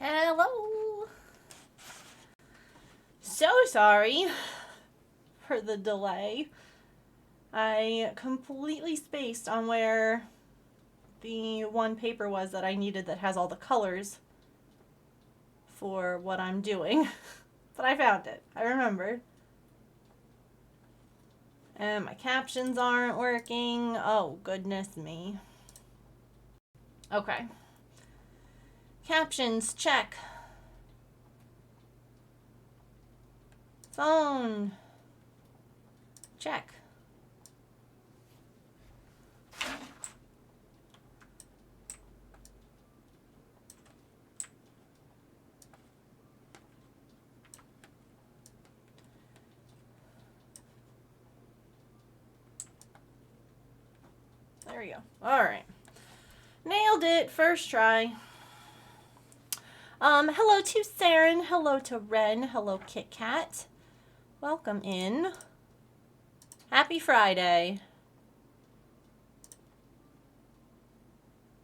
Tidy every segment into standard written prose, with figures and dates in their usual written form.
Hello. So sorry for the delay. I completely spaced on where the one paper was that I needed that has all the colors for what I'm doing. But I found it. I remembered. And my captions aren't working. Oh, goodness me. Okay. Captions, check. Phone, check. There we go. All right. Nailed it. First try. Hello to Saren. Hello to Ren. Hello, Kit Kat. Welcome in. Happy Friday.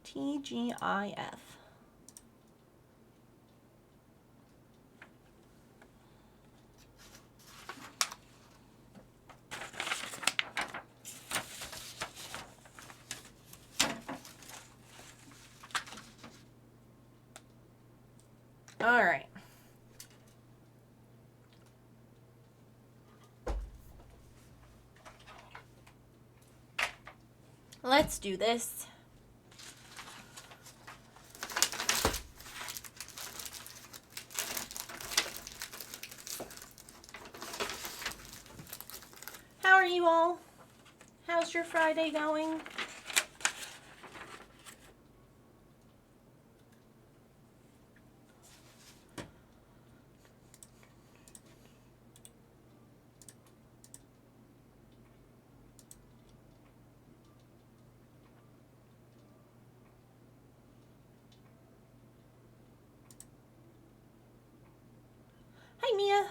TGIF. All right. Let's do this. How are you all? How's your Friday going? Hi, Mia.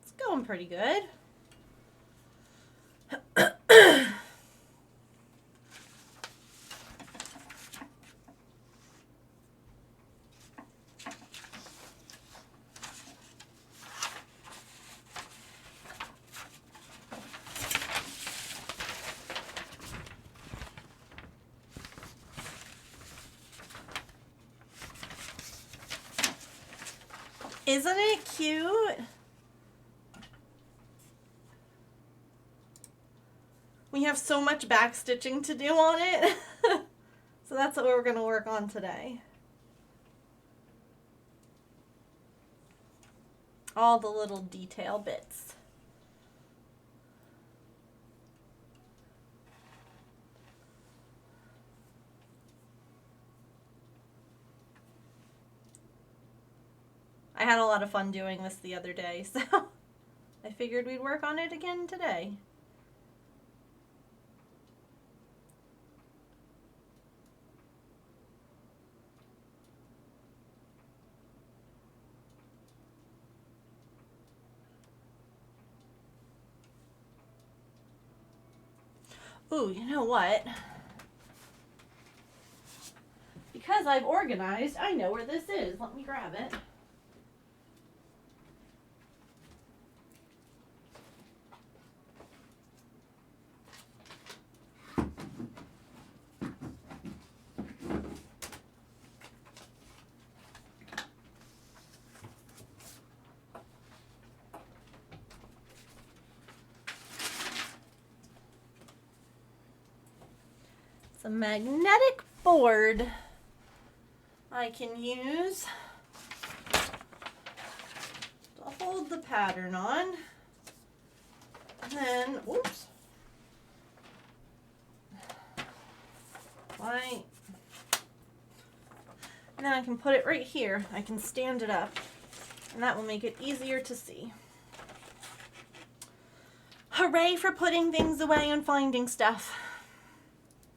It's going pretty good. Isn't it cute? We have so much backstitching to do on it. So that's what we're going to work on today. All the little detail bits. I had a lot of fun doing this the other day, so I figured we'd work on it again today. Ooh, you know what? Because I've organized, I know where this is. Let me grab it. It's a magnetic board I can use to hold the pattern on. And then, oops. Right. And then I can put it right here. I can stand it up, and that will make it easier to see. Hooray for putting things away and finding stuff.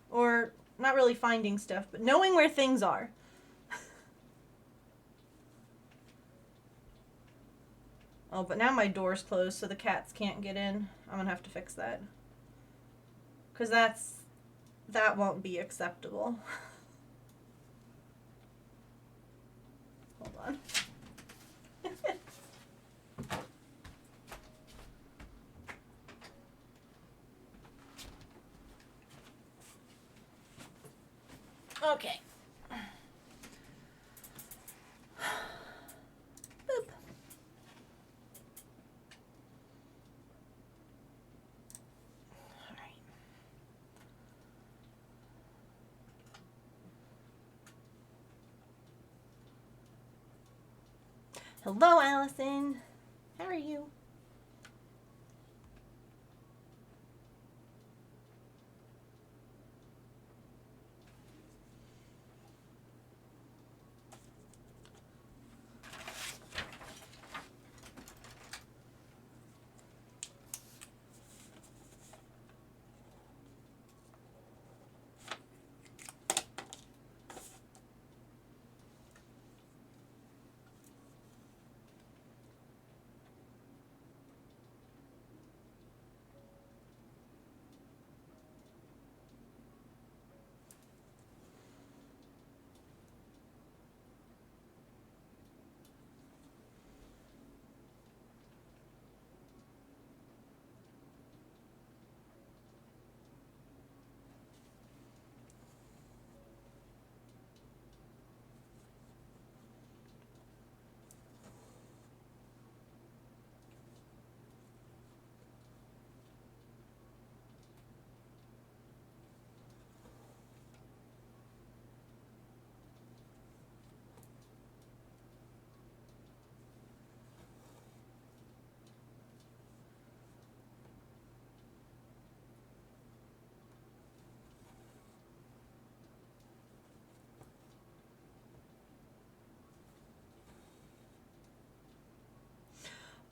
Or not really finding stuff, but knowing where things are. Oh, but now my door's closed so the cats can't get in. I'm gonna have to fix that. Because that won't be acceptable. on. Okay. Boop. All right. Hello, Allison. How are you?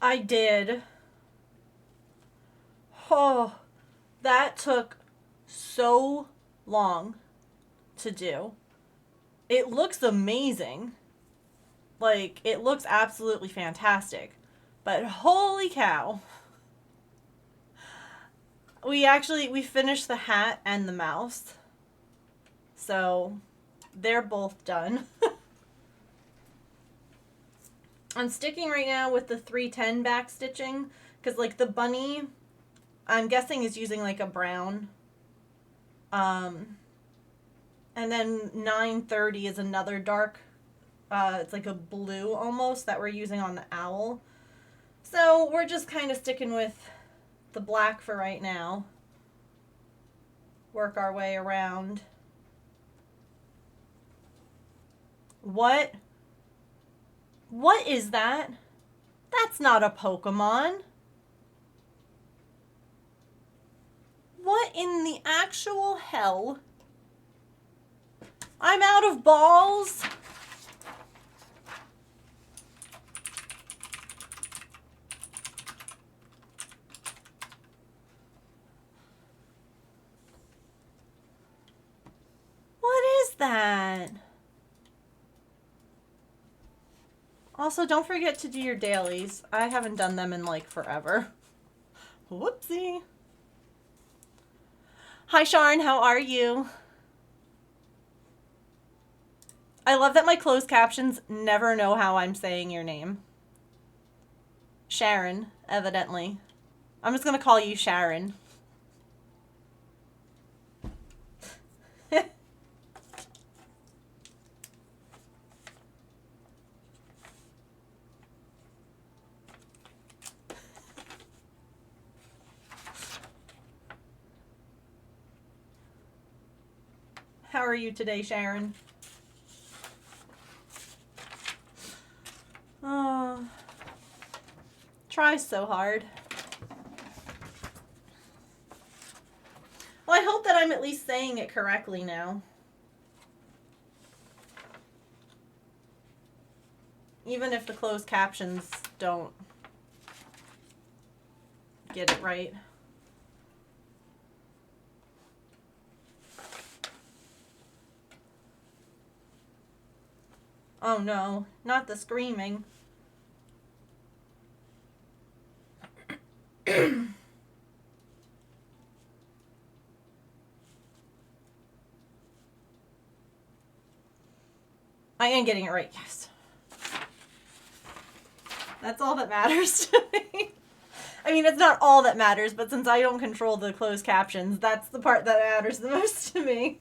I did. Oh, that took so long to do. It looks amazing. Like, it looks absolutely fantastic. But holy cow. We finished the hat and the mouse. So, they're both done. I'm sticking right now with the 310 back stitching because like the bunny, I'm guessing is using like a brown. And then 930 is another dark, it's like a blue almost that we're using on the owl. So we're just kind of sticking with the black for right now. Work our way around. What? What is that? That's not a Pokemon. What in the actual hell? I'm out of balls. What is that? Also, don't forget to do your dailies. I haven't done them in like forever. Whoopsie. Hi, Sharon. How are you? I love that my closed captions never know how I'm saying your name. Sharon, evidently. I'm just going to call you Sharon. How are you today, Sharon? Oh, try so hard. Well, I hope that I'm at least saying it correctly now. Even if the closed captions don't get it right. Oh no, not the screaming. I am getting it right, yes. That's all that matters to me. I mean, it's not all that matters, but since I don't control the closed captions, that's the part that matters the most to me.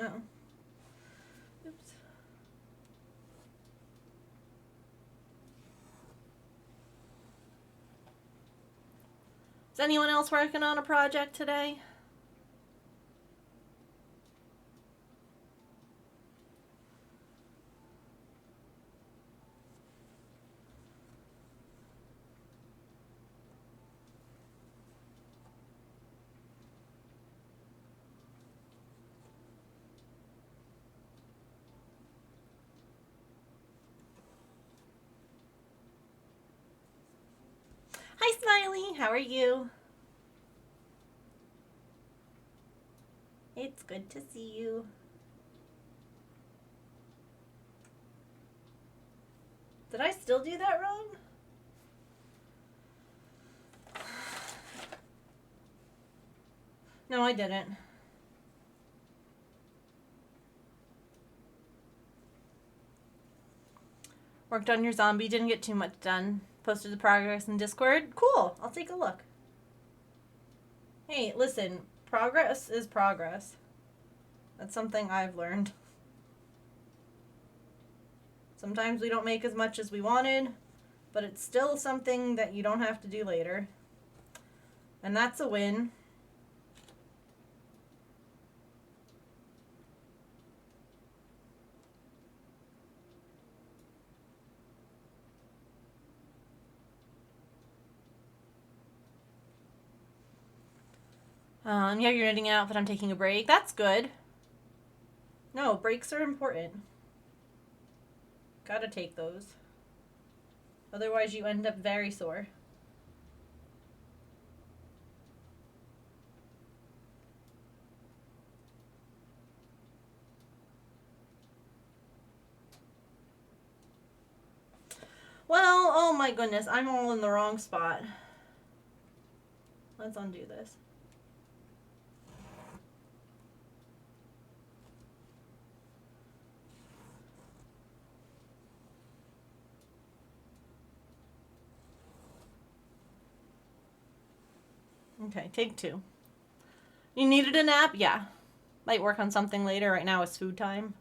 Oh. Oops. Is anyone else working on a project today? Hi, Smiley. How are you? It's good to see you. Did I still do that wrong? No, I didn't. Worked on your zombie, didn't get too much done. Posted the progress in Discord. Cool, I'll take a look. Hey, listen, progress is progress. That's something I've learned. Sometimes we don't make as much as we wanted, but it's still something that you don't have to do later. And that's a win. Yeah, you're knitting out, but I'm taking a break. That's good. No, breaks are important. Gotta take those. Otherwise, you end up very sore. Well, oh my goodness, I'm all in the wrong spot. Let's undo this. Okay, take two. You needed a nap? Yeah. Might work on something later. Right now it's food time.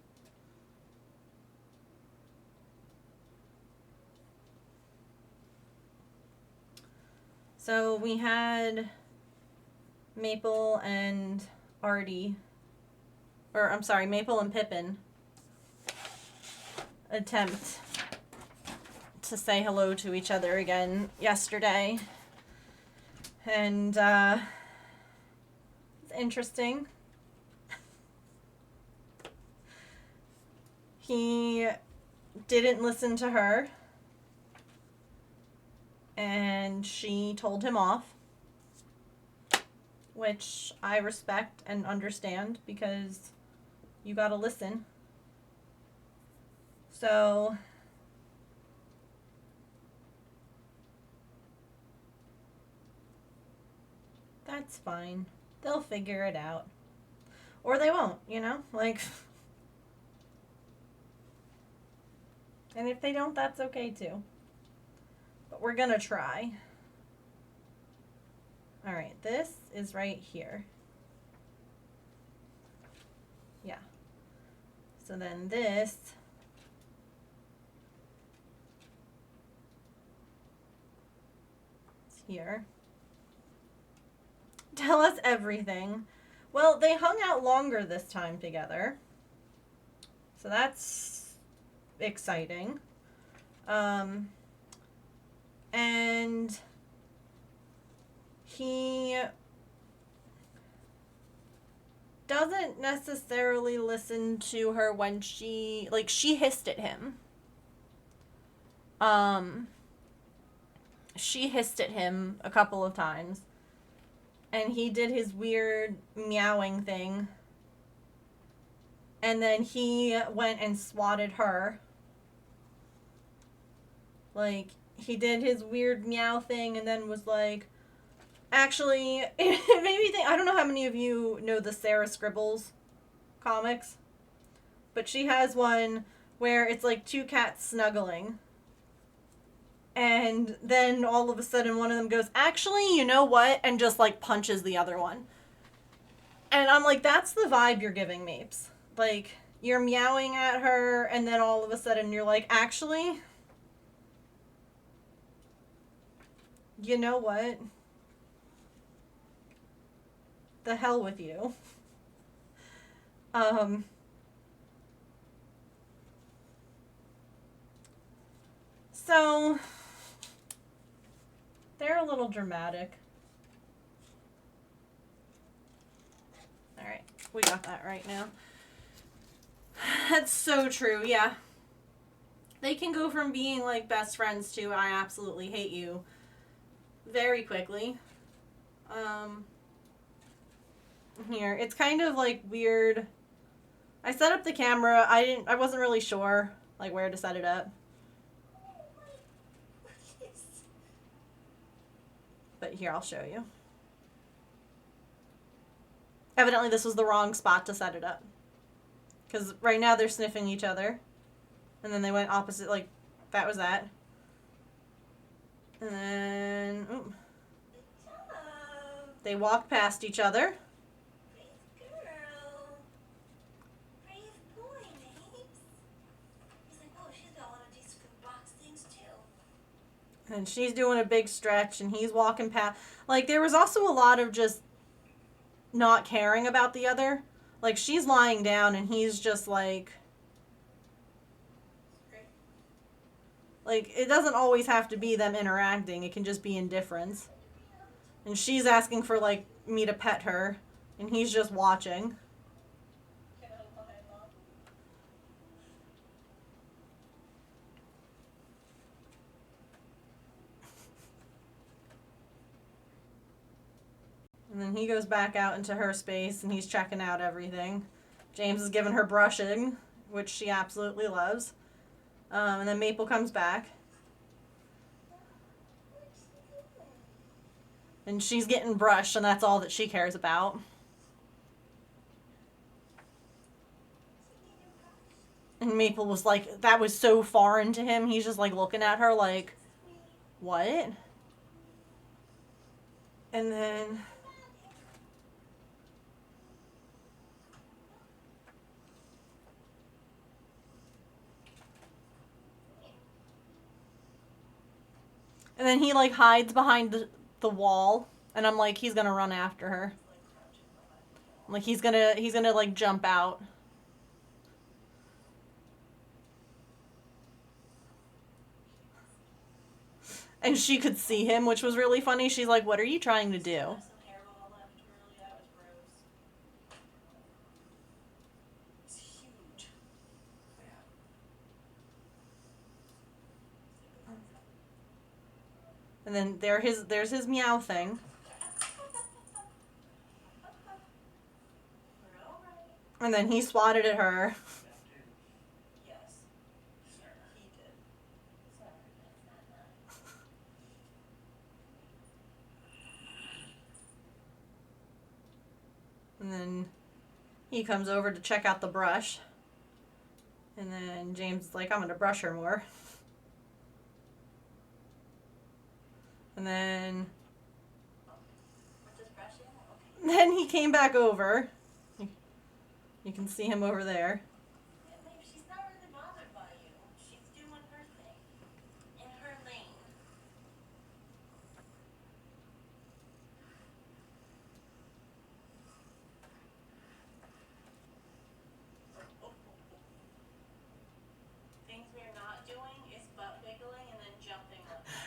So we had Maple and Artie, or I'm sorry, Maple and Pippin attempt to say hello to each other again yesterday. And it's interesting. He didn't listen to her, and she told him off, which I respect and understand because you gotta listen. So that's fine. They'll figure it out. Or they won't, you know? Like, and if they don't, that's okay too. But we're gonna try. Alright, this is right here. Yeah. So then this is here. Tell us everything. Well, they hung out longer this time together. So that's exciting. And he doesn't necessarily listen to her when she hissed at him. She hissed at him a couple of times. And he did his weird meowing thing. And then he went and swatted her. Like, he did his weird meow thing and then was like, actually, it made me think, I don't know how many of you know the Sarah Scribbles comics, but she has one where it's like two cats snuggling. And then all of a sudden one of them goes, actually, you know what? And just like punches the other one. And I'm like, that's the vibe you're giving, Mapes. Like, you're meowing at her, and then all of a sudden you're like, actually, you know what? The hell with you. So, they're a little dramatic. Alright, we got that right now. That's so true, yeah. They can go from being like best friends to I absolutely hate you very quickly. Here, it's kind of like weird. I set up the camera. I wasn't really sure like where to set it up. But here, I'll show you. Evidently this was the wrong spot to set it up. Because right now they're sniffing each other. And then they went opposite, like, that was that. And then, ooh. They walked past each other. Brave girl. Brave boy, Mapes. He's like, oh, she's got one of these scoop box things too. And she's doing a big stretch and he's walking past. Like, there was also a lot of just not caring about the other. Like, she's lying down and he's just like, it doesn't always have to be them interacting. It can just be indifference. And she's asking for, like, me to pet her. And he's just watching. And then he goes back out into her space and he's checking out everything. James is giving her brushing, which she absolutely loves. And then Maple comes back. And she's getting brushed, and that's all that she cares about. And Maple was like, that was so foreign to him. He's just like looking at her like, what? And then he like hides behind the wall, and I'm like, he's gonna run after her. Like he's gonna like jump out. And she could see him, which was really funny. She's like, what are you trying to do? And then there's his meow thing. And then he swatted at her. Yes. He did. Sorry, that's not nice. And then he comes over to check out the brush. And then James is like, I'm gonna brush her more. And then then he came back over. You can see him over there. Yeah, maybe she's not really bothered by you. She's doing her thing. In her lane.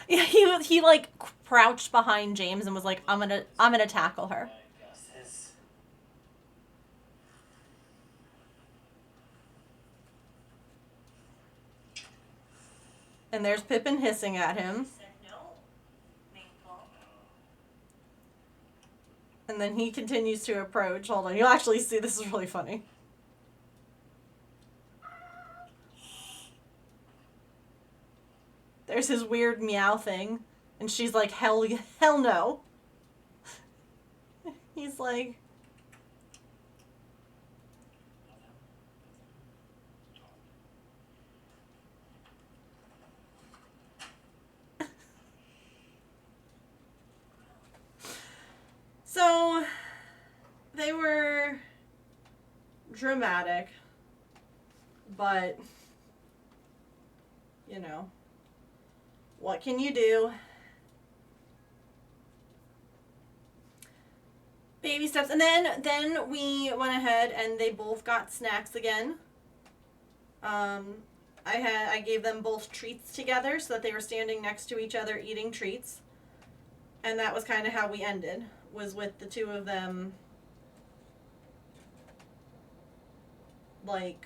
Yeah, he like crouched behind James and was like, I'm gonna tackle her. And there's Pippin hissing at him. Said no, Maple. And then he continues to approach. Hold on, you'll actually see this is really funny. There's his weird meow thing, and she's like, hell no. He's like, so they were dramatic, but you know, what can you do? Baby steps. And then we went ahead and they both got snacks again. um I gave them both treats together so that they were standing next to each other eating treats, and that was kind of how we ended, was with the two of them like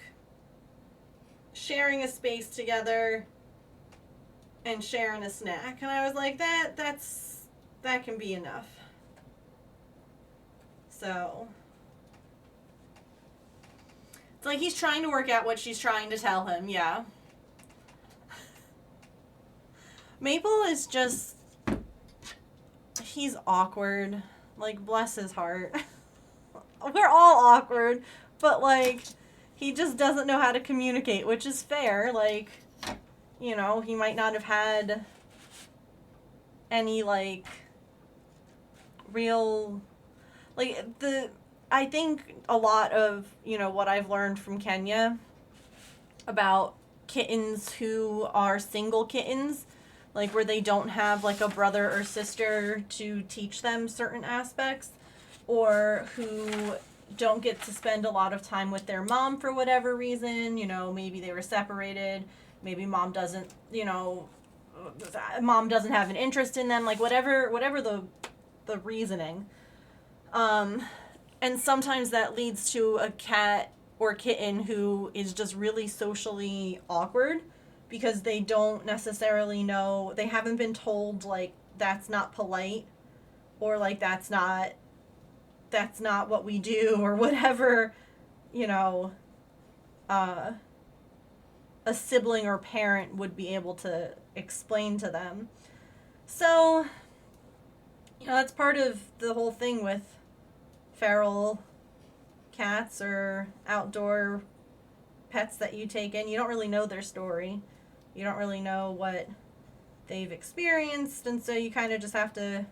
sharing a space together and sharing a snack. And I was like, that can be enough. So it's like he's trying to work out what she's trying to tell him. Yeah. Maple is just, he's awkward. Like, bless his heart. We're all awkward, but like, he just doesn't know how to communicate, which is fair. Like, you know, he might not have had any like real, like, I think a lot of, you know, what I've learned from Kenya about kittens who are single kittens, like where they don't have like a brother or sister to teach them certain aspects, or who don't get to spend a lot of time with their mom for whatever reason. You know, maybe they were separated, maybe mom doesn't, you know, mom doesn't have an interest in them, like whatever the reasoning. And sometimes that leads to a cat or kitten who is just really socially awkward because they don't necessarily know, they haven't been told like that's not polite, or like that's not what we do, or whatever, you know, uh, a sibling or parent would be able to explain to them. So, you know, that's part of the whole thing with feral cats or outdoor pets that you take in. You don't really know their story. You don't really know what they've experienced, and so you kind of just have to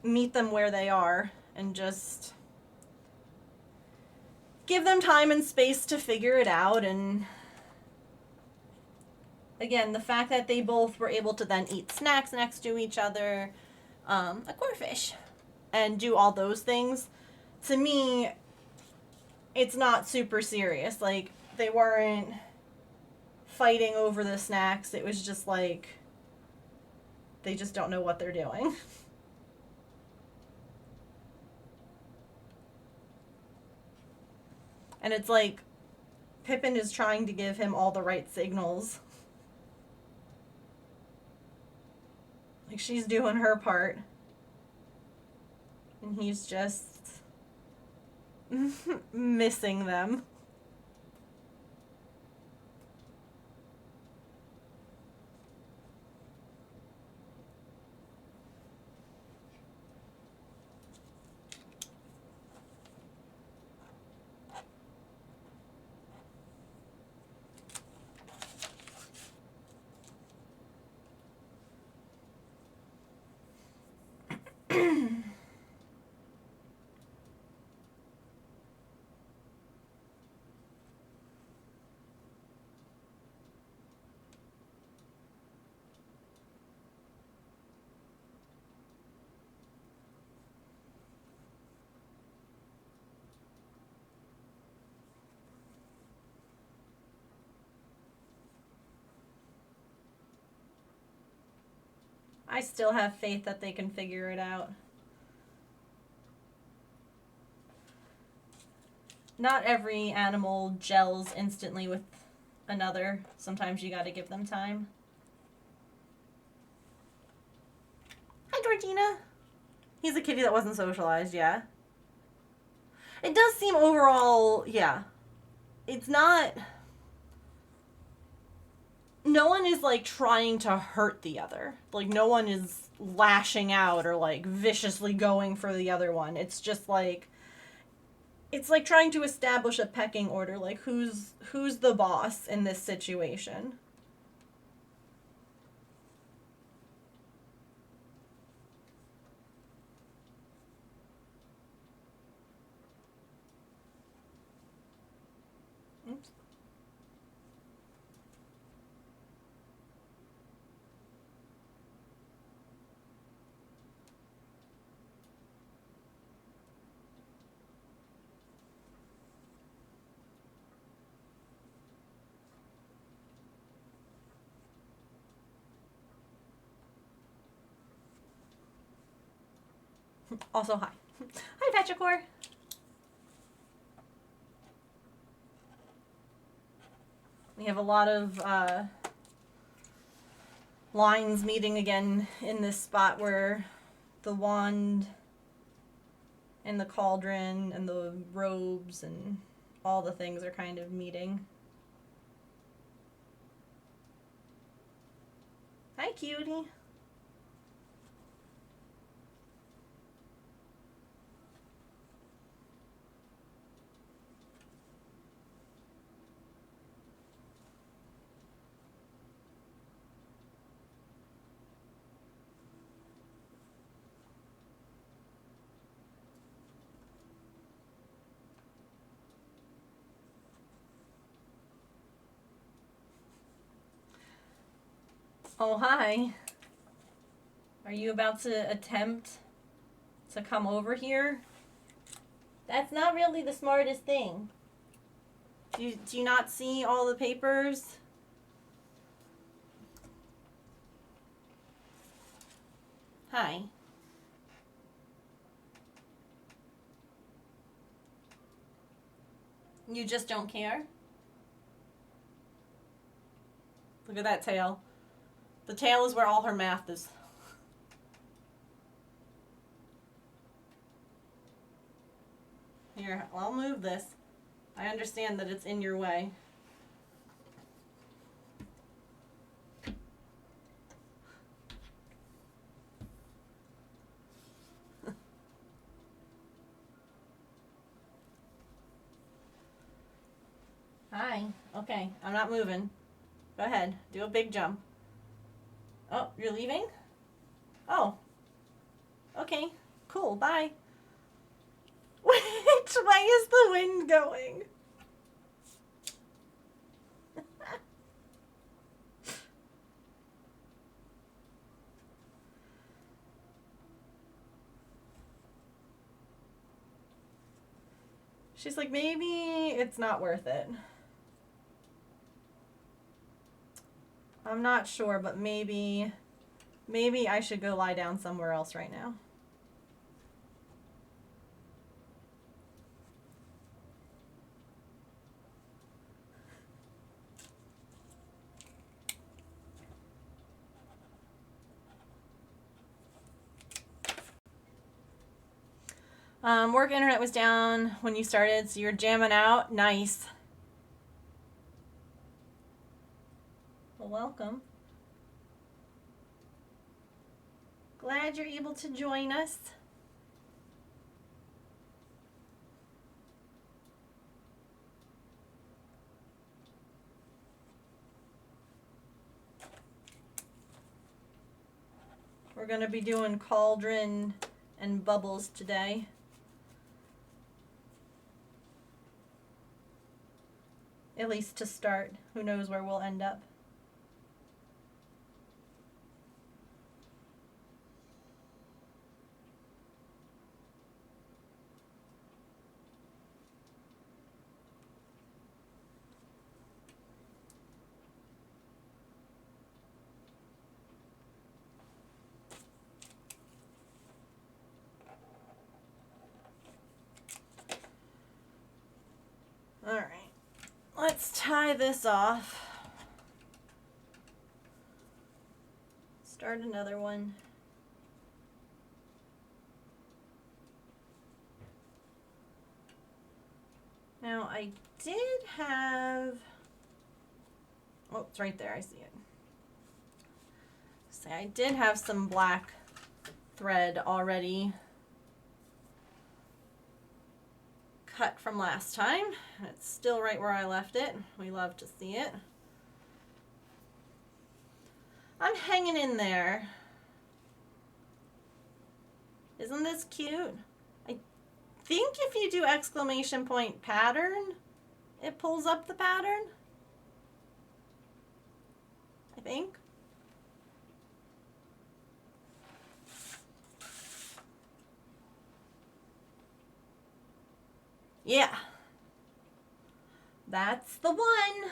meet them where they are and just give them time and space to figure it out. And again, the fact that they both were able to then eat snacks next to each other, a corfish, and do all those things, to me, it's not super serious. Like, they weren't fighting over the snacks. It was just like, they just don't know what they're doing. And it's like, Pippin is trying to give him all the right signals. Like, she's doing her part. And he's just missing them. I still have faith that they can figure it out. Not every animal gels instantly with another. Sometimes you gotta give them time. Hi, Georgina. He's a kitty that wasn't socialized, yeah. It does seem overall, yeah. It's not... No one is, like, trying to hurt the other. Like, no one is lashing out or, like, viciously going for the other one. It's just, like... It's like trying to establish a pecking order. Like, who's the boss in this situation? Oops. Also, hi. Hi, Petrichor. We have a lot of lines meeting again in this spot where the wand and the cauldron and the robes and all the things are kind of meeting. Hi, cutie. Oh, hi. Are you about to attempt to come over here? That's not really the smartest thing. Do you not see all the papers? Hi. You just don't care? Look at that tail. The tail is where all her math is. Here, I'll move this. I understand that it's in your way. Hi. Okay, I'm not moving. Go ahead. Do a big jump. Oh, you're leaving? Oh. Okay. Cool. Bye. Which way is the wind going? She's like, maybe it's not worth it. I'm not sure, but maybe I should go lie down somewhere else right now. Work internet was down when you started, so you're jamming out. Nice. Well, welcome. Glad you're able to join us. We're going to be doing cauldron and bubbles today. At least to start. Who knows where we'll end up. Alright, let's tie this off. Start another one. Now I did have, oh, it's right there, I see it. So I did have some black thread already cut from last time. It's still right where I left it. We love to see it. I'm hanging in there. Isn't this cute? I think if you do exclamation point pattern, it pulls up the pattern. I think. Yeah. That's the one.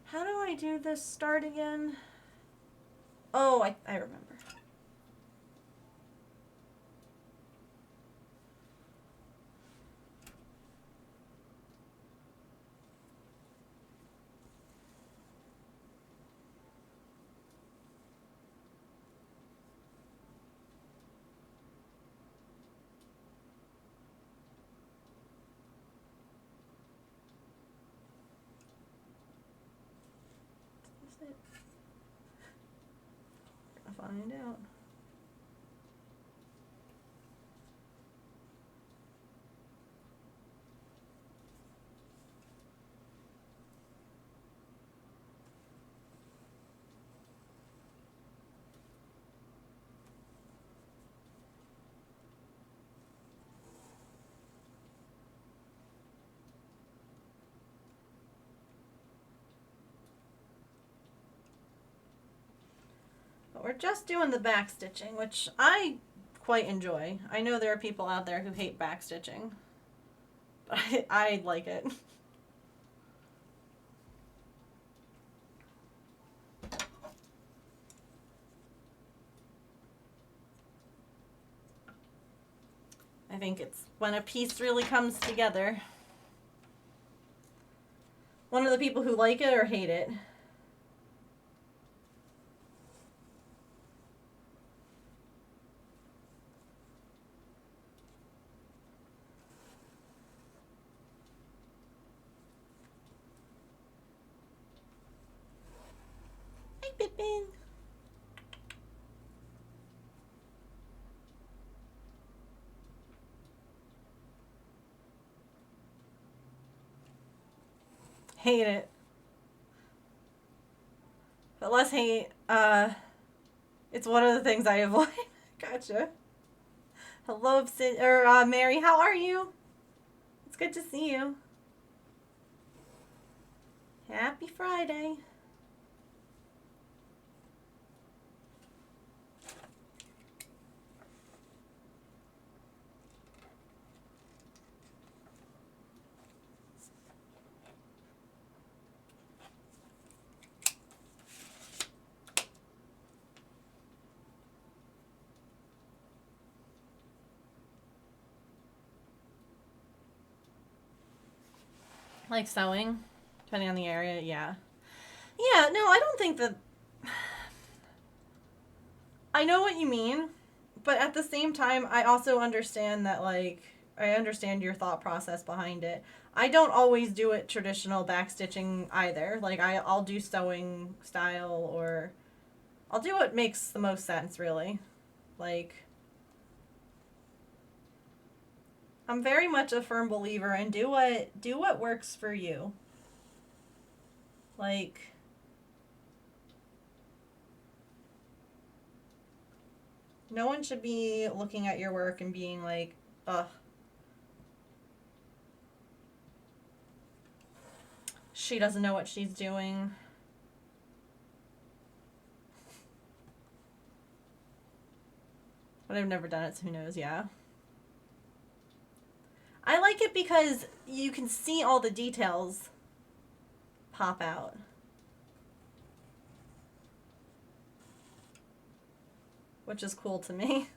How do I do this start again? Oh, I remember. Is it? Gonna find out. But we're just doing the back stitching, which I quite enjoy. I know there are people out there who hate back stitching, but I like it. I think it's when a piece really comes together. One of the people who like it or hate it. Hi, Pippin. Hate it. But less hate, it's one of the things I avoid. Gotcha. Hello, Mary, how are you? It's good to see you. Happy Friday. Like sewing, depending on the area, yeah. Yeah, no, I don't think that. I know what you mean, but at the same time, I also understand that, like, I understand your thought process behind it. I don't always do it traditional backstitching either. Like, I'll do sewing style, or I'll do what makes the most sense, really. Like, I'm very much a firm believer in do what works for you. Like, no one should be looking at your work and being like, ugh, she doesn't know what she's doing. But I've never done it, so who knows, yeah. I like it because you can see all the details pop out. Which is cool to me.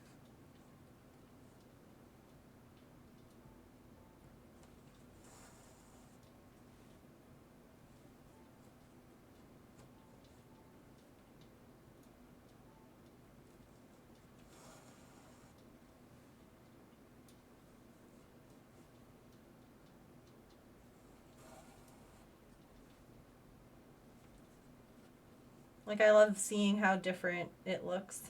Like, I love seeing how different it looks.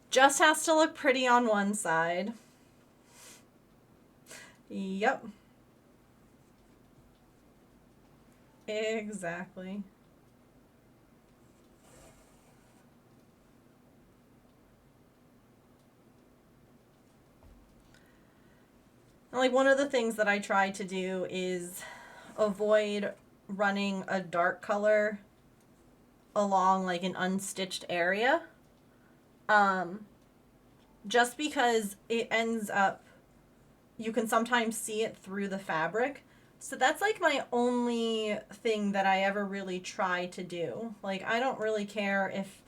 Just has to look pretty on one side. Yep. Exactly. Like, one of the things that I try to do is avoid running a dark color along like an unstitched area. Um, just because it ends up, you can sometimes see it through the fabric. So that's like my only thing that I ever really try to do. Like, I don't really care if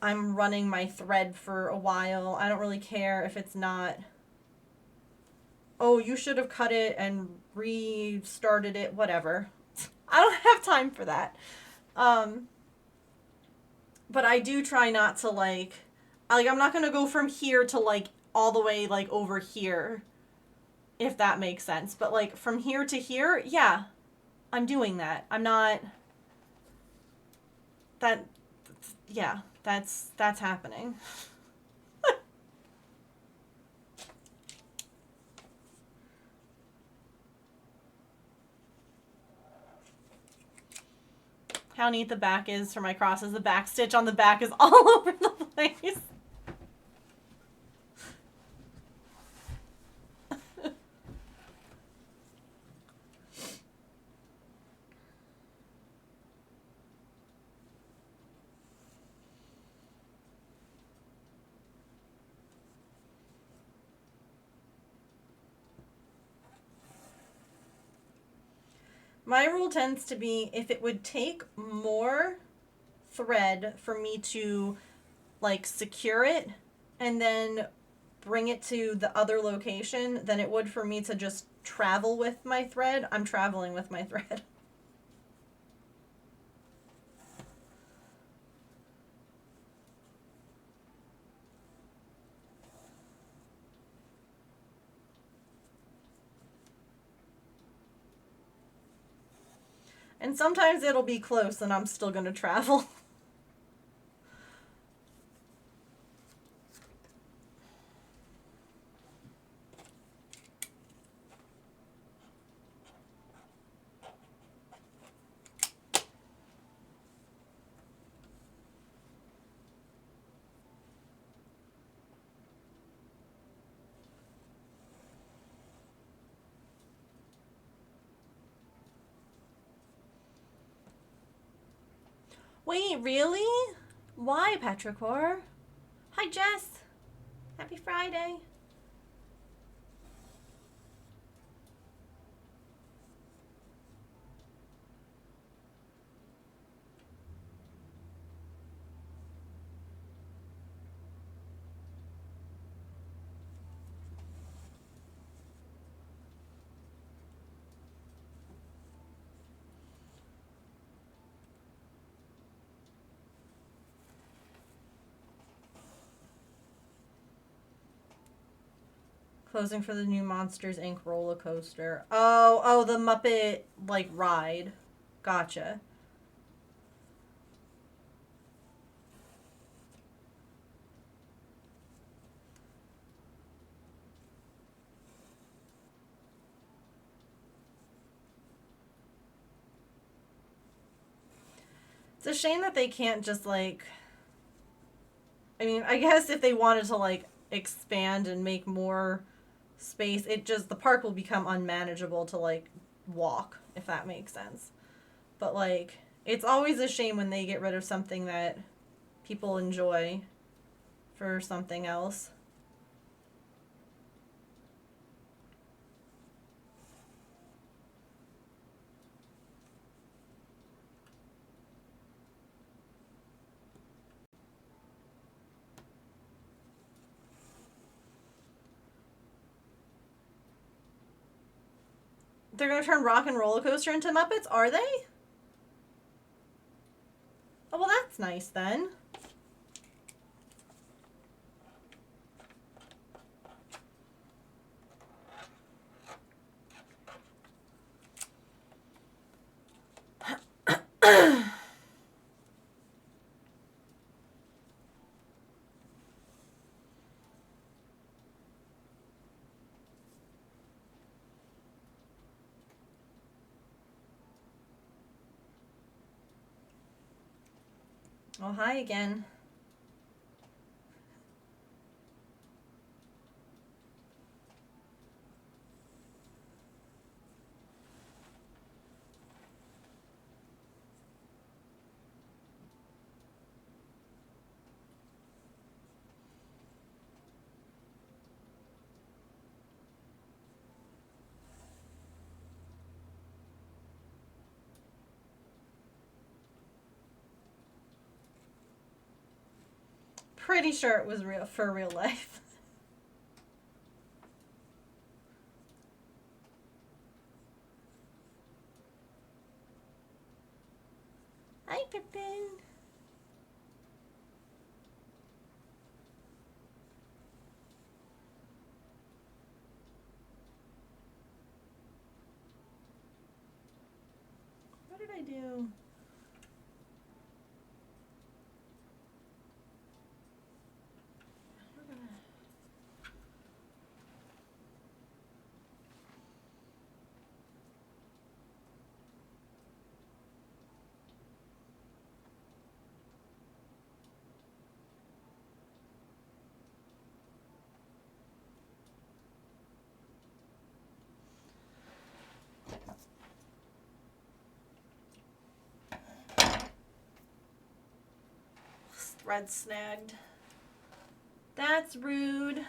I'm running my thread for a while. I don't really care if it's not, oh, you should have cut it and restarted it, whatever. I don't have time for that. Um, but I do try not to like I'm not going to go from here to like all the way like over here, if that makes sense. But like from here to here, yeah, I'm doing that. I'm not that yeah, that's happening. How neat the back is for my crosses. The back stitch on the back is all over the place. My rule tends to be if it would take more thread for me to like secure it and then bring it to the other location than it would for me to just travel with my thread, I'm traveling with my thread. And sometimes it'll be close and I'm still going to travel. Wait, really? Why, Petrichor? Hi, Jess. Happy Friday. Closing for the new Monsters Inc. roller coaster. Oh, the Muppet like ride. Gotcha. It's a shame that they can't just like I mean, I guess if they wanted to like expand and make more space, it just the park will become unmanageable to like walk, if that makes sense. But like it's always a shame when they get rid of something that people enjoy for something else. They're gonna turn Rock and Roller Coaster into Muppets, are they? Oh well, that's nice then. Oh, hi again. Pretty sure it was real for real life. Hi, Pippin. What did I do? Thread snagged. That's rude.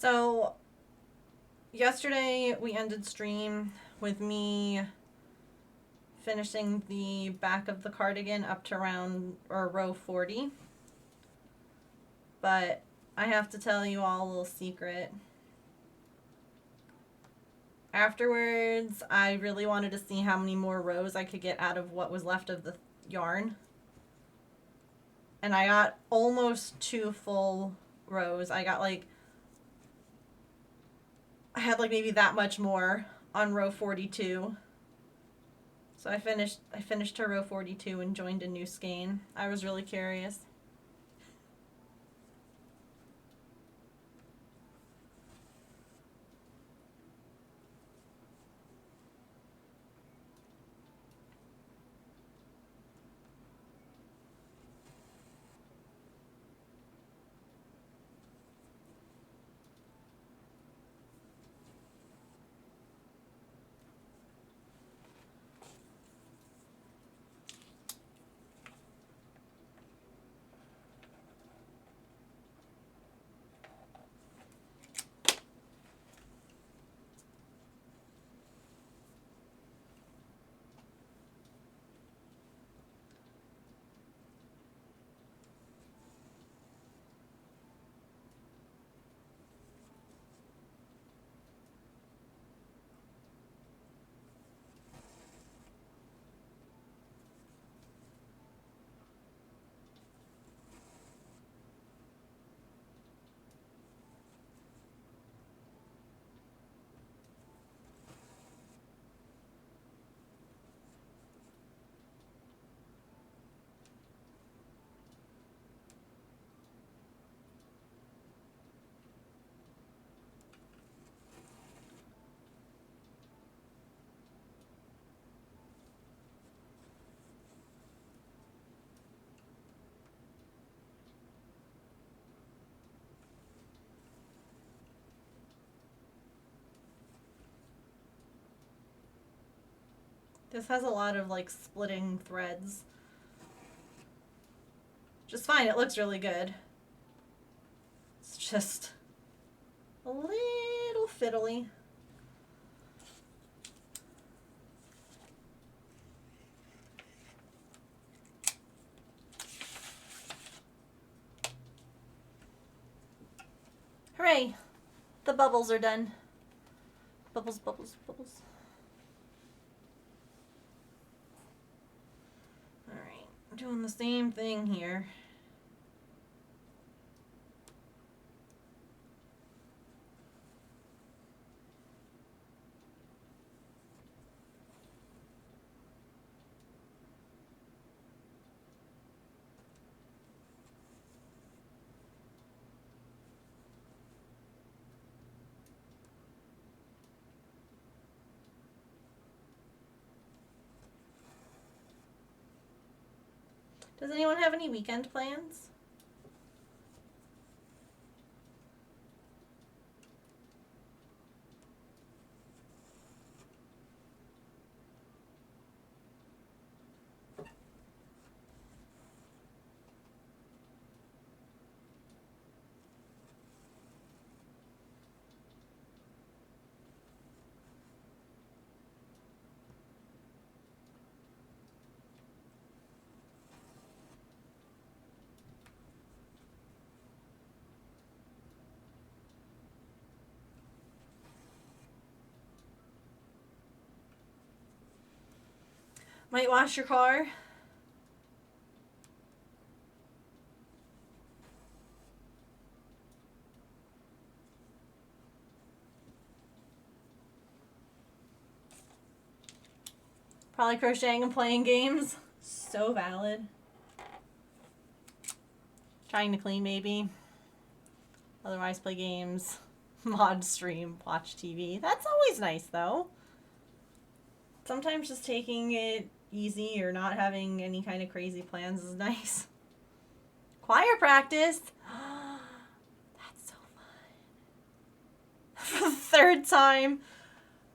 So, yesterday we ended stream with me finishing the back of the cardigan up to row 40. But I have to tell you all a little secret. Afterwards, I really wanted to see how many more rows I could get out of what was left of the yarn. And I got almost 2 full rows. I had like maybe that much more on row 42. So I finished to row 42 and joined a new skein. I was really curious. This has a lot of like splitting threads. Just fine, it looks really good. It's just a little fiddly. Hooray! The bubbles are done. Bubbles, bubbles, bubbles. Alright, I'm doing the same thing here. Does anyone have any weekend plans? Might wash your car. Probably crocheting and playing games. So valid. Trying to clean maybe. Otherwise play games. Mod stream, watch TV. That's always nice though. Sometimes just taking it easy or not having any kind of crazy plans is nice. Choir practice. That's so fun. For the third time.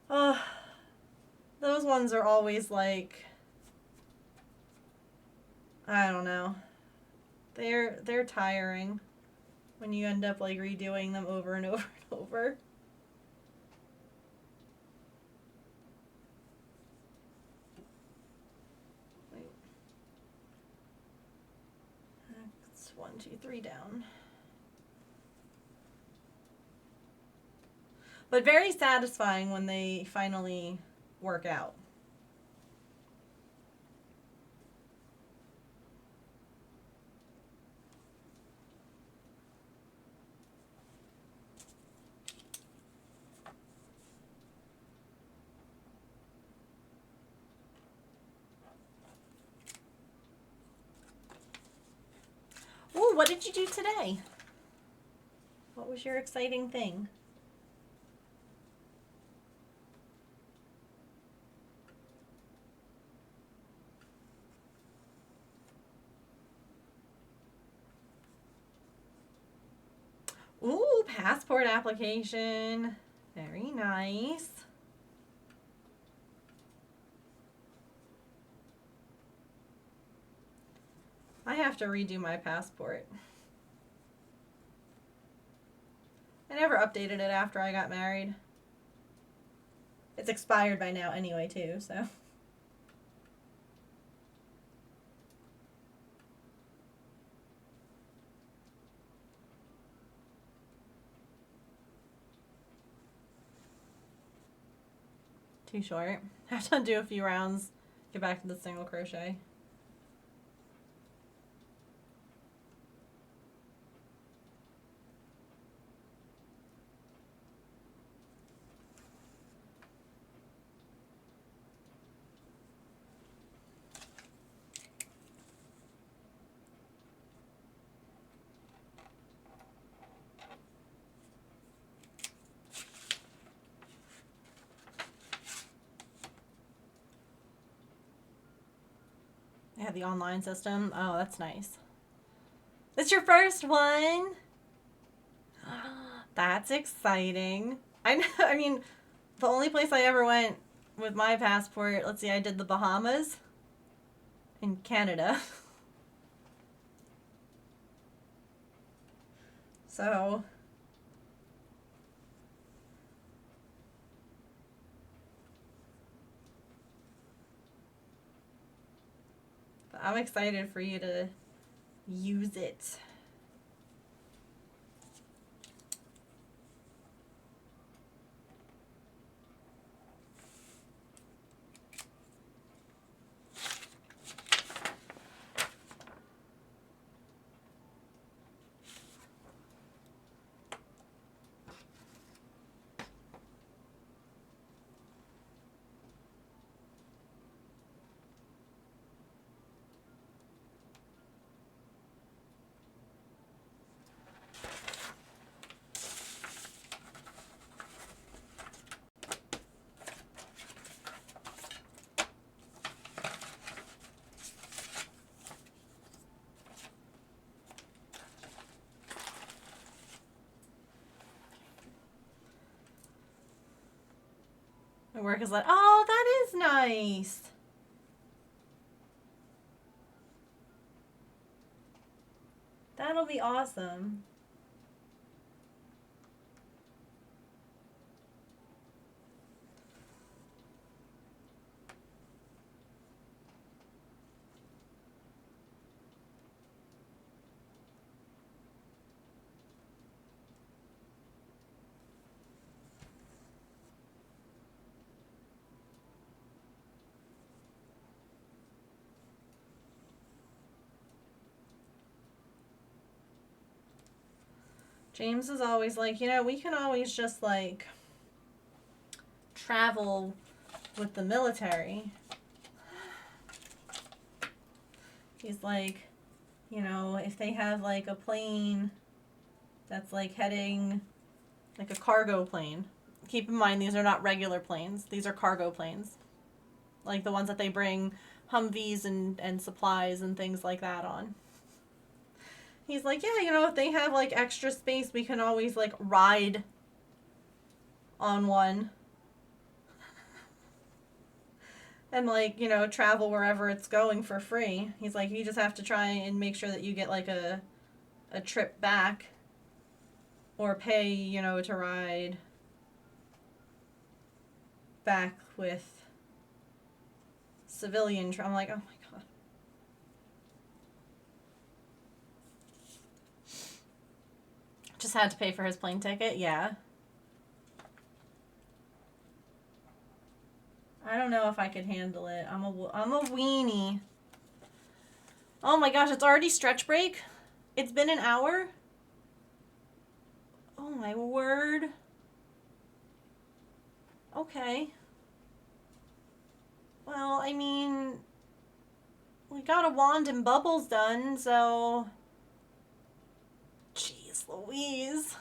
Those ones are always like, I don't know. They're tiring when you end up like redoing them over and over and over. Wait. That's 1, 2, 3 down. But very satisfying when they finally work out. Ooh, what did you do today? What was your exciting thing? Ooh, passport application. Very nice. I have to redo my passport. I never updated it after I got married. It's expired by now anyway, too, so. Too short. Have to do a few rounds, get back to the single crochet. They have the online system. Oh, that's nice. It's your first one? That's exciting. I know, I mean, the only place I ever went with my passport, let's see, I did the Bahamas in Canada. So, I'm excited for you to use it. Work is like, oh, that is nice. That'll be awesome. James is always like, we can always just like travel with the military. He's like, if they have like a plane that's like heading, like a cargo plane. Keep in mind, these are not regular planes. These are cargo planes. Like the ones that they bring Humvees and supplies and things like that on. He's like, yeah, if they have like extra space, we can always like ride on one. And like, travel wherever it's going for free. He's like, you just have to try and make sure that you get like a trip back or pay, to ride back with civilian. I'm like, oh my god. Just had to pay for his plane ticket. Yeah. I don't know if I could handle it. I'm a weenie. Oh my gosh, it's already stretch break. It's been an hour. Oh my word. Okay. Well, I mean, we got a wand and bubbles done, so. Jeez Louise.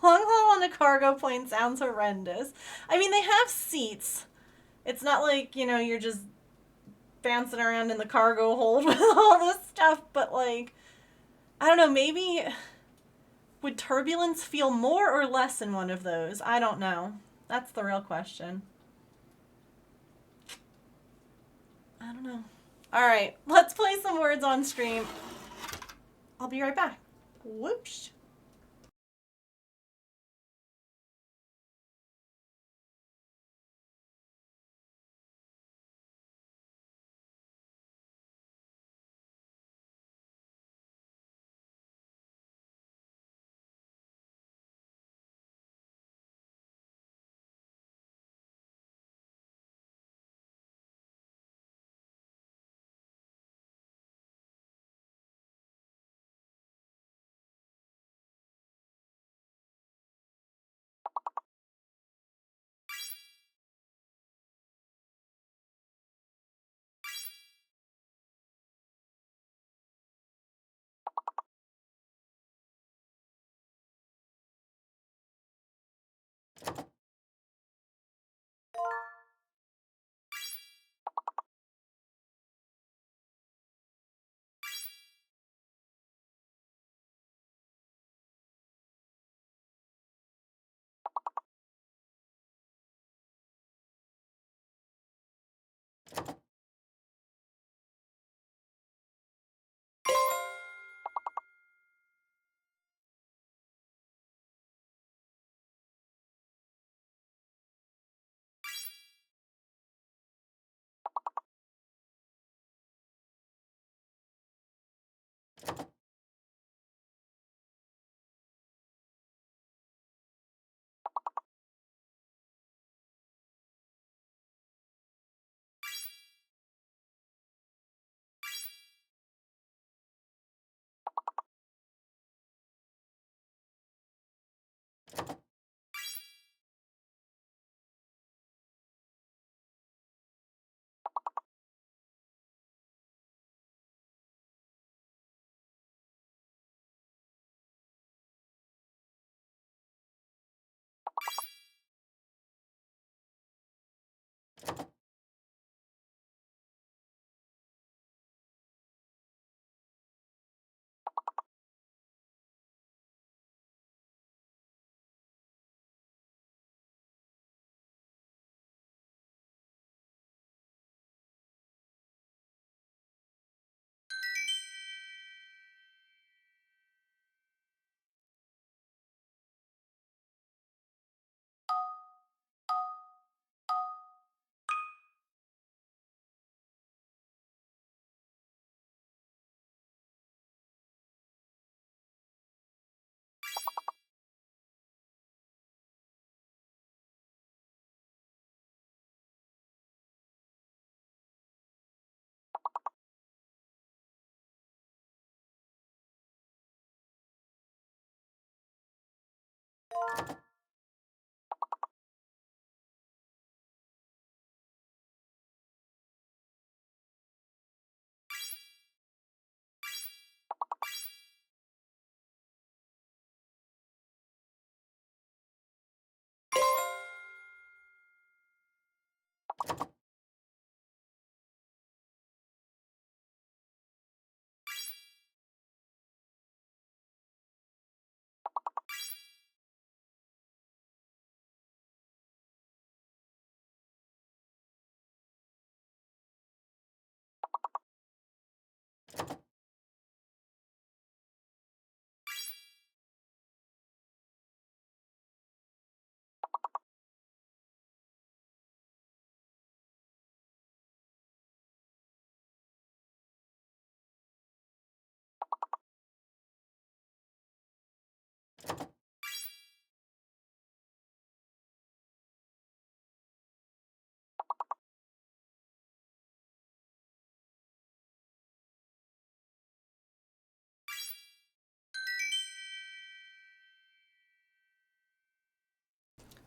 Long haul on a cargo plane sounds horrendous. I mean, they have seats. It's not like, you're just bouncing around in the cargo hold with all this stuff, but like, I don't know, maybe would turbulence feel more or less in one of those? I don't know. That's the real question. I don't know. All right, let's play some words on stream. I'll be right back. Whoops.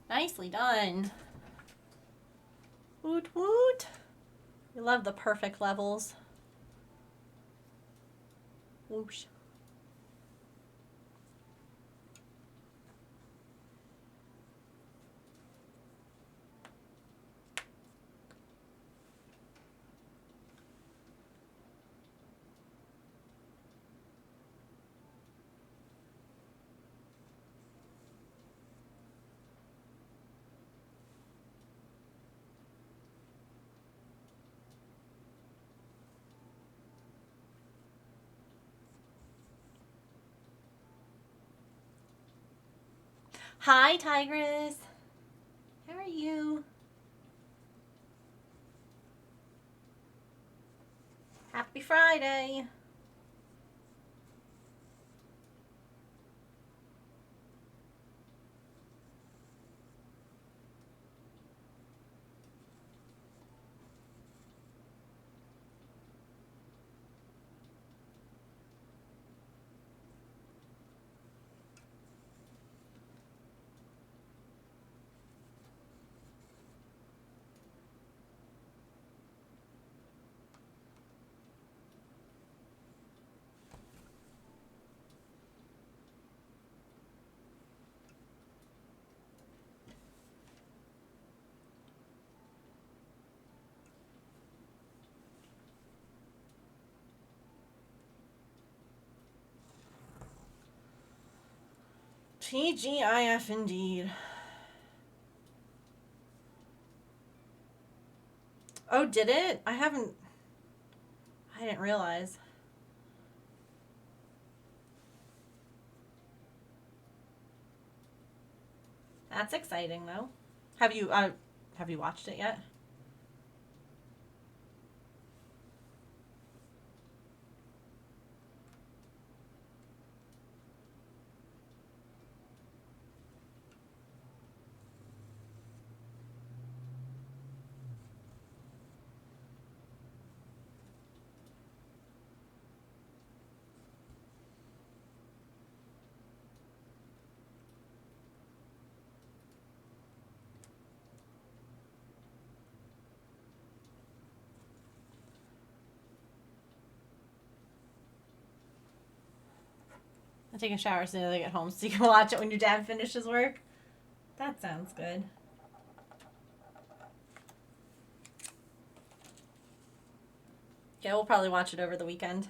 Nicely done. Woot woot. We love the perfect levels. Whoosh. Hi, Tigress. How are you? Happy Friday. TGIF indeed. Oh, did it? I didn't realize. That's exciting though. Have you watched it yet? I'll take a shower as soon as I get home so you can watch it when your dad finishes work. That sounds good. Yeah, we'll probably watch it over the weekend.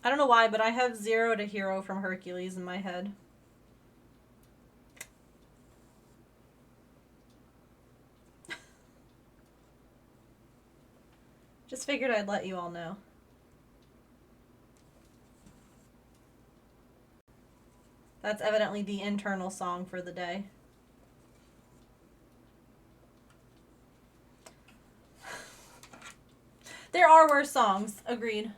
I don't know why, but I have Zero to Hero from Hercules in my head. Just figured I'd let you all know. That's evidently the internal song for the day. There are worse songs, agreed.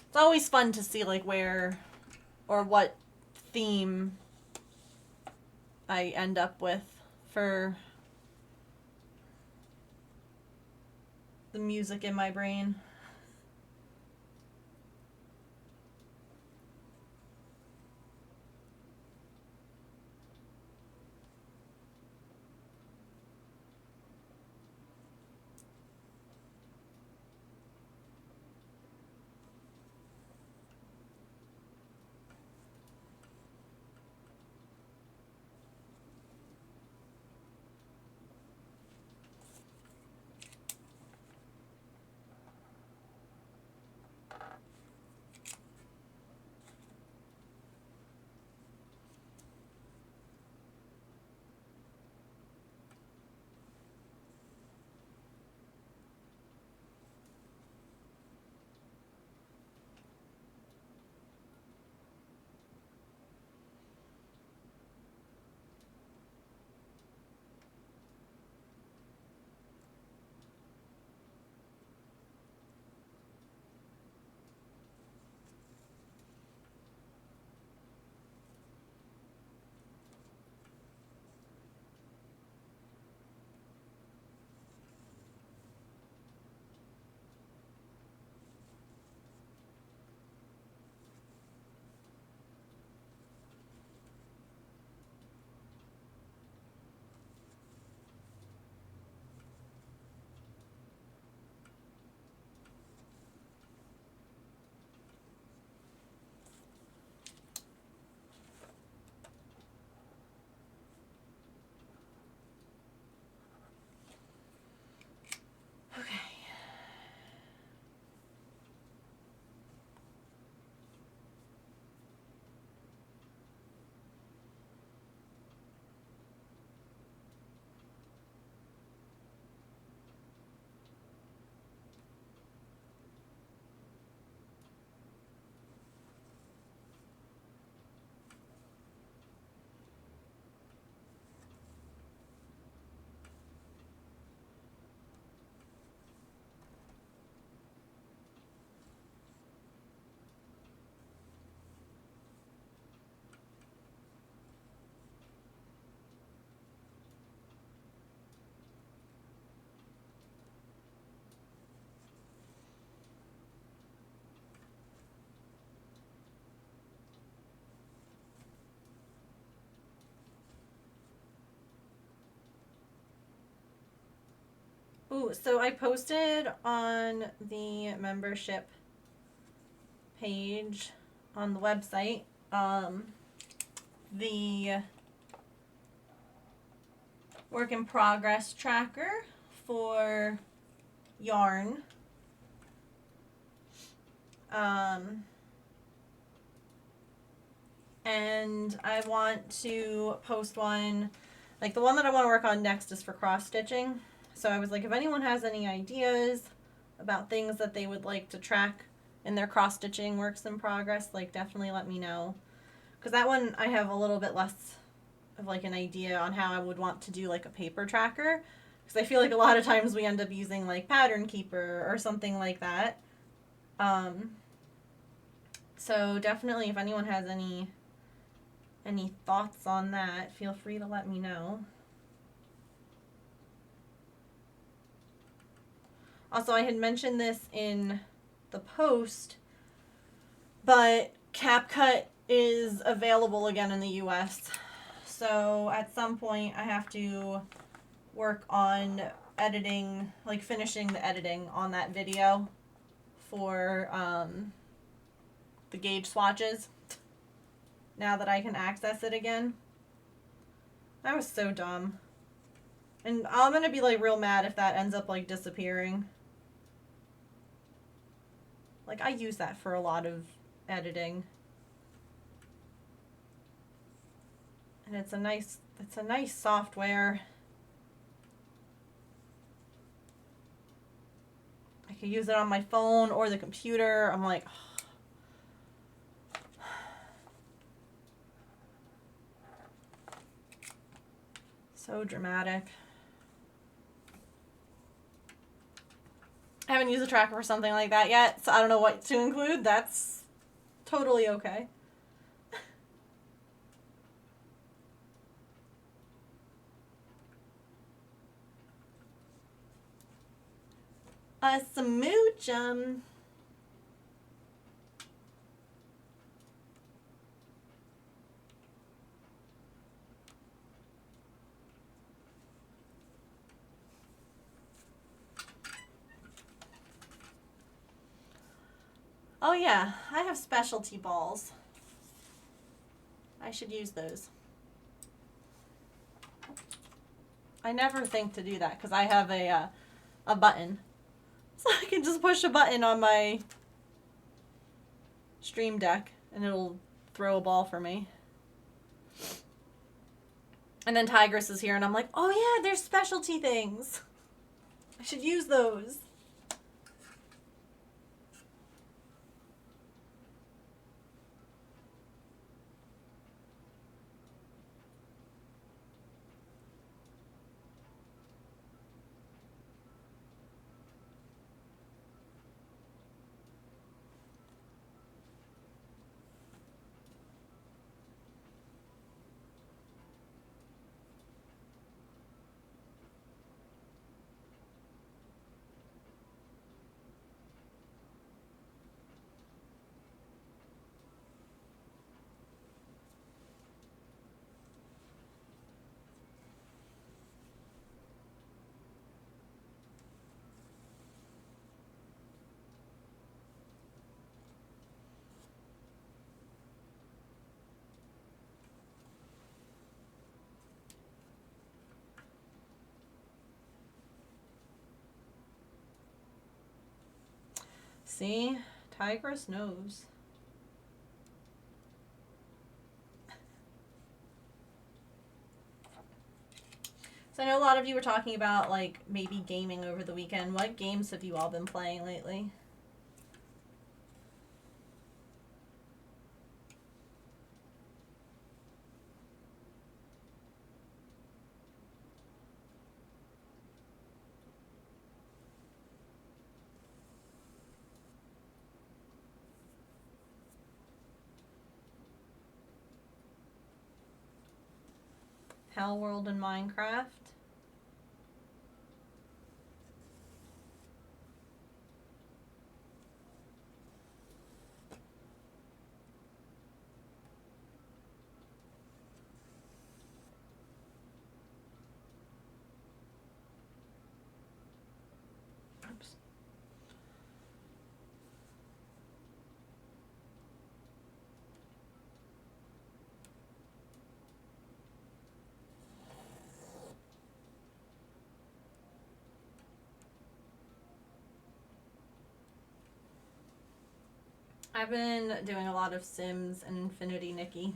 It's always fun to see like where or what theme I end up with for the music in my brain. Ooh, so I posted on the membership page on the website the work in progress tracker for yarn. And I want to post one, like the one that I want to work on next is for cross stitching. So I was like, if anyone has any ideas about things that they would like to track in their cross stitching works in progress, like definitely let me know. Because that one I have a little bit less of like an idea on how I would want to do like a paper tracker. Because I feel like a lot of times we end up using like Pattern Keeper or something like that. So definitely if anyone has any thoughts on that, feel free to let me know. Also, I had mentioned this in the post, but CapCut is available again in the US. So at some point I have to work on editing, like finishing the editing on that video for the gauge swatches now that I can access it again. I was so dumb. And I'm gonna be like real mad if that ends up like disappearing. Like, I use that for a lot of editing. And it's a nice software. I can use it on my phone or the computer. I'm like, so dramatic. I haven't used a tracker for something like that yet, so I don't know what to include. That's totally okay. A smoochum. Oh yeah, I have specialty balls. I should use those. I never think to do that because I have a button. So I can just push a button on my Stream Deck and it'll throw a ball for me. And then Tigress is here and I'm like, oh yeah, there's specialty things. I should use those. See? Tigress knows. So I know a lot of you were talking about like maybe gaming over the weekend. What games have you all been playing lately? Hell World and Minecraft. Oops. I've been doing a lot of Sims and Infinity Nikki.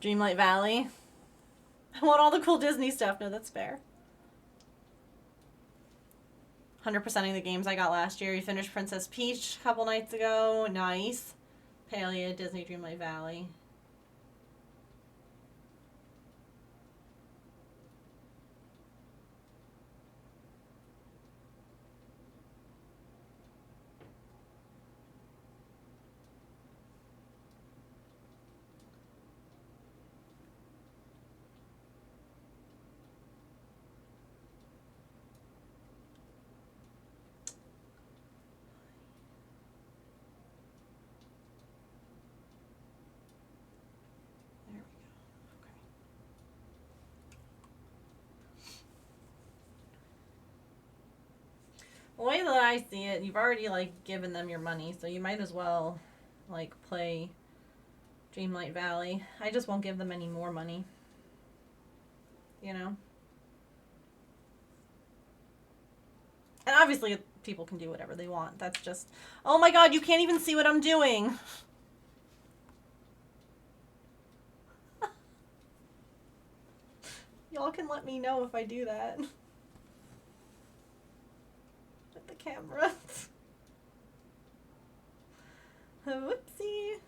Dreamlight Valley. I want all the cool Disney stuff. No, that's fair. 100%ing the games I got last year. You finished Princess Peach a couple nights ago. Nice. Palia, Disney Dreamlight Valley. There we go. Okay. The way that I see it, you've already like given them your money, so you might as well like play Dreamlight Valley. I just won't give them any more money. You know? And obviously people can do whatever they want. That's just, oh my god, you can't even see what I'm doing. Y'all can let me know if I do that. With the camera. Whoopsie.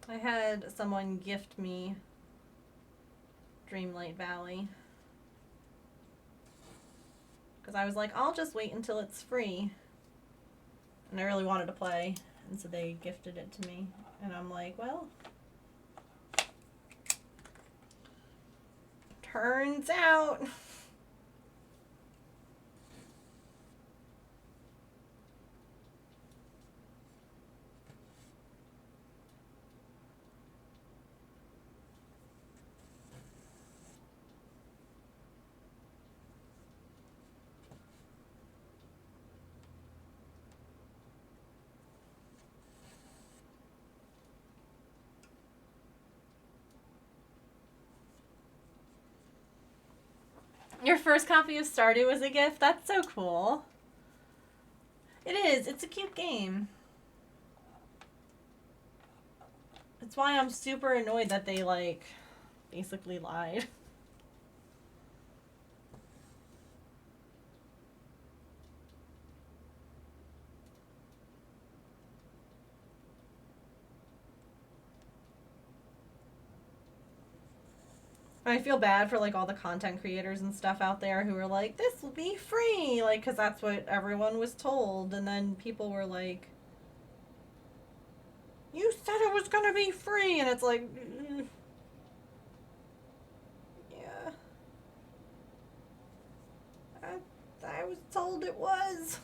I had someone gift me Dreamlight Valley. Because I was like, I'll just wait until it's free. And I really wanted to play. And so they gifted it to me. And I'm like, well, turns out. Your first copy of Stardew was a gift? That's so cool. It is. It's a cute game. That's why I'm super annoyed that they, like, basically lied. I feel bad for, like, all the content creators and stuff out there who are like, this will be free, like, because that's what everyone was told. And then people were like, you said it was going to be free. And it's like, yeah. I was told it was.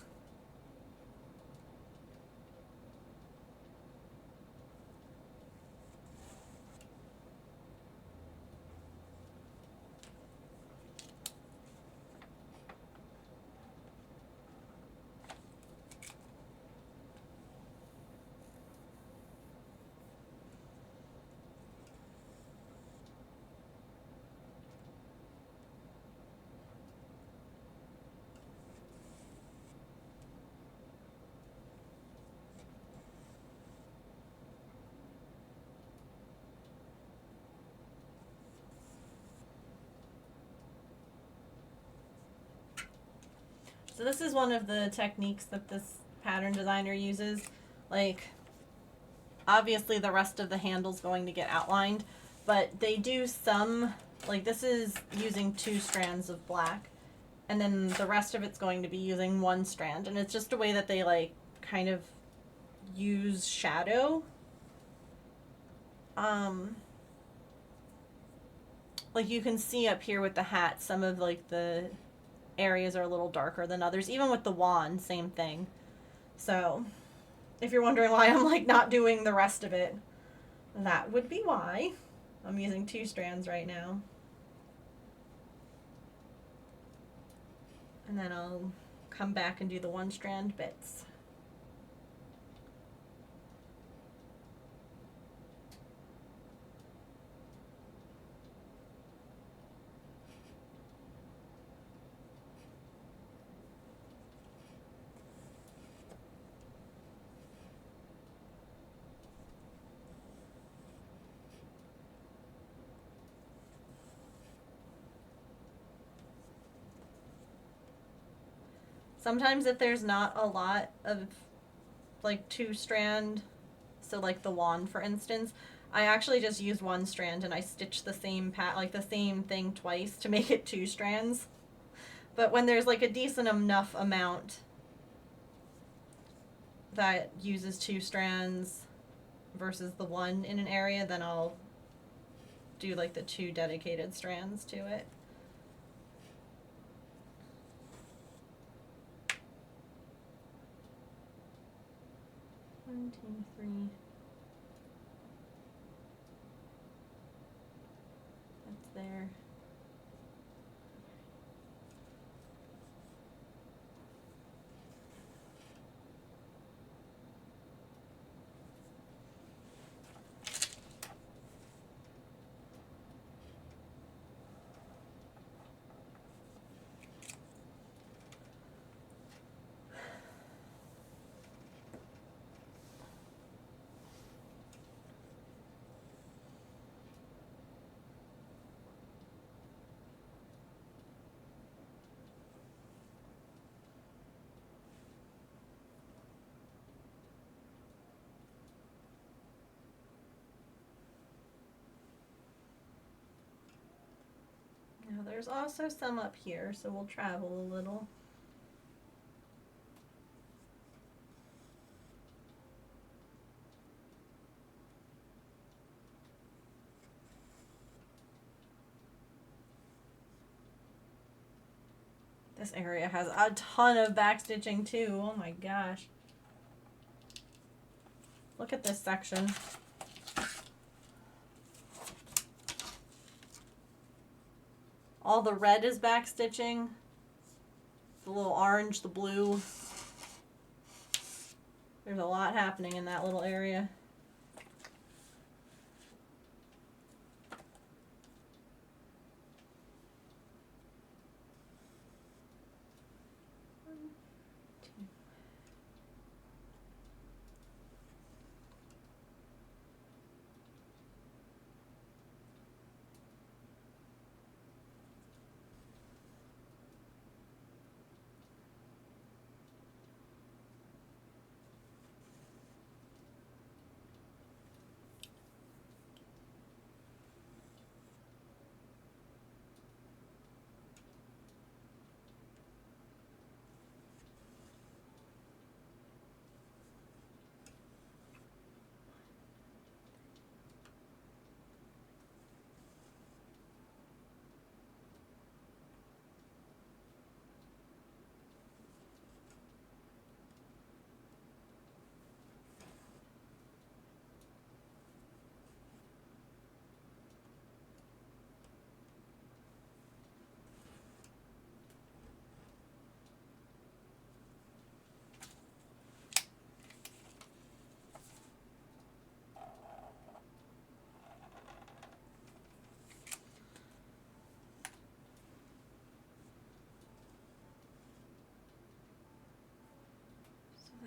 So this is one of the techniques that this pattern designer uses. Like, obviously the rest of the handle's going to get outlined, but they do some, like this is using 2 strands of black, and then the rest of it's going to be using 1 strand, and it's just a way that they like kind of use shadow. Like you can see up here with the hat, some of like the areas are a little darker than others. Even with the wand, same thing. So if you're wondering why I'm like not doing the rest of it, that would be why. I'm using 2 strands right now. And then I'll come back and do the 1 strand bits. Sometimes if there's not a lot of like two strand, so like the wand for instance, I actually just use one strand and I stitch the same like the same thing twice to make it two strands. But when there's like a decent enough amount that uses two strands versus the one in an area, then I'll do like the two dedicated strands to it. One, two, three. That's there. Now there's also some up here, so we'll travel a little. This area has a ton of backstitching too. Oh my gosh. Look at this section. All the red is backstitching. The little orange, the blue. There's a lot happening in that little area.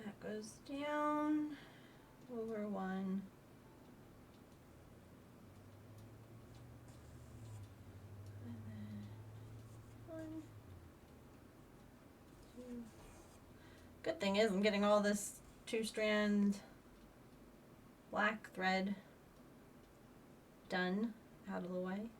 That goes down over one. And then one, two. Good thing is I'm getting all this two strand black thread done out of the way.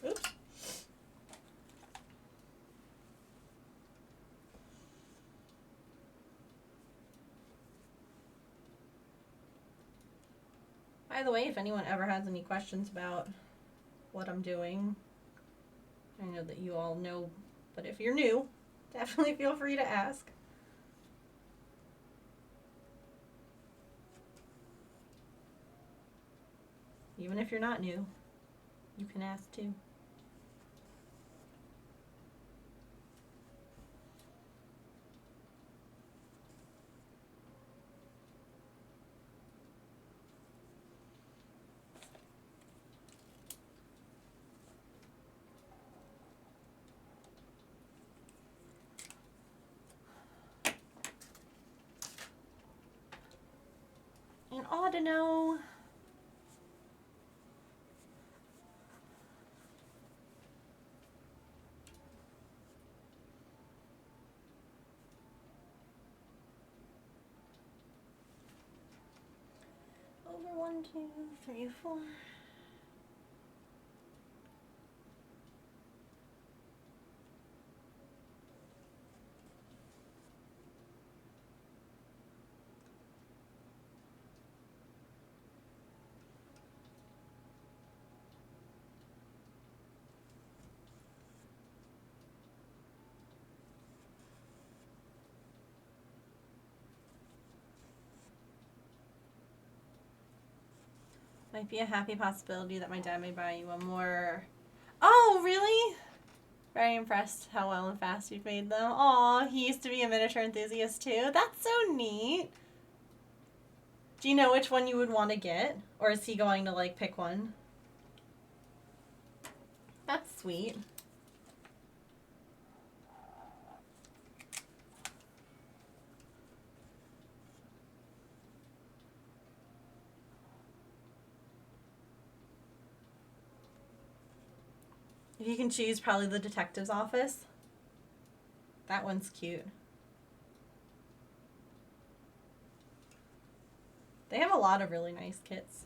Oops. By the way, if anyone ever has any questions about what I'm doing, I know that you all know, but if you're new, definitely feel free to ask. Even if you're not new, you can ask too. gotta know. Over 1, 2, 3, 4. Might be a happy possibility that my dad may buy you one more. Oh, really? Very impressed how well and fast you've made them. Aw, he used to be a miniature enthusiast too. That's so neat. Do you know which one you would want to get? Or is he going to, like, pick one? That's sweet. If you can choose, probably the detective's office. That one's cute. They have a lot of really nice kits.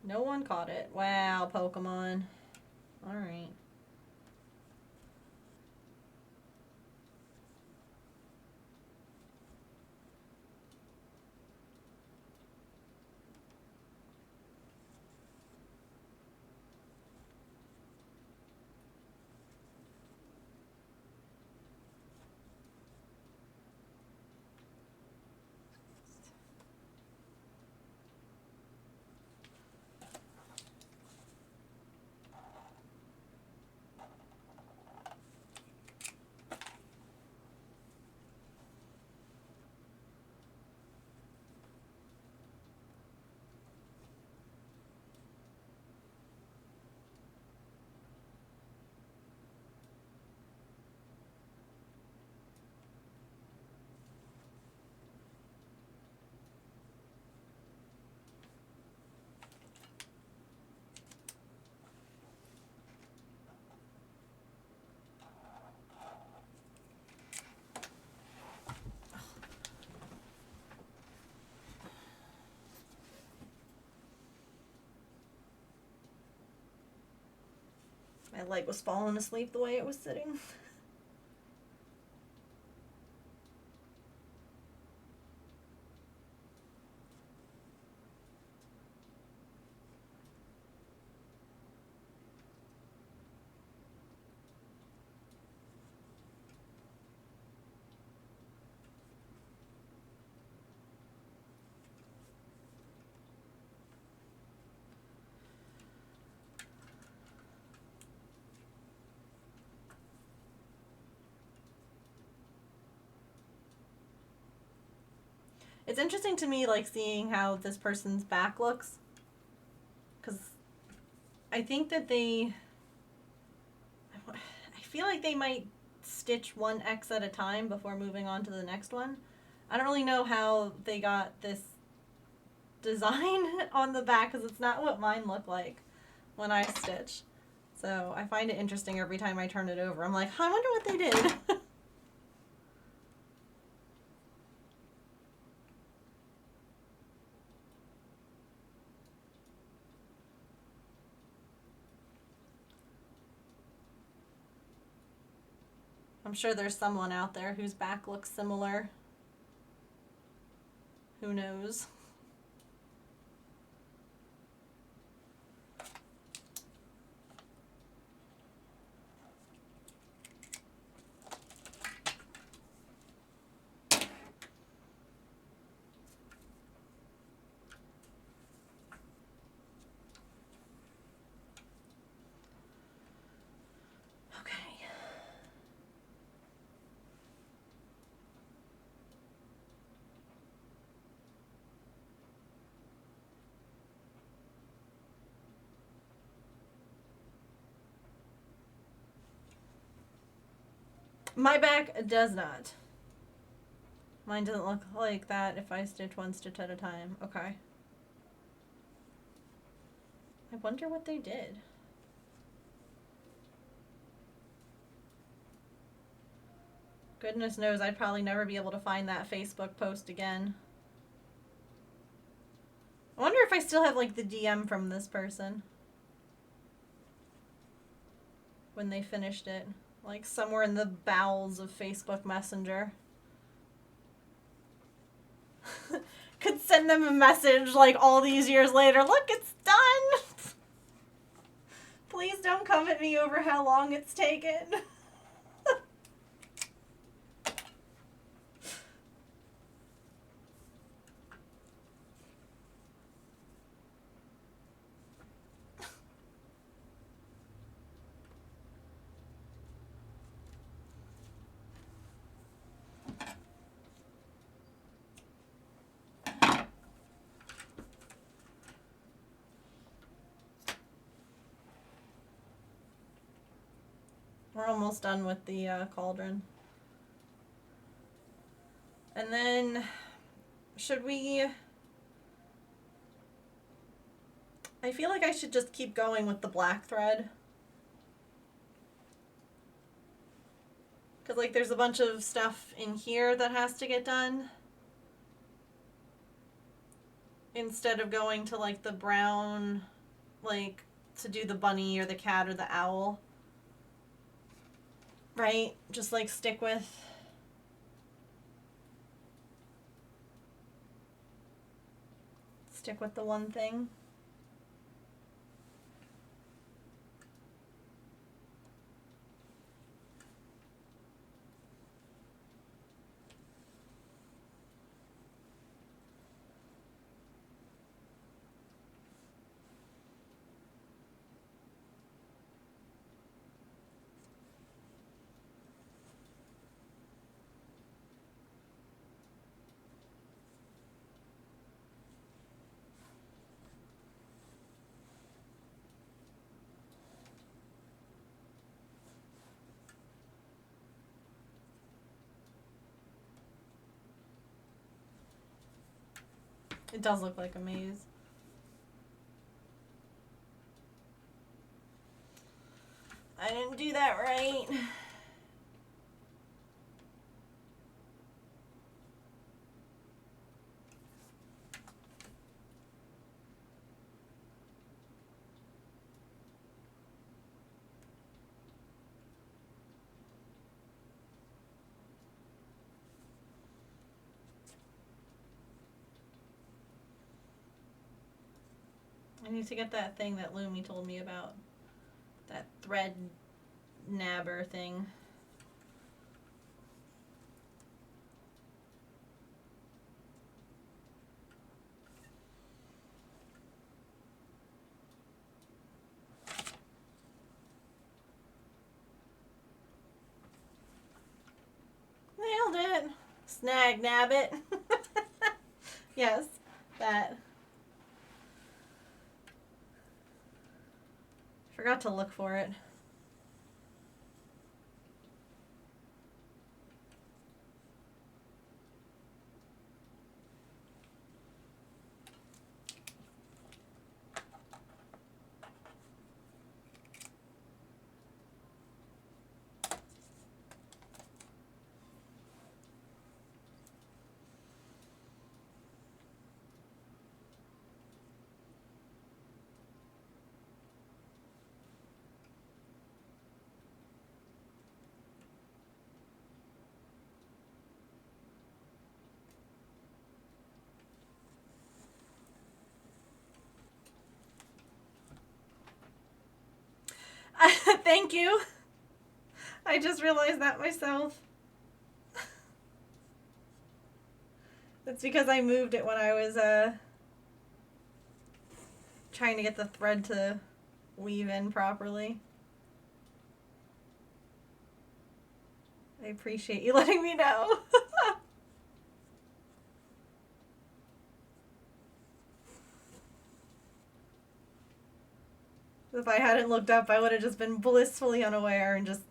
No one caught it. Wow, Pokemon. Alright. My leg was falling asleep the way it was sitting. It's interesting to me, like, seeing how this person's back looks. Because I think that I feel like they might stitch one X at a time before moving on to the next one. I don't really know how they got this design on the back because it's not what mine look like when I stitch. So I find it interesting every time I turn it over. I'm like, I wonder what they did. I'm sure there's someone out there whose back looks similar. Who knows? Okay. My back does not. Mine doesn't look like that if I stitch one stitch at a time. Okay. I wonder what they did. Goodness knows I'd probably never be able to find that Facebook post again. I wonder if I still have like the DM from this person when they finished it. Like somewhere in the bowels of Facebook Messenger. Could send them a message like all these years later. Look, it's done! Please don't come at me over how long it's taken. We're almost done with the cauldron. And then, should we... I feel like I should just keep going with the black thread. Because, like, there's a bunch of stuff in here that has to get done. Instead of going to, like, the brown, like, to do the bunny or the cat or the owl. Right? Just, like, stick with... Stick with the one thing. It does look like a maze. I didn't do that right. I need to get that thing that Lumi told me about. That thread nabber thing. Nailed it. Snag nab it. Yes, that. Forgot to look for it. Thank you. I just realized that myself. That's because I moved it when I was trying to get the thread to weave in properly. I appreciate you letting me know. If I hadn't looked up, I would have just been blissfully unaware and just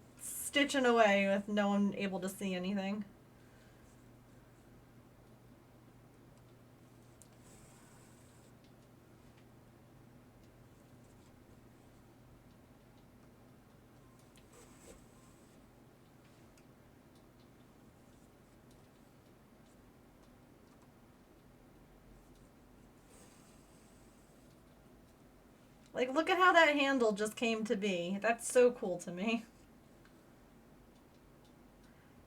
stitching away with no one able to see anything. Like, look at how that handle just came to be. That's so cool to me.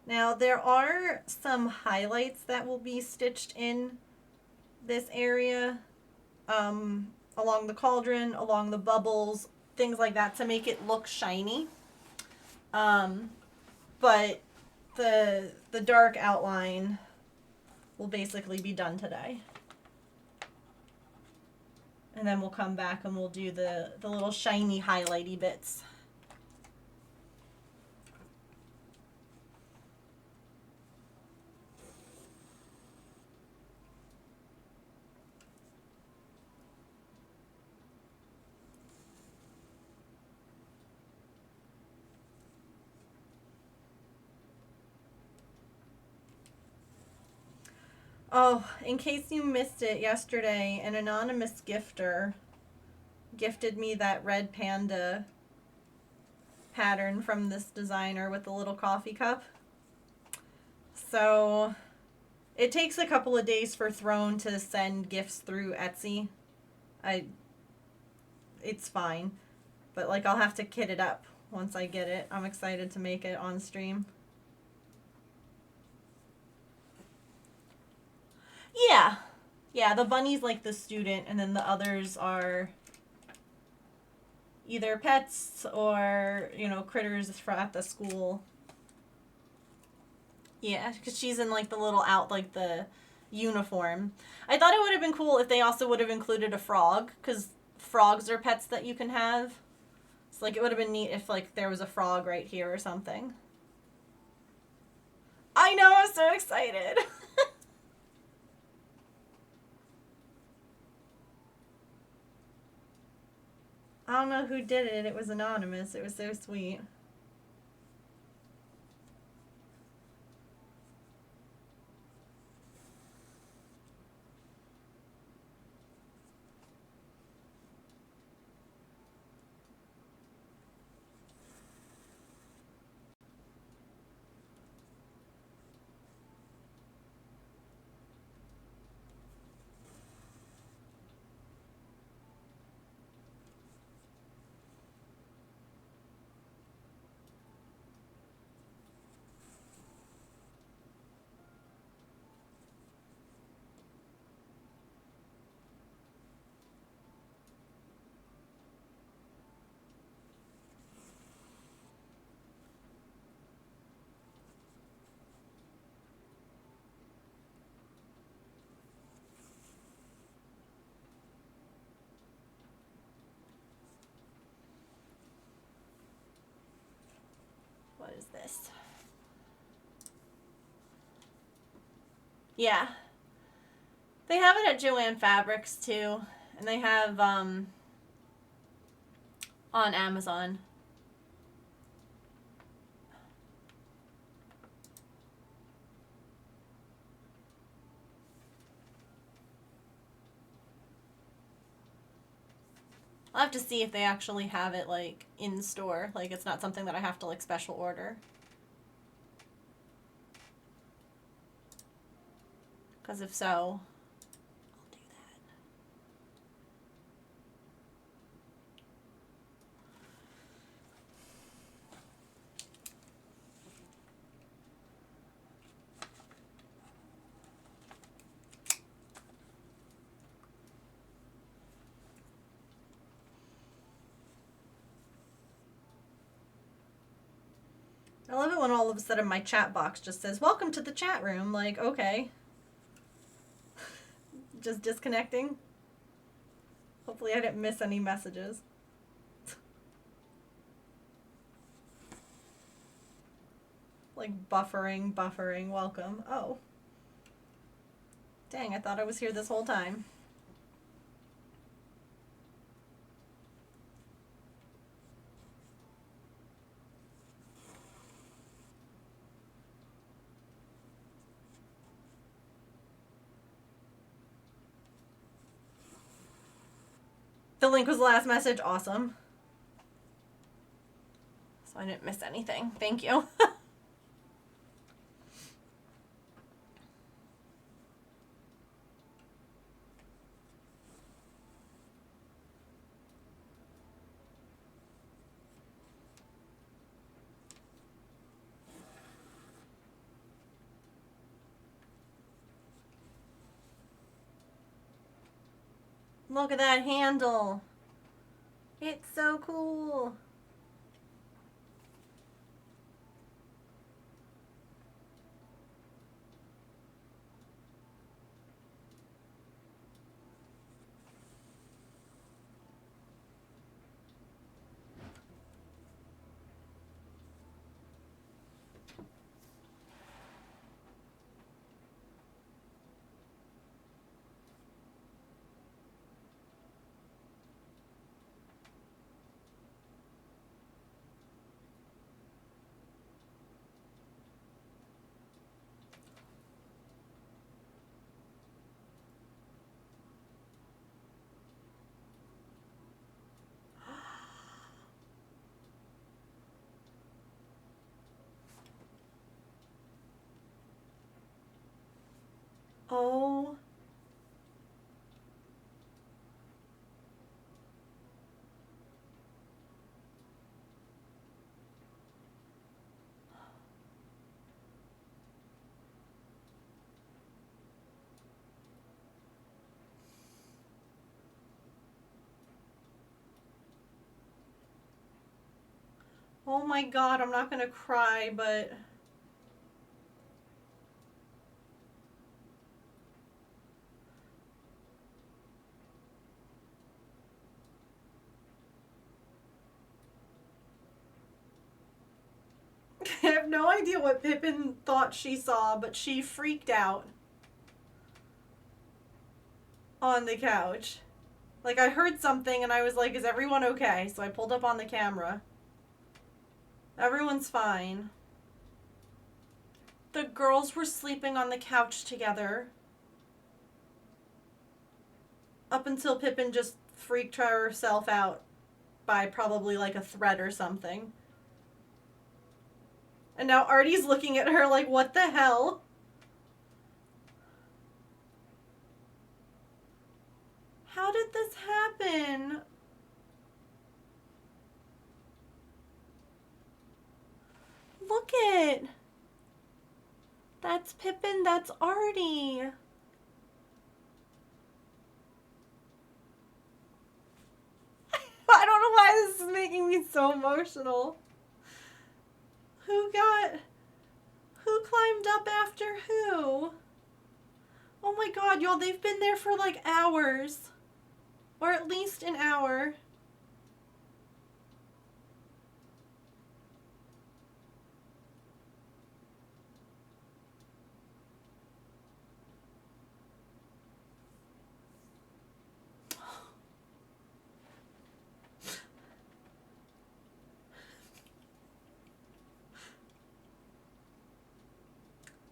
Now, there are some highlights that will be stitched in this area, along the cauldron, along the bubbles, things like that to make it look shiny. But the dark outline will basically be done today. And then we'll come back and we'll do the little shiny highlighty bits. Oh, in case you missed it yesterday, an anonymous gifter gifted me that red panda pattern from this designer with the little coffee cup. So it takes a couple of days for Throne to send gifts through Etsy. It's fine, but like I'll have to kit it up once I get it. I'm excited to make it on stream. Yeah. Yeah, the bunny's like the student, and then the others are either pets or, you know, critters at the school. Yeah, because she's in like the little like the uniform. I thought it would have been cool if they also would have included a frog, because frogs are pets that you can have. So like it would have been neat if like there was a frog right here or something. I know, I'm so excited. I don't know who did it. It was anonymous. It was so sweet. What is this? Yeah. They have it at Joann Fabrics too. And they have on Amazon. I'll have to see if they actually have it like in store. Like it's not something that I have to like special order. Because if so, I'll do that. I love it when all of a sudden my chat box just says, "Welcome to the chat room." Like, okay. Just disconnecting. Hopefully I didn't miss any messages. Like buffering, welcome. Oh. Dang, I thought I was here this whole time. The link was the last message. Awesome. So I didn't miss anything. Thank you. Look at that handle. It's so cool. Oh. Oh my god, I'm not gonna cry, but I have no idea what Pippin thought she saw, but she freaked out on the couch. Like, I heard something and I was like, is everyone okay? So I pulled up on the camera. Everyone's fine. The girls were sleeping on the couch together. Up until Pippin just freaked herself out by probably like a threat or something. And now Artie's looking at her like, what the hell? How did this happen? Look it. That's Pippin, that's Artie. I don't know why this is making me so emotional. Who climbed up after who? Oh my god, y'all, they've been there for like hours. Or at least an hour.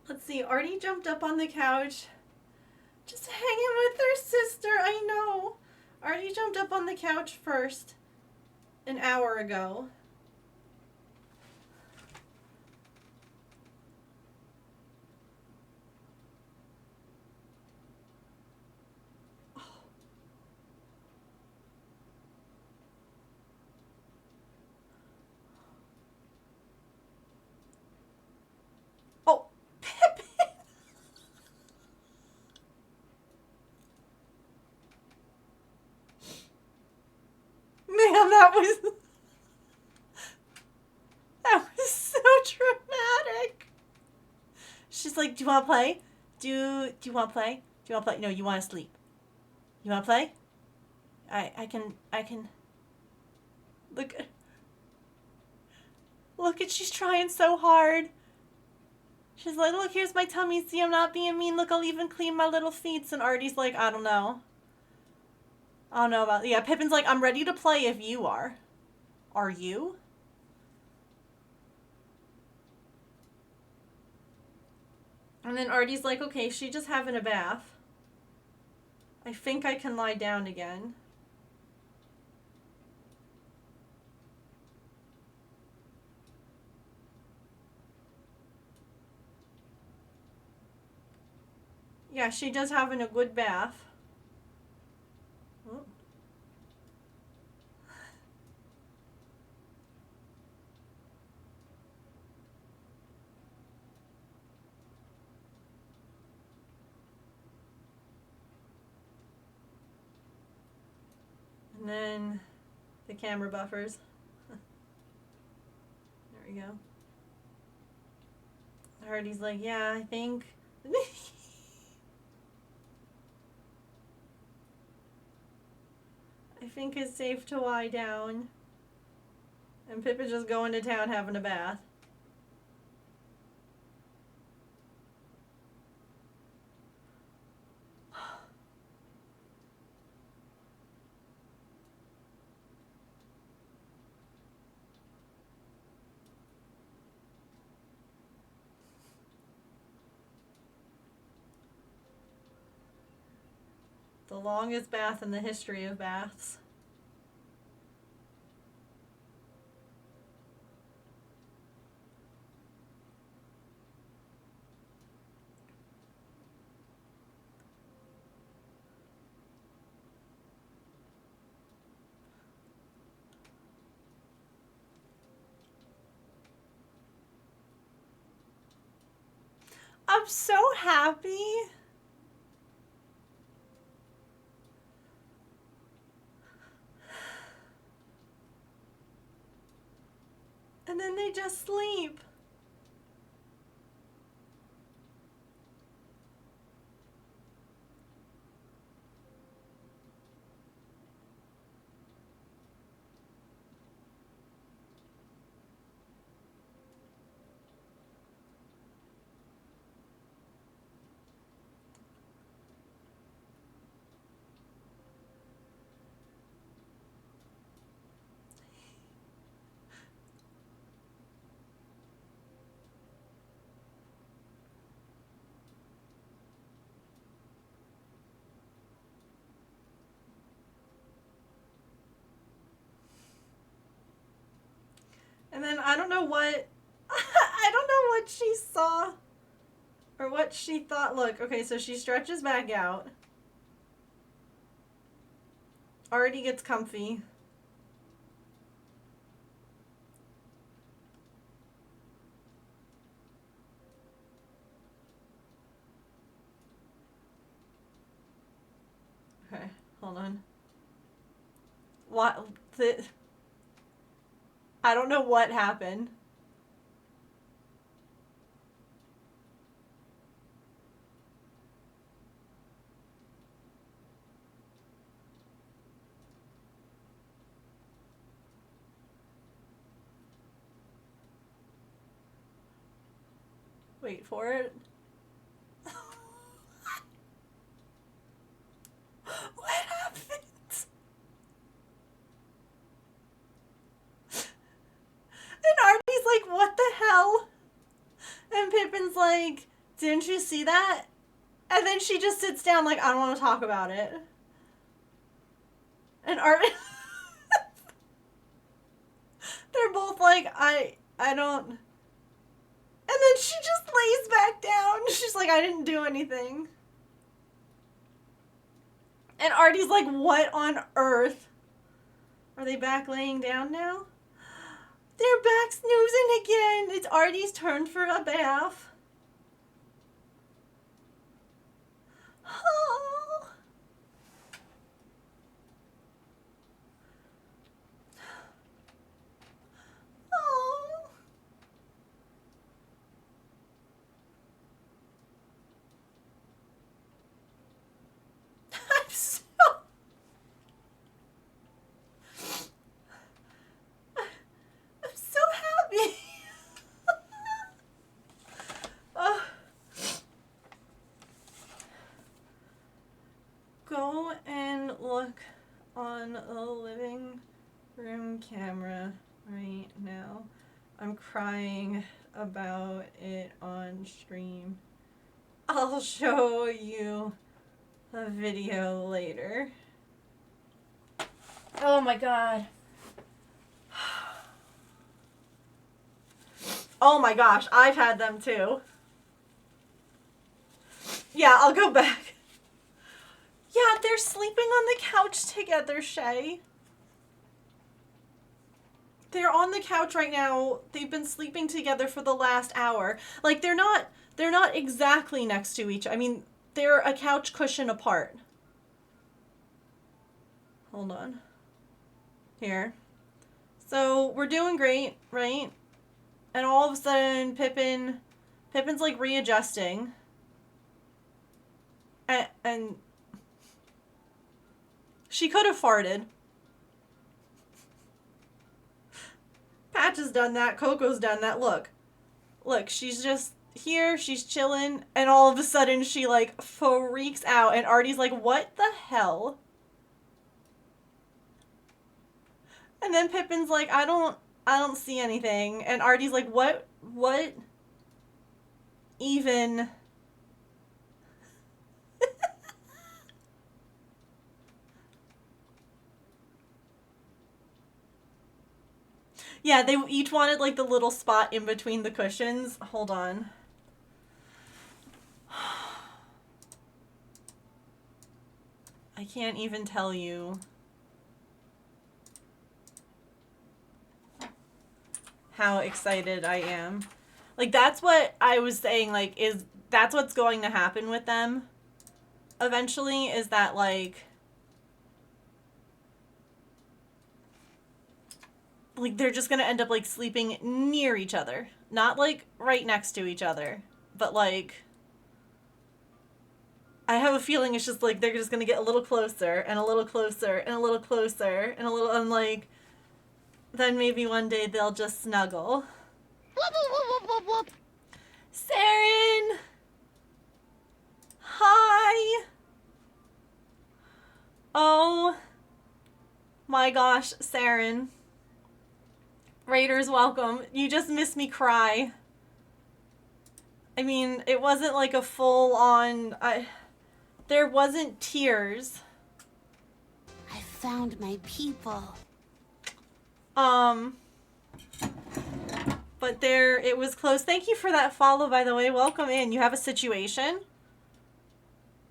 Let's see, Artie jumped up on the couch. Just hanging with her sister, I know. Artie jumped up on the couch first an hour ago. Oh, Pippin! Man, that was so dramatic. She's like, do you want to play? Do you want to play? Do you want to play? No, you want to sleep. You want to play? I can. Look. Look at, she's trying so hard. She's like, look, here's my tummy. See, I'm not being mean. Look, I'll even clean my little feet. And Artie's like, I don't know. I don't know about, yeah, Pippin's like, I'm ready to play if you are. Are you? And then Artie's like, okay, she just having a bath. I think I can lie down again. Yeah, she does having a good bath. Oh. And then the camera buffers. There we go. Hardy's like, yeah, I think. I think it's safe to lie down. And Pippin's just going to town having a bath. The longest bath in the history of baths. I'm so happy. And then they just sleep. And then I don't know what I don't know what she saw or what she thought. Look, okay, so she stretches back out. Already gets comfy. Okay, hold on. What the I don't know what happened. Wait for it. What happened? And Artie's like, what the hell? And Pippin's like, didn't you see that? And then she just sits down like, I don't want to talk about it. And Art they're both like, I don't. And then she just lays back down. She's like, I didn't do anything. And Artie's like, what on earth? Are they back laying down now? They're back snoozing again. It's Artie's turn for a bath. Oh. Oh. I'm so I'm so happy. Oh. Go and look on the living room camera right now. I'm crying about it on stream. I'll show you a video later. Oh my god. Oh my gosh, I've had them too. Yeah, I'll go back. Yeah, they're sleeping on the couch together, Shay. They're on the couch right now. They've been sleeping together for the last hour. Like they're not exactly next to each. I mean, they're a couch cushion apart. Hold on. Here. So, we're doing great, right? And all of a sudden Pippin's like readjusting. And she could have farted. Patch has done that. Coco's done that. Look, she's just here. She's chilling, and all of a sudden she like freaks out, and Artie's like, "What the hell?" And then Pippin's like, I don't see anything," and Artie's like, "What even?" Yeah, they each wanted like the little spot in between the cushions. Hold on. I can't even tell you how excited I am. Like, that's what I was saying, like, that's what's going to happen with them eventually, is that, like, they're just gonna end up, like, sleeping near each other. Not, like, right next to each other, but, like, I have a feeling it's just, like, they're just gonna get a little closer, and a little closer, and a little closer, and a little, and, like, then maybe one day they'll just snuggle. Saren! Hi! Oh my gosh, Saren. Raiders, welcome. You just missed me cry. I mean, it wasn't like a full on. There wasn't tears. I found my people. But it was close. Thank you for that follow, by the way. Welcome in. You have a situation?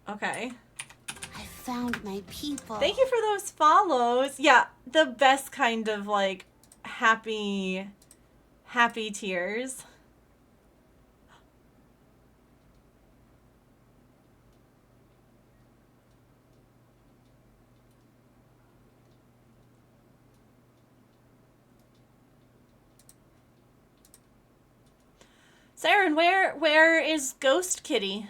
Okay. I found my people. Thank you for those follows. Yeah, the best kind of, like, happy tears. Saren, where is Ghost Kitty?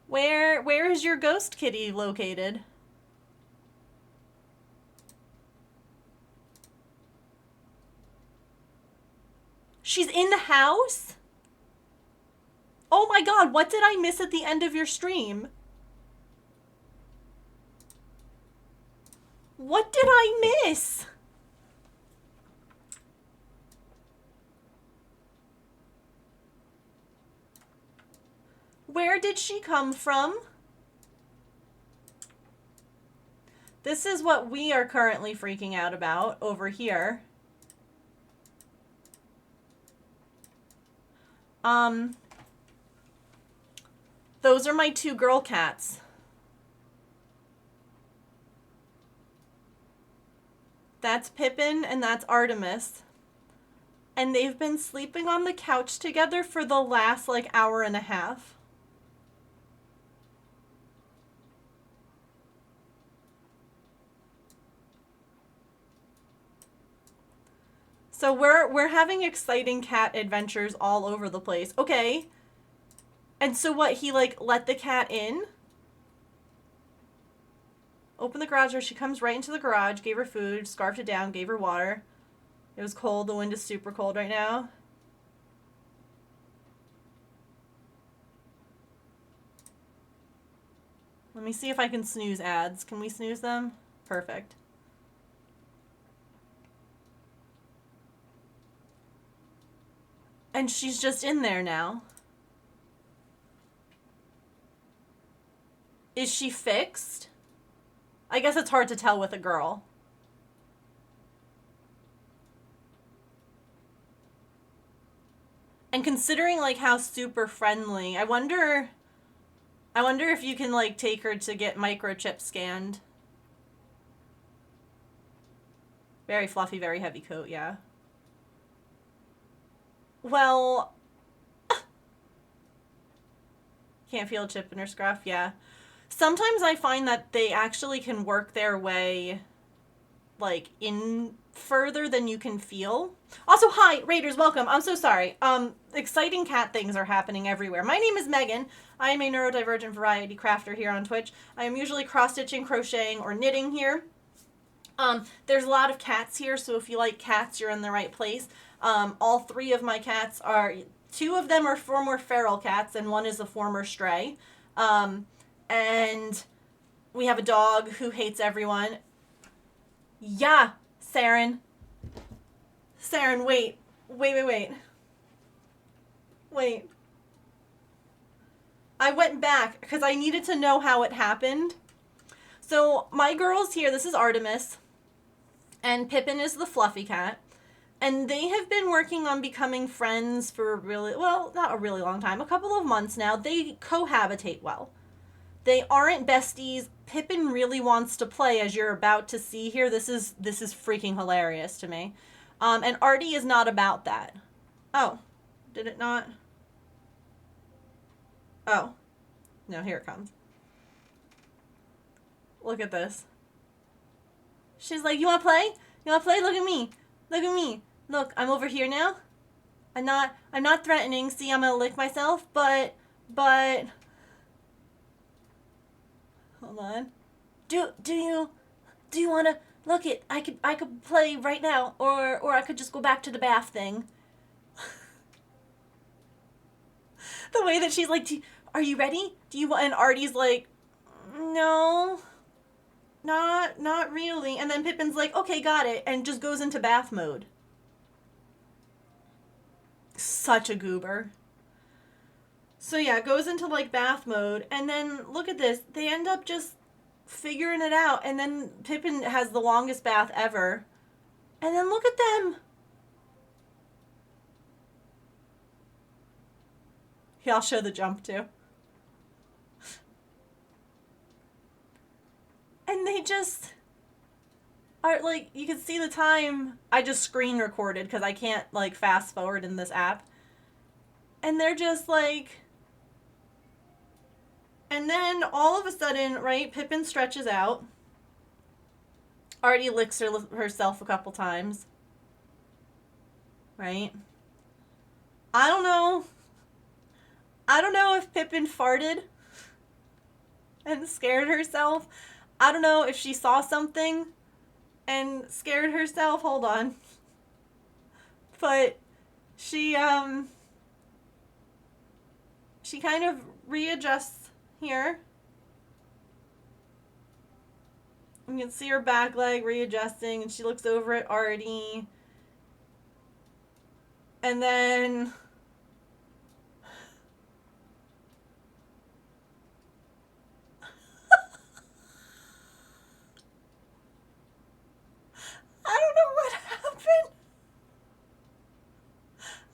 Where is your Ghost Kitty located? She's in the house? Oh my god, what did I miss at the end of your stream? What did I miss? Where did she come from? This is what we are currently freaking out about over here. Those are my two girl cats. That's Pippin and that's Artemis. And they've been sleeping on the couch together for the last, like, hour and a half. So we're having exciting cat adventures all over the place. Okay. And so what, he, like, let the cat in? Opened the garage door. She comes right into the garage, gave her food, scarfed it down, gave her water. It was cold. The wind is super cold right now. Let me see if I can snooze ads. Can we snooze them? Perfect. And she's just in there now. Is she fixed? I guess it's hard to tell with a girl. And considering like how super friendly, I wonder if you can like take her to get microchip scanned. Very fluffy, very heavy coat, yeah. Well, can't feel a chip in her scruff, yeah. Sometimes I find that they actually can work their way like in further than you can feel. Also, hi, Raiders, welcome. I'm so sorry. Exciting cat things are happening everywhere. My name is Megan. I am a neurodivergent variety crafter here on Twitch. I am usually cross-stitching, crocheting, or knitting here. There's a lot of cats here, so if you like cats, you're in the right place. All three of my cats are, two of them are former feral cats, and one is a former stray. And we have a dog who hates everyone. Yeah, Saren. Saren, wait. Wait. I went back because I needed to know how it happened. So, my girls here, this is Artemis, and Pippin is the fluffy cat. And they have been working on becoming friends for a really, well, not a really long time, a couple of months now. They cohabitate well. They aren't besties. Pippin really wants to play, as you're about to see here. This is freaking hilarious to me. And Artie is not about that. Oh, did it not? Oh, no, here it comes. Look at this. She's like, you want to play? You want to play? Look at me. Look at me. Look, I'm over here now. I'm not threatening. See, I'm gonna lick myself, but, hold on. Do you wanna look it? I could play right now, or I could just go back to the bath thing. The way that she's like, are you ready? Do you want? And Artie's like, no, not really. And then Pippin's like, okay, got it, and just goes into bath mode. Such a goober. So yeah, goes into like bath mode, and then look at this. They end up just figuring it out, and then Pippin has the longest bath ever. And then look at them. Yeah, I'll show the jump too. And they just are like, you can see the time. I just screen recorded because I can't like fast forward in this app. And they're just like, and then all of a sudden, right, Pippin stretches out. Artie licks herself a couple times. Right? I don't know. I don't know if Pippin farted and scared herself. I don't know if she saw something and scared herself. Hold on. But she kind of readjusts here. You can see her back leg readjusting, and she looks over at Artie. And then I don't know what happened.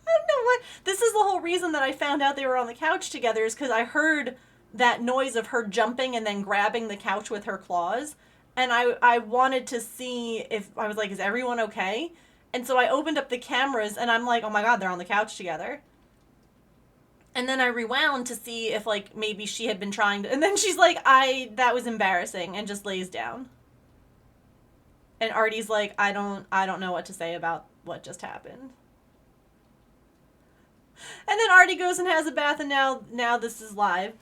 I don't know what. This is the whole reason that I found out they were on the couch together, is because I heard that noise of her jumping and then grabbing the couch with her claws. And I wanted to see if, I was like, is everyone okay? And so I opened up the cameras and I'm like, oh my god, they're on the couch together. And then I rewound to see if like maybe she had been trying to, and then she's like, that was embarrassing, and just lays down. And Artie's like, I don't know what to say about what just happened. And then Artie goes and has a bath, and now this is live.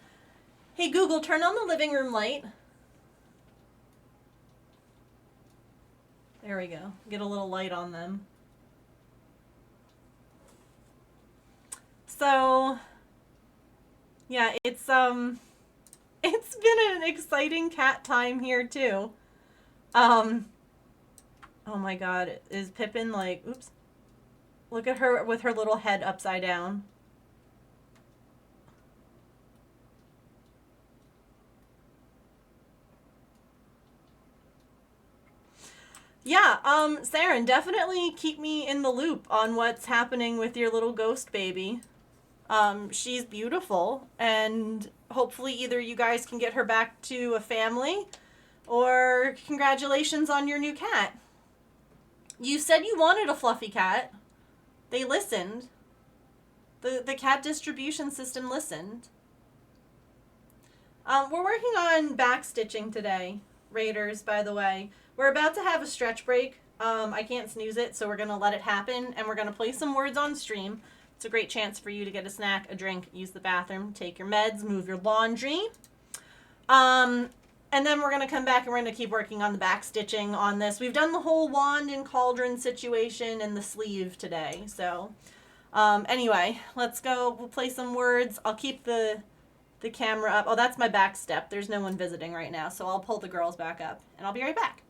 Hey Google, turn on the living room light. There we go. Get a little light on them. So yeah, it's been an exciting cat time here too. Oh my god, is Pippin like, oops. Look at her with her little head upside down. Yeah, Saren, definitely keep me in the loop on what's happening with your little ghost baby. She's beautiful, and hopefully either you guys can get her back to a family, or congratulations on your new cat. You said you wanted a fluffy cat. They listened. The cat distribution system listened. We're working on backstitching today, Raiders, by the way. We're about to have a stretch break. I can't snooze it, so we're going to let it happen, and we're going to play some words on stream. It's a great chance for you to get a snack, a drink, use the bathroom, take your meds, move your laundry. Um, and then we're going to come back and we're going to keep working on the backstitching on this. We've done the whole wand and cauldron situation and the sleeve today. So, anyway, let's go. We'll play some words. I'll keep the camera up. Oh, that's my back step. There's no one visiting right now, so I'll pull the girls back up, and I'll be right back.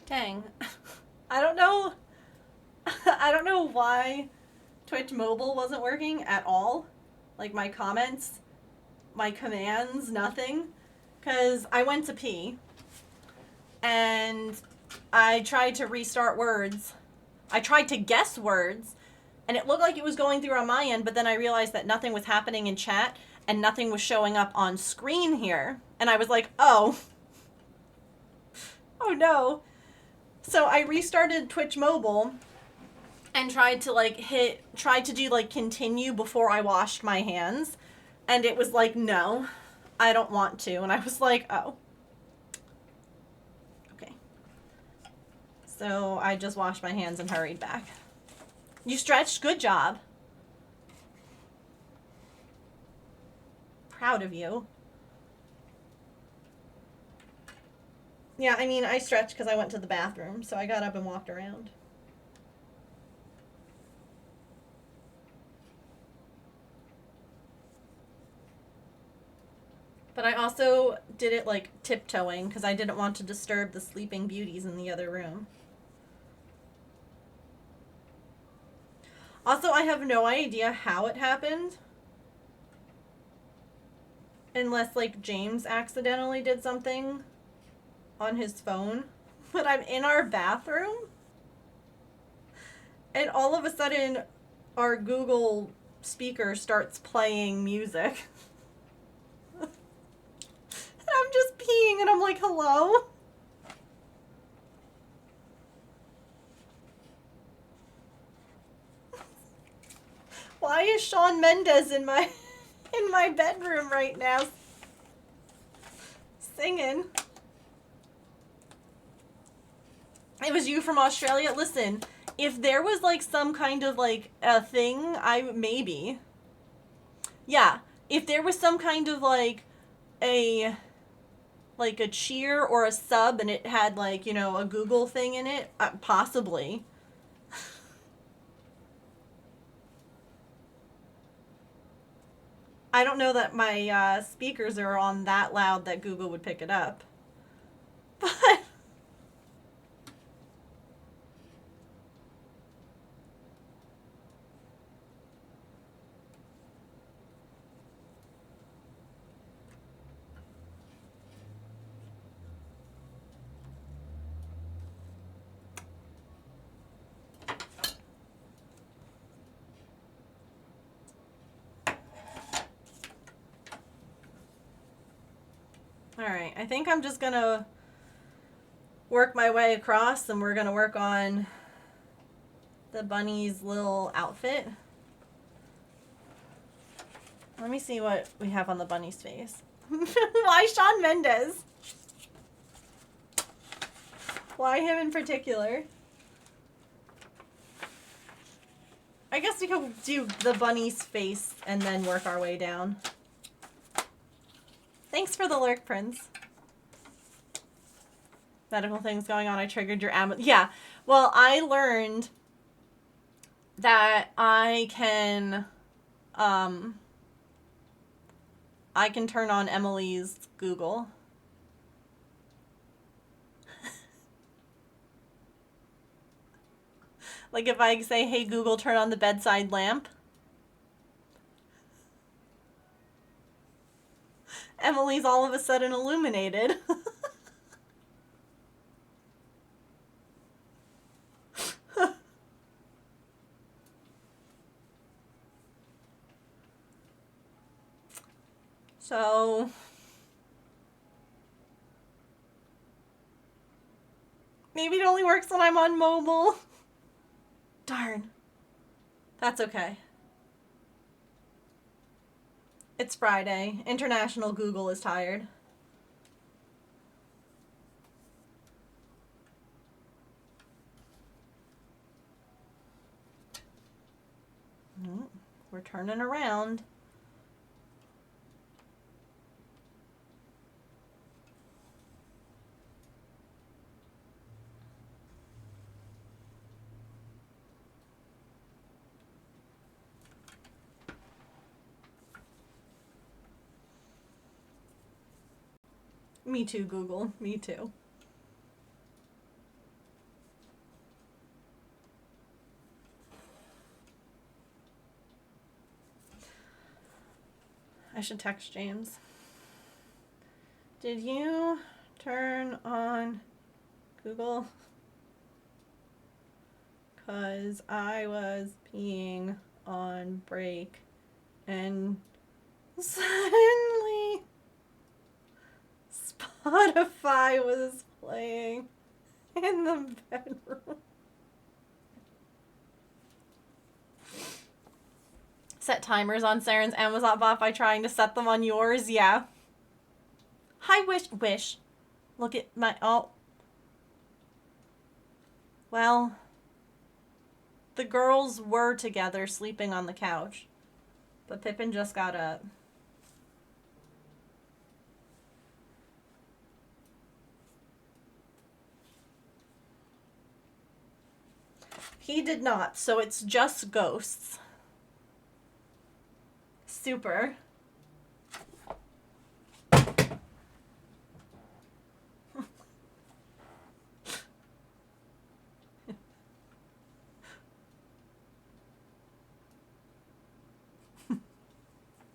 Dang. I don't know. I don't know why Twitch mobile wasn't working at all. Like my comments, my commands, nothing. Because I went to pee and I tried to restart words. I tried to guess words and it looked like it was going through on my end, but then I realized that nothing was happening in chat and nothing was showing up on screen here. And I was like, oh, oh no. So I restarted Twitch mobile and tried to do like continue before I washed my hands. And it was like, no, I don't want to. And I was like, oh. Okay. So I just washed my hands and hurried back. You stretched? Good job. Proud of you. Yeah, I mean, I stretched because I went to the bathroom, so I got up and walked around. But I also did it like tiptoeing because I didn't want to disturb the sleeping beauties in the other room. Also, I have no idea how it happened. Unless, like, James accidentally did something on his phone. But I'm in our bathroom. And all of a sudden, our Google speaker starts playing music. And I'm just peeing and I'm like, hello? Why is Shawn Mendes in my bedroom right now singing? It was you from Australia? Listen, if there was like some kind of like a thing, maybe. Yeah, if there was some kind of like a cheer or a sub and it had like, you know, a Google thing in it, possibly. I don't know that my speakers are on that loud that Google would pick it up. But alright, I think I'm just gonna work my way across and we're gonna work on the bunny's little outfit. Let me see what we have on the bunny's face. Why Shawn Mendes? Why him in particular? I guess we could do the bunny's face and then work our way down. Thanks for the lurk, Prince. Medical things going on. I triggered your ammo. Yeah. Well, I learned that I can turn on Emily's Google. Like if I say, hey Google, turn on the bedside lamp. Emily's all of a sudden illuminated. So maybe it only works when I'm on mobile. Darn. That's okay. It's Friday. International Google is tired. We're turning around. Me too, Google. Me too. I should text James. Did you turn on Google? 'Cause I was peeing on break and suddenly Spotify was playing in the bedroom. Set timers on Saren's Amazon bot by trying to set them on yours. Yeah. Hi, Wish. Look at my... Oh. Well, the girls were together sleeping on the couch. But Pippin just got up. He did not, so it's just ghosts. Super.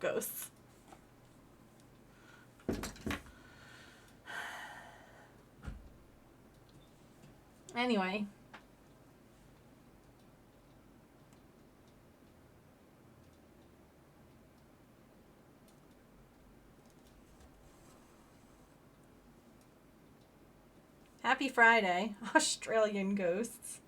Ghosts. Anyway. Happy Friday, Australian ghosts.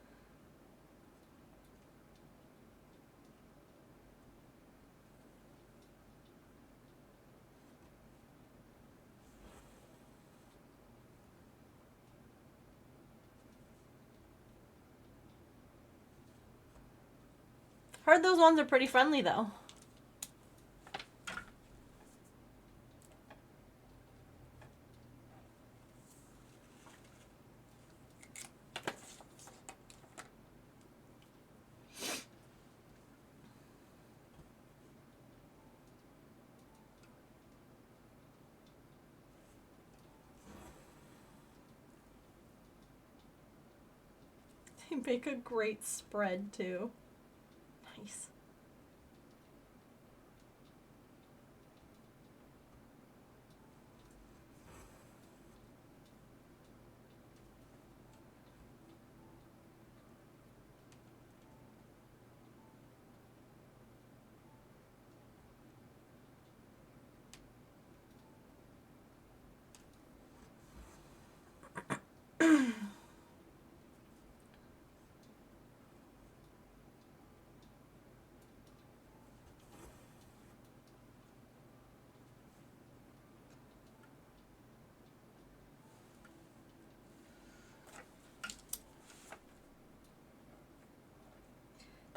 Heard those ones are pretty friendly, though. They make a great spread, too. Nice.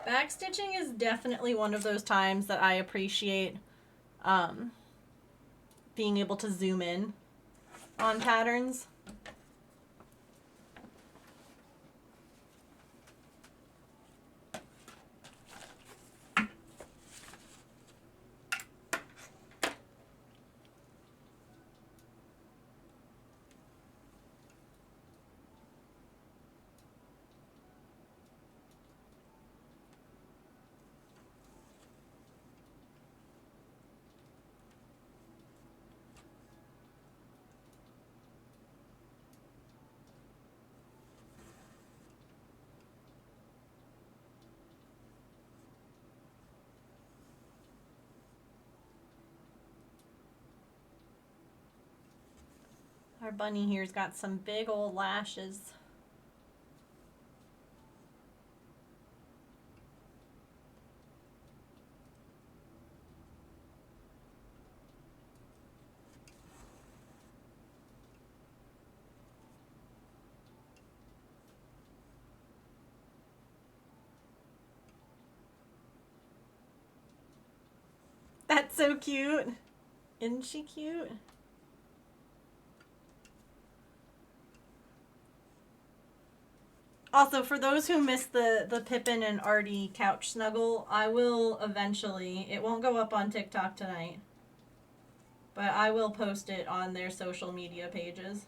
Backstitching is definitely one of those times that I appreciate being able to zoom in on patterns. Our bunny here's got some big old lashes. That's so cute. Isn't she cute? Also, for those who missed the Pippin and Artie couch snuggle, I will eventually, it won't go up on TikTok tonight, but I will post it on their social media pages.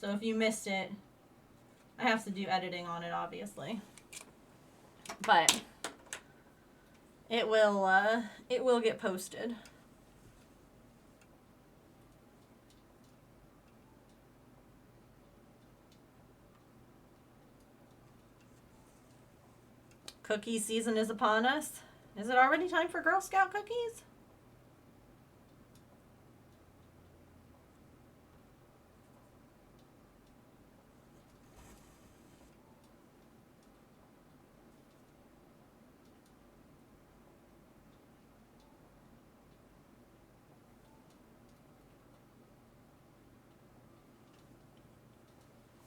So if you missed it, I have to do editing on it, obviously. But it will get posted. Cookie season is upon us. Is it already time for Girl Scout cookies?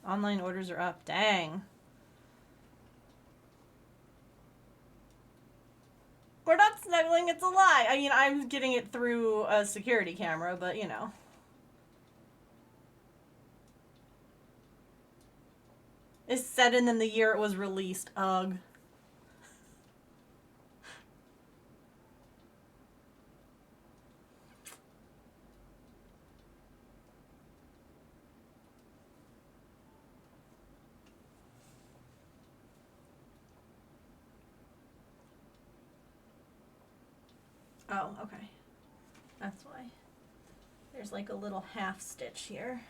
Online orders are up. Dang. We're not snuggling, it's a lie. I mean, I'm getting it through a security camera, but you know. It's set in the year it was released. Ugh. Oh, okay. That's why. There's like a little half stitch here.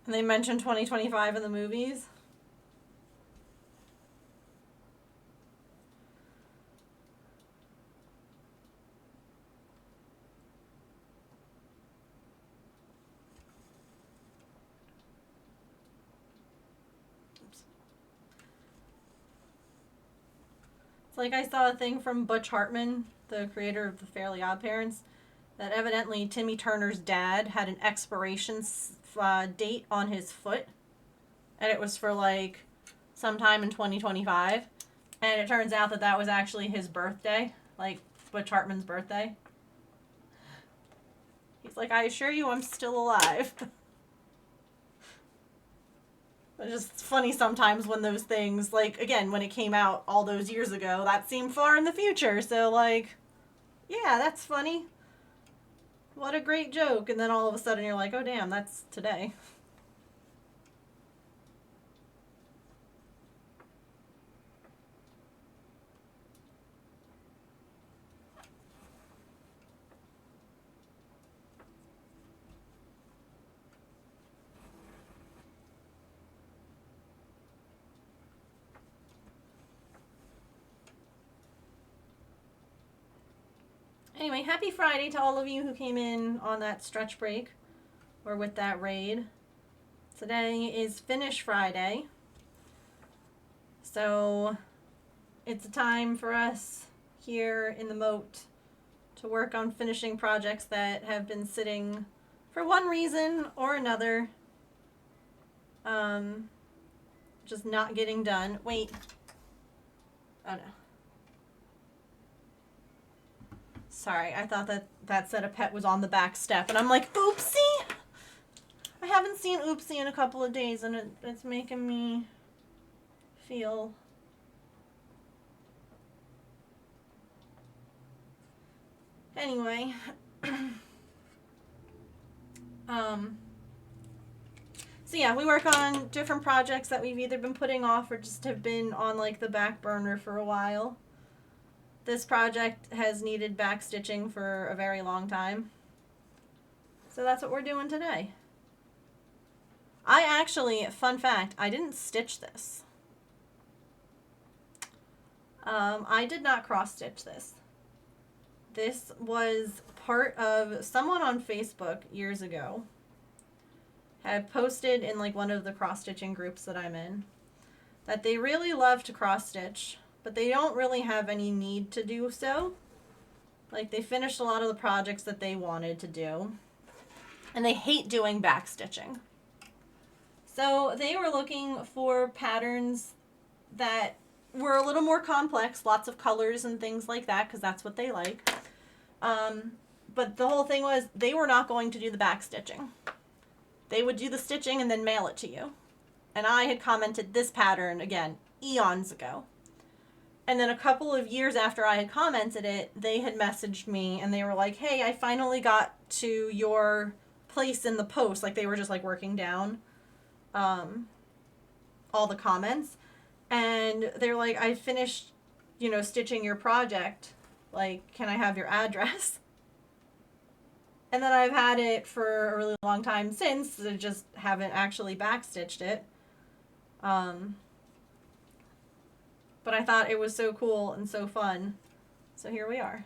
And they mentioned 2025 in the movies. Oops. It's like I saw a thing from Butch Hartman, the creator of the Fairly Odd Parents, that evidently Timmy Turner's dad had an expiration date on his foot, and it was for like sometime in 2025, and it turns out that that was actually his birthday, like Butch Hartman's birthday. He's like, I assure you I'm still alive. It's just funny sometimes when those things, like, again, when it came out all those years ago, that seemed far in the future, so like, yeah, that's funny. What a great joke. And then all of a sudden you're like, oh damn, that's today. Anyway, happy Friday to all of you who came in on that stretch break or with that raid. Today is Finish Friday. So it's a time for us here in the moat to work on finishing projects that have been sitting for one reason or another. Just not getting done. Wait. Oh no. Sorry, I thought that said a pet was on the back step, and I'm like, oopsie! I haven't seen Oopsie in a couple of days, and it's making me feel... Anyway. So yeah, we work on different projects that we've either been putting off or just have been on like the back burner for a while. This project has needed backstitching for a very long time. So that's what we're doing today. I actually, fun fact, I didn't stitch this. I did not cross stitch this. This was part of someone on Facebook years ago had posted in like one of the cross stitching groups that I'm in that they really love to cross stitch, but they don't really have any need to do so. Like, they finished a lot of the projects that they wanted to do, and they hate doing back stitching. So they were looking for patterns that were a little more complex, lots of colors and things like that, because that's what they like. But the whole thing was they were not going to do the back stitching. They would do the stitching and then mail it to you. And I had commented this pattern, again, eons ago. And then a couple of years after I had commented it, they had messaged me and they were like, hey, I finally got to your place in the post. Like, they were just like working down all the comments. And they're like, I finished, stitching your project. Like, can I have your address? And then I've had it for a really long time since. I just haven't actually backstitched it. But I thought it was so cool and so fun. So here we are.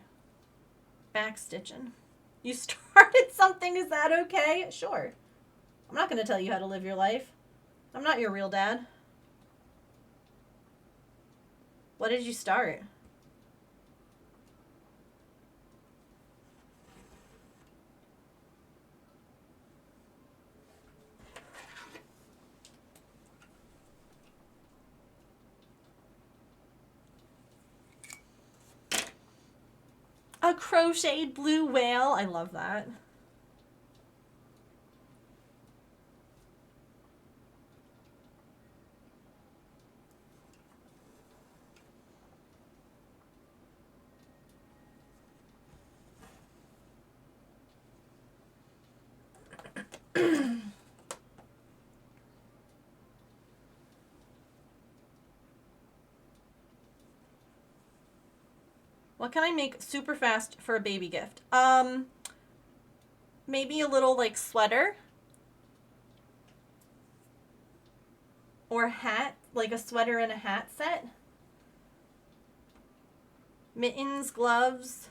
Backstitching. You started something, is that okay? Sure. I'm not going to tell you how to live your life. I'm not your real dad. What did you start? A crocheted blue whale. I love that. What can I make super fast for a baby gift? Maybe a little like sweater or hat, like a sweater and a hat set. Mittens, gloves,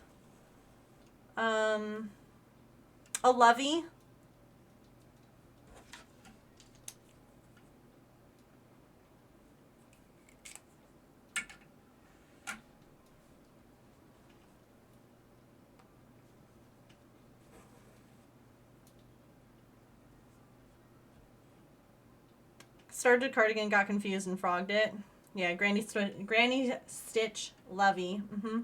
a lovey. Started a cardigan, got confused, and frogged it. Yeah, Granny Stitch Lovey. Mm-hmm.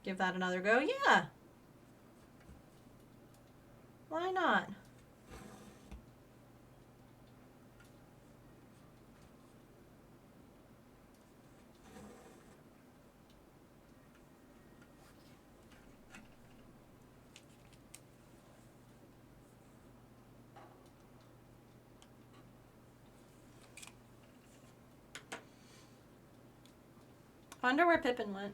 Give that another go. Yeah. Why not? I wonder where Pippin went.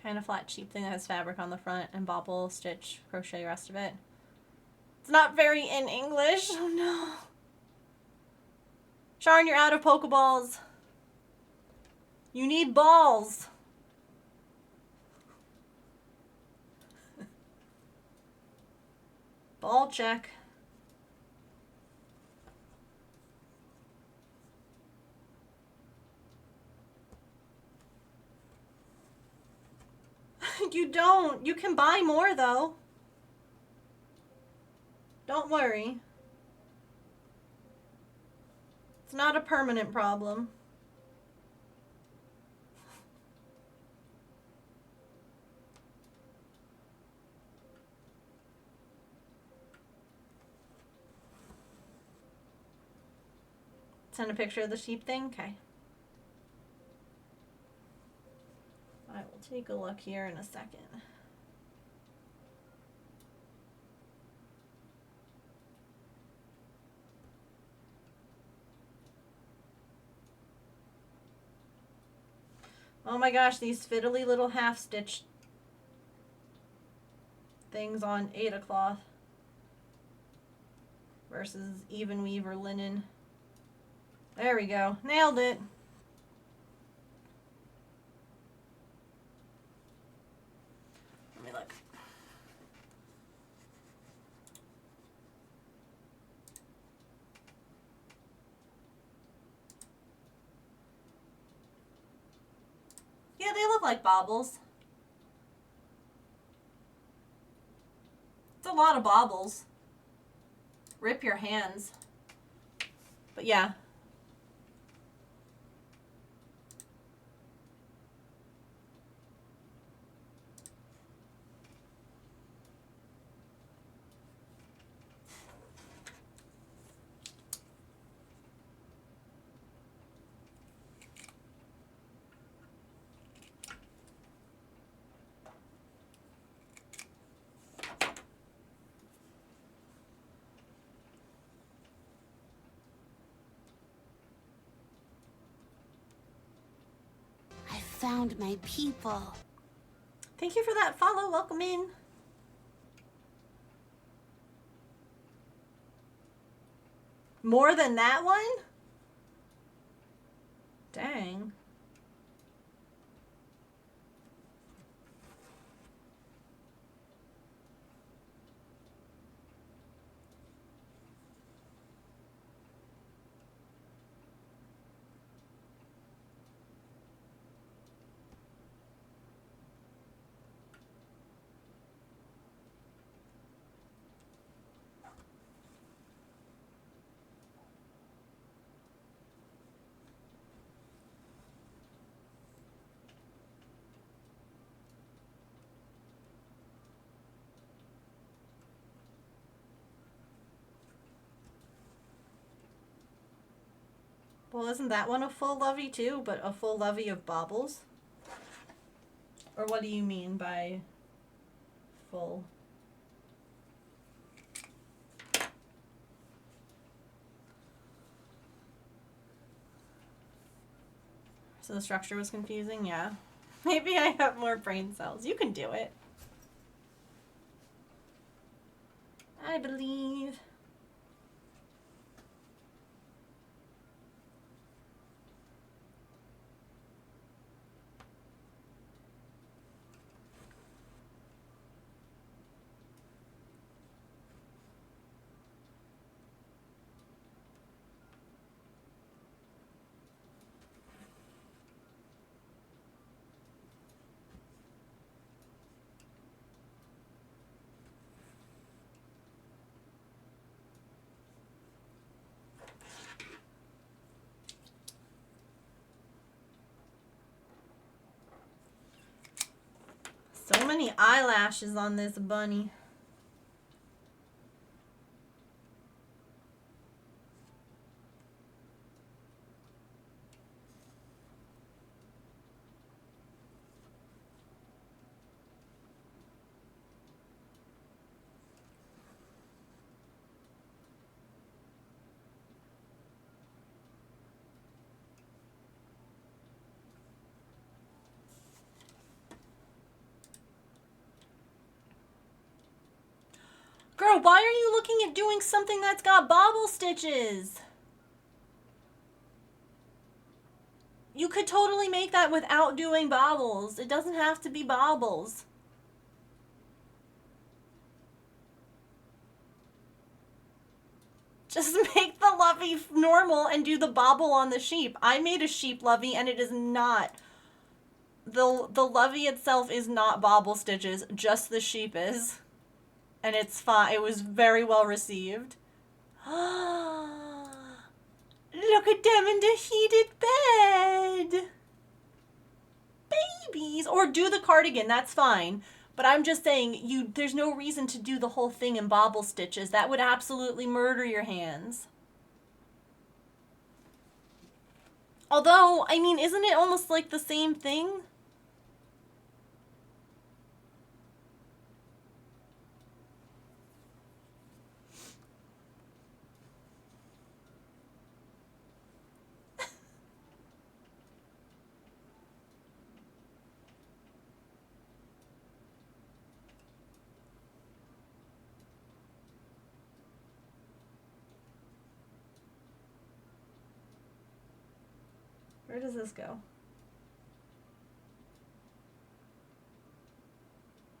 Kind of flat, cheap thing that has fabric on the front and bobble, stitch, crochet the rest of it. It's not very in English. Oh no. Sharon, you're out of Pokeballs. You need balls. Ball check. You don't. You can buy more though. Don't worry. It's not a permanent problem. Send a picture of the sheep thing? Okay. I will take a look here in a second. Oh my gosh, these fiddly little half-stitch things on Aida cloth versus even weave or linen. There we go. Nailed it. Let me look. Yeah, they look like baubles. It's a lot of baubles. Rip your hands. But yeah. I found my people. Thank you for that follow. Welcome in. More than that one? Dang. Well, isn't that one a full lovey too, but a full lovey of baubles? Or what do you mean by full? So the structure was confusing? Yeah. Maybe I have more brain cells. You can do it. I believe. So many eyelashes on this bunny. Girl, why are you looking at doing something that's got bobble stitches? You could totally make that without doing bobbles. It doesn't have to be bobbles. Just make the lovey normal and do the bobble on the sheep. I made a sheep lovey and it is not. The lovey itself is not bobble stitches, just the sheep is. And it's fine. It was very well received. Look at them in the heated bed. Babies. Or do the cardigan, that's fine. But I'm just saying, there's no reason to do the whole thing in bobble stitches. That would absolutely murder your hands. Although, I mean, isn't it almost like the same thing? Where does this go?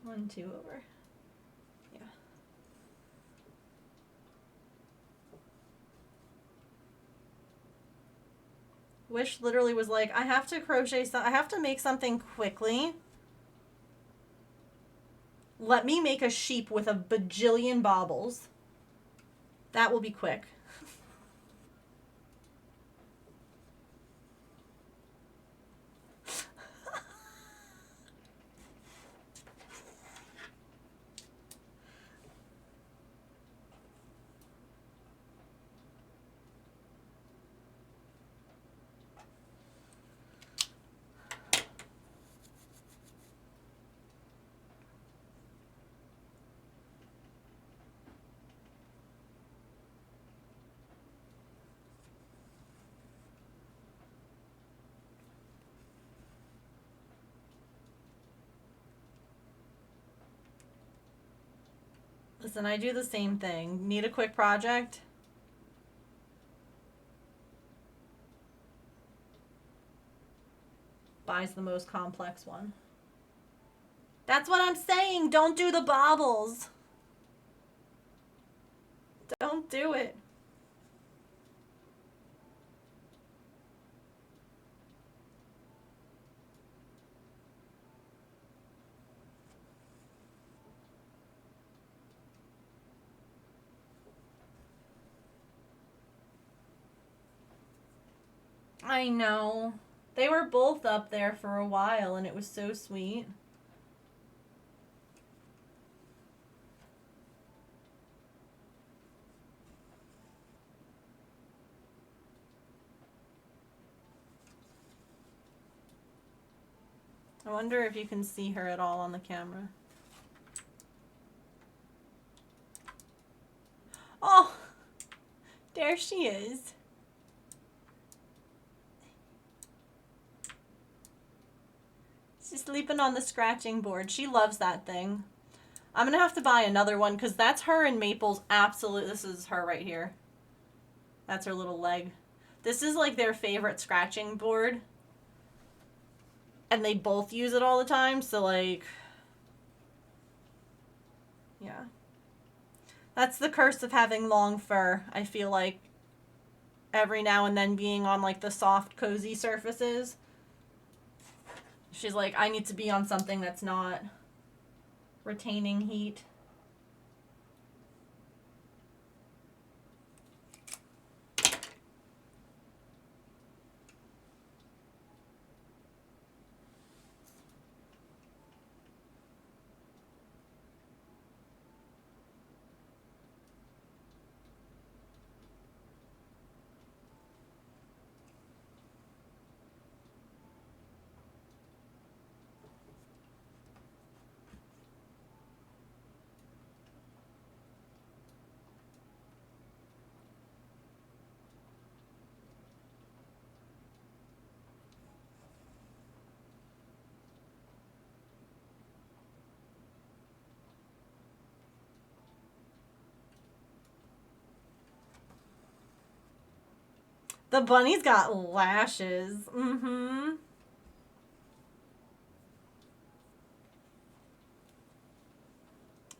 1, 2 over. Yeah. Wish literally was like, I have to crochet I have to make something quickly. Let me make a sheep with a bajillion baubles. That will be quick. Listen, I do the same thing. Need a quick project? Buys the most complex one. That's what I'm saying. Don't do the baubles. Don't do it. I know. They were both up there for a while and it was so sweet. I wonder if you can see her at all on the camera. Oh, there she is. She's sleeping on the scratching board. She loves that thing. I'm going to have to buy another one because that's her and Maple's absolute. This is her right here. That's her little leg. This is like their favorite scratching board. And they both use it all the time. So like, yeah. That's the curse of having long fur. I feel like every now and then being on like the soft, cozy surfaces. She's like, I need to be on something that's not retaining heat. The bunny's got lashes. Mm-hmm.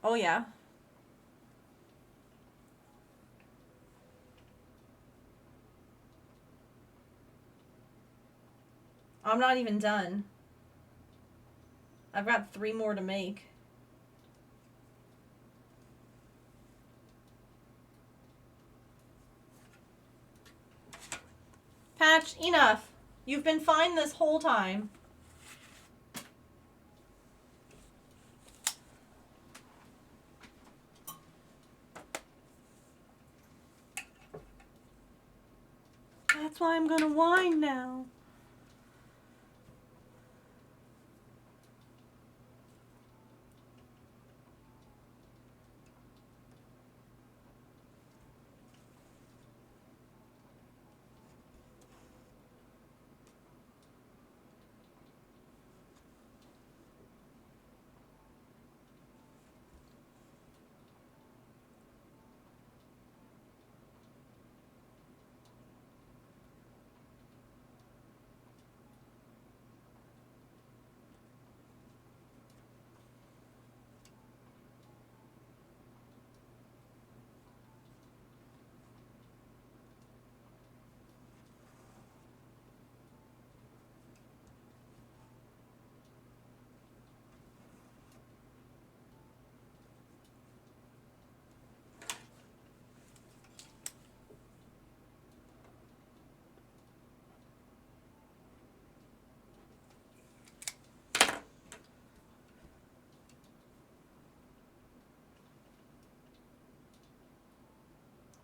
Oh, yeah. I'm not even done. I've got 3 more to make. Patch, enough. You've been fine this whole time. That's why I'm gonna whine now.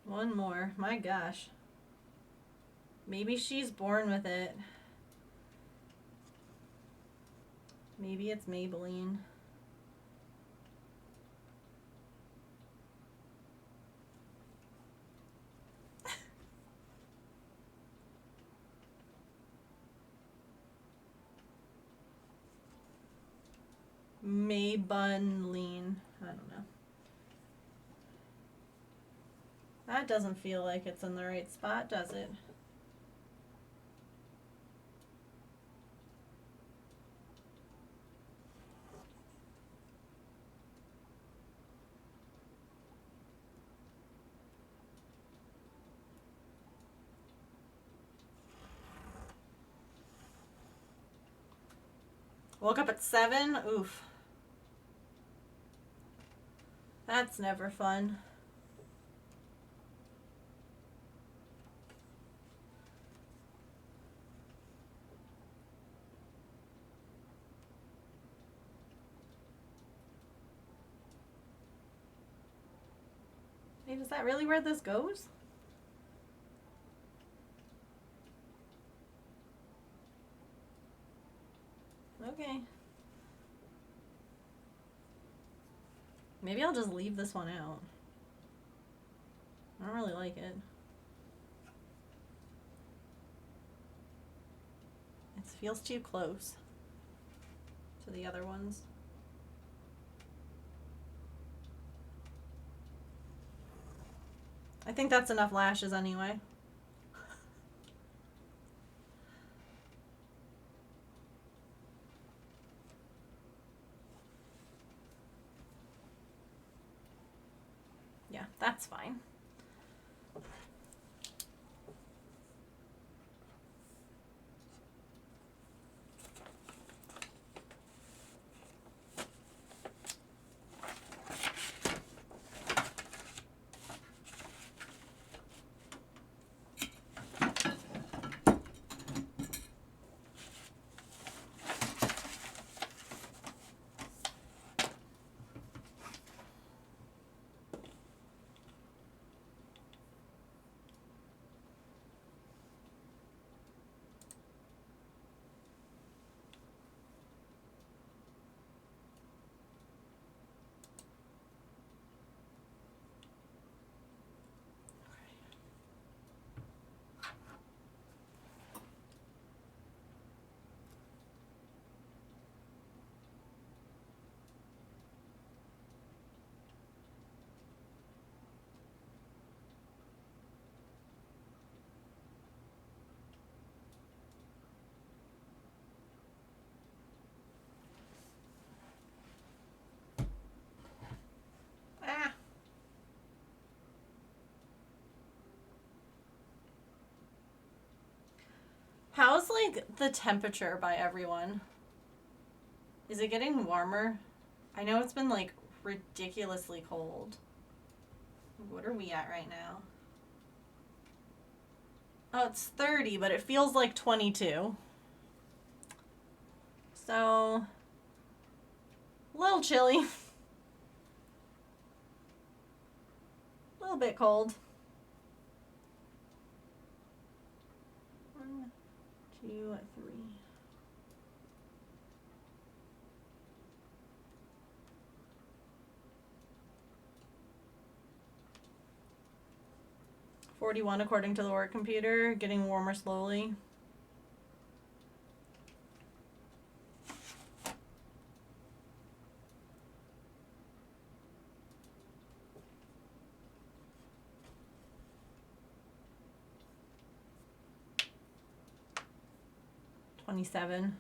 One more. My gosh. Maybe she's born with it. Maybe it's Maybelline. Maybelline. I don't know. That doesn't feel like it's in the right spot, does it? Woke up at 7? Oof. That's never fun. Wait, is that really where this goes? Okay. Maybe I'll just leave this one out. I don't really like it. It feels too close to the other ones. I think that's enough lashes anyway. Yeah, that's fine. Ah. How's like the temperature by everyone? Is it getting warmer? I know it's been like ridiculously cold. What are we at right now? Oh, it's 30, but it feels like 22. So, a little chilly. A little bit cold. 2, 3. $41 according to the work computer, getting warmer slowly. $27.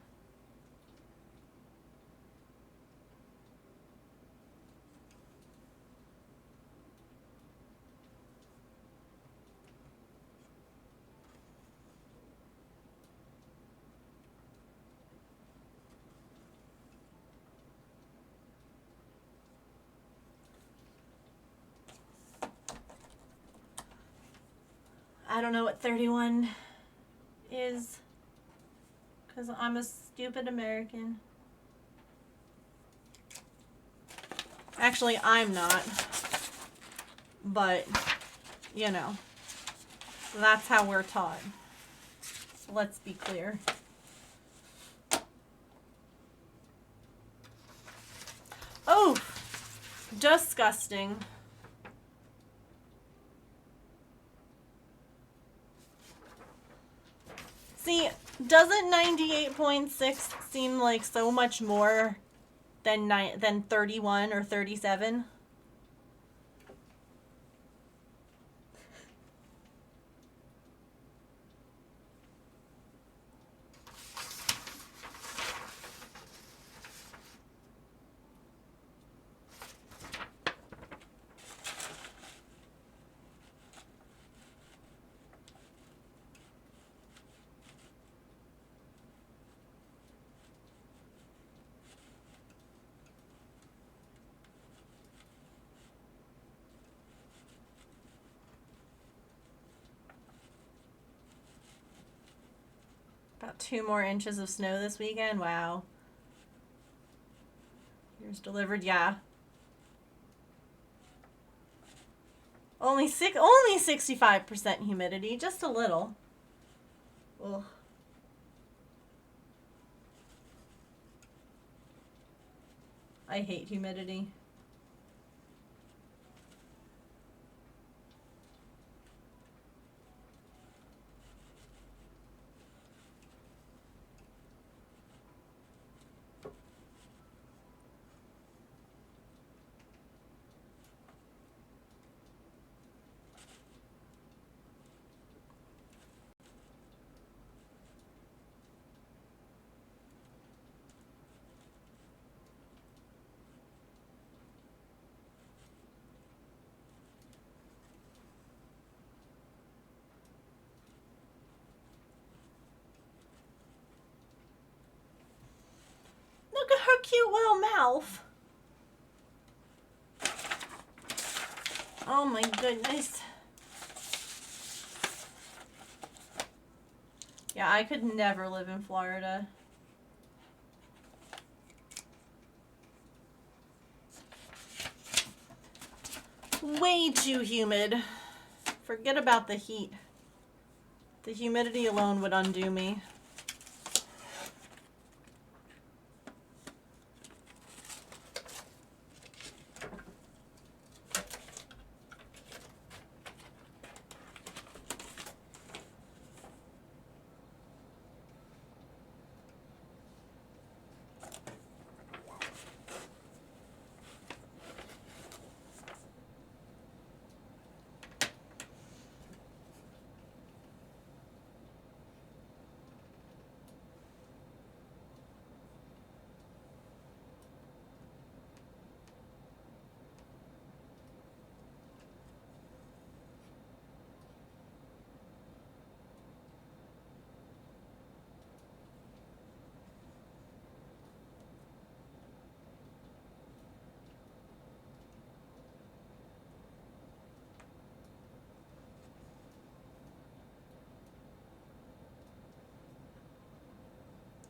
I don't know what 31 is, because I'm a stupid American. Actually, I'm not. But, you know, that's how we're taught. Let's be clear. Oh, disgusting. See, doesn't 98.6 seem like so much more than 31 or 37? About 2 more inches of snow this weekend. Wow. Here's delivered. Yeah. Only 65% humidity. Just a little. Ugh. I hate humidity. Look at her cute little mouth. Oh my goodness. Yeah, I could never live in Florida. Way too humid. Forget about the heat. The humidity alone would undo me.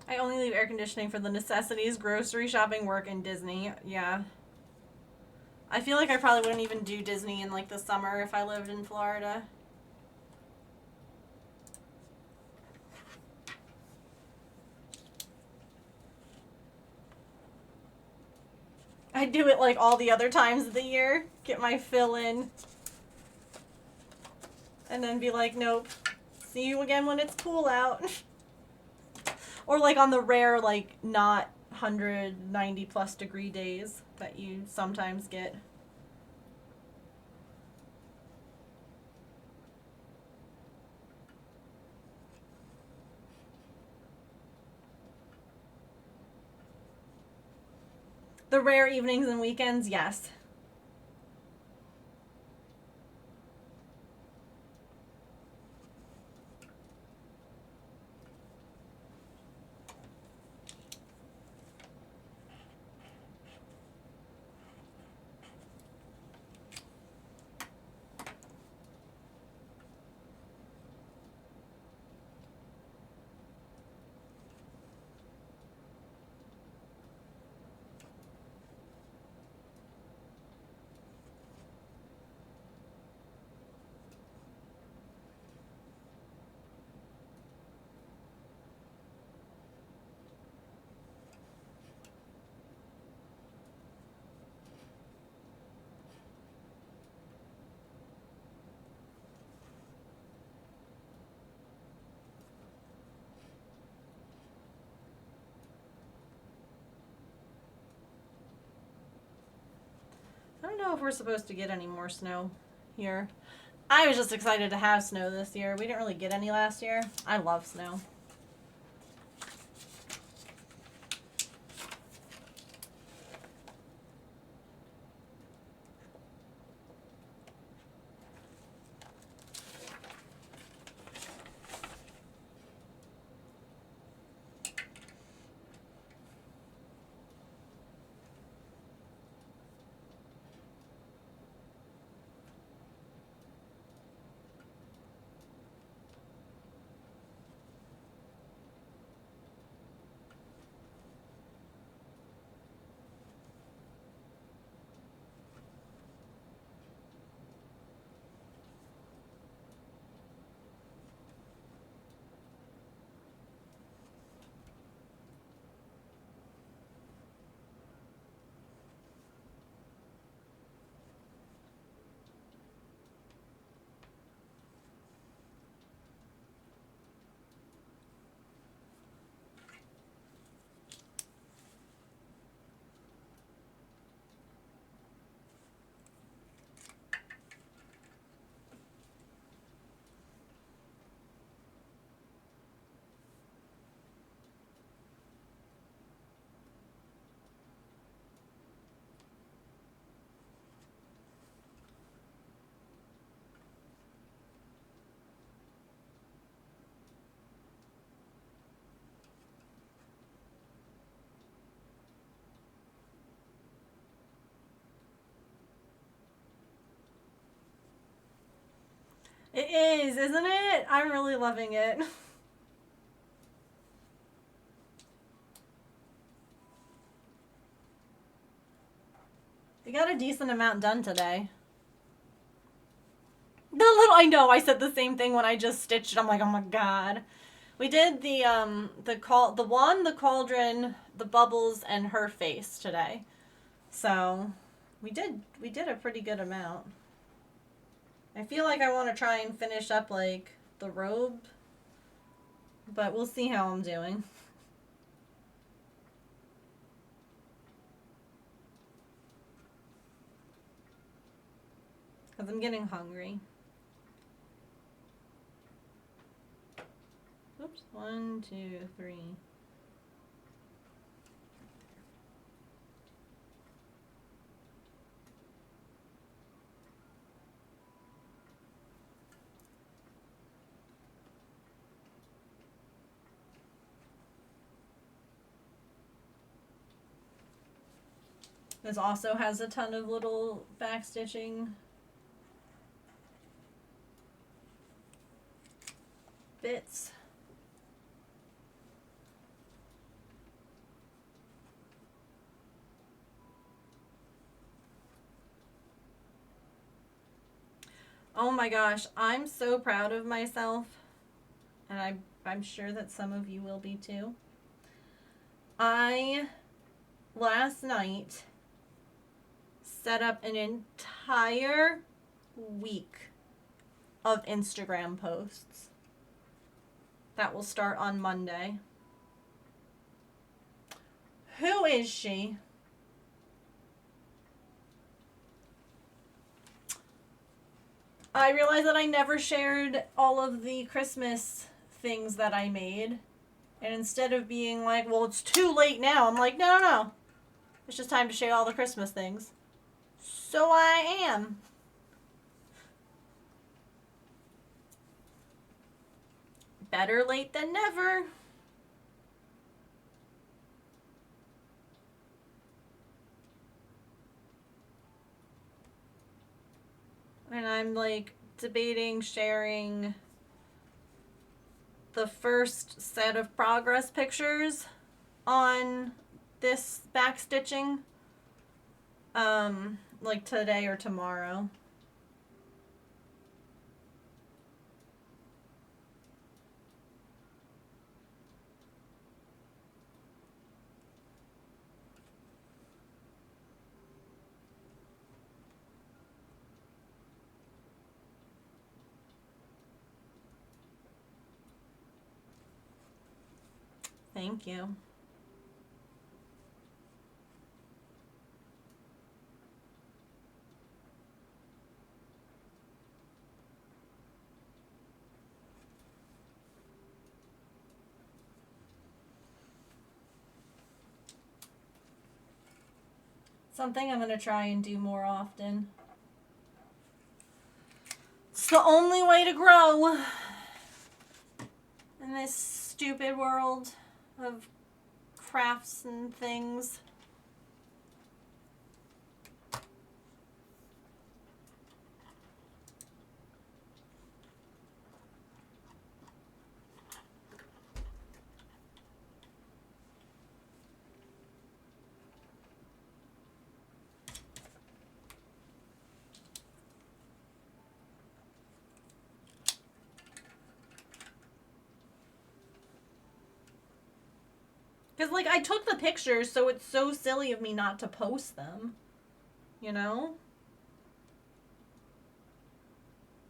I only leave air conditioning for the necessities, grocery shopping, work, and Disney. Yeah. I feel like I probably wouldn't even do Disney in like the summer if I lived in Florida. I do it like all the other times of the year. Get my fill in. And then be like, nope. See you again when it's cool out. Or like on the rare, like not 190 plus degree days that you sometimes get. The rare evenings and weekends, yes. I don't know if we're supposed to get any more snow here. I was just excited to have snow this year. We didn't really get any last year. I love snow. It is, isn't it? I'm really loving it. We got a decent amount done today. I know, I said the same thing when I just stitched. I'm like, oh my god. We did the wand, the cauldron, the bubbles, and her face today. So we did a pretty good amount. I feel like I want to try and finish up like the robe, but we'll see how I'm doing. Because I'm getting hungry. Oops, 1, 2, 3. This also has a ton of little backstitching bits. Oh my gosh, I'm so proud of myself, and I'm sure that some of you will be too. Last night, set up an entire week of Instagram posts that will start on Monday. Who is she? I realized that I never shared all of the Christmas things that I made. And instead of being like, well, it's too late now, I'm like, no, no, no. It's just time to share all the Christmas things. So I am. Better late than never. And I'm like debating sharing the first set of progress pictures on this backstitching like today or tomorrow. Thank you. Something I'm going to try and do more often. It's the only way to grow in this stupid world of crafts and things. Because, like, I took the pictures, so it's so silly of me not to post them. You know?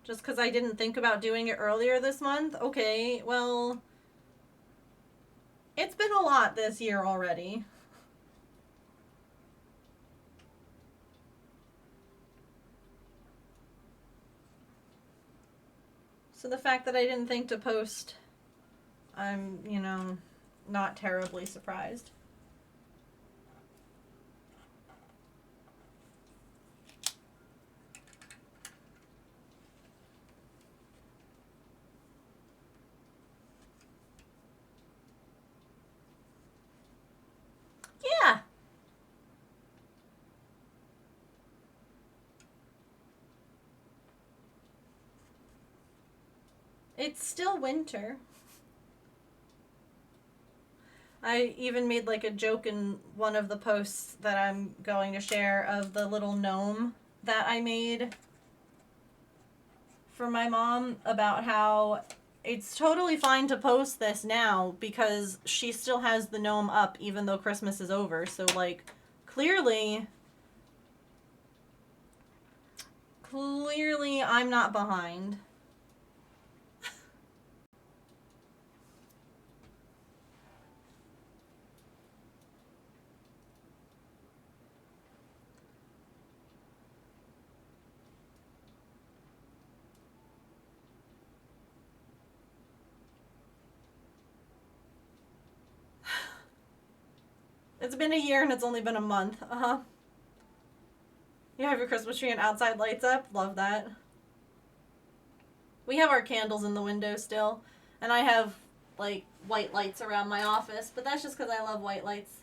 Just because I didn't think about doing it earlier this month? Okay, well, it's been a lot this year already. So the fact that I didn't think to post, I'm, not terribly surprised. Yeah. It's still winter. I even made like a joke in one of the posts that I'm going to share of the little gnome that I made for my mom about how it's totally fine to post this now because she still has the gnome up even though Christmas is over. So like clearly I'm not behind. It's been a year and it's only been a month. Uh-huh. You have your Christmas tree and outside lights up? Love that. We have our candles in the window still. And I have, like, white lights around my office. But that's just because I love white lights.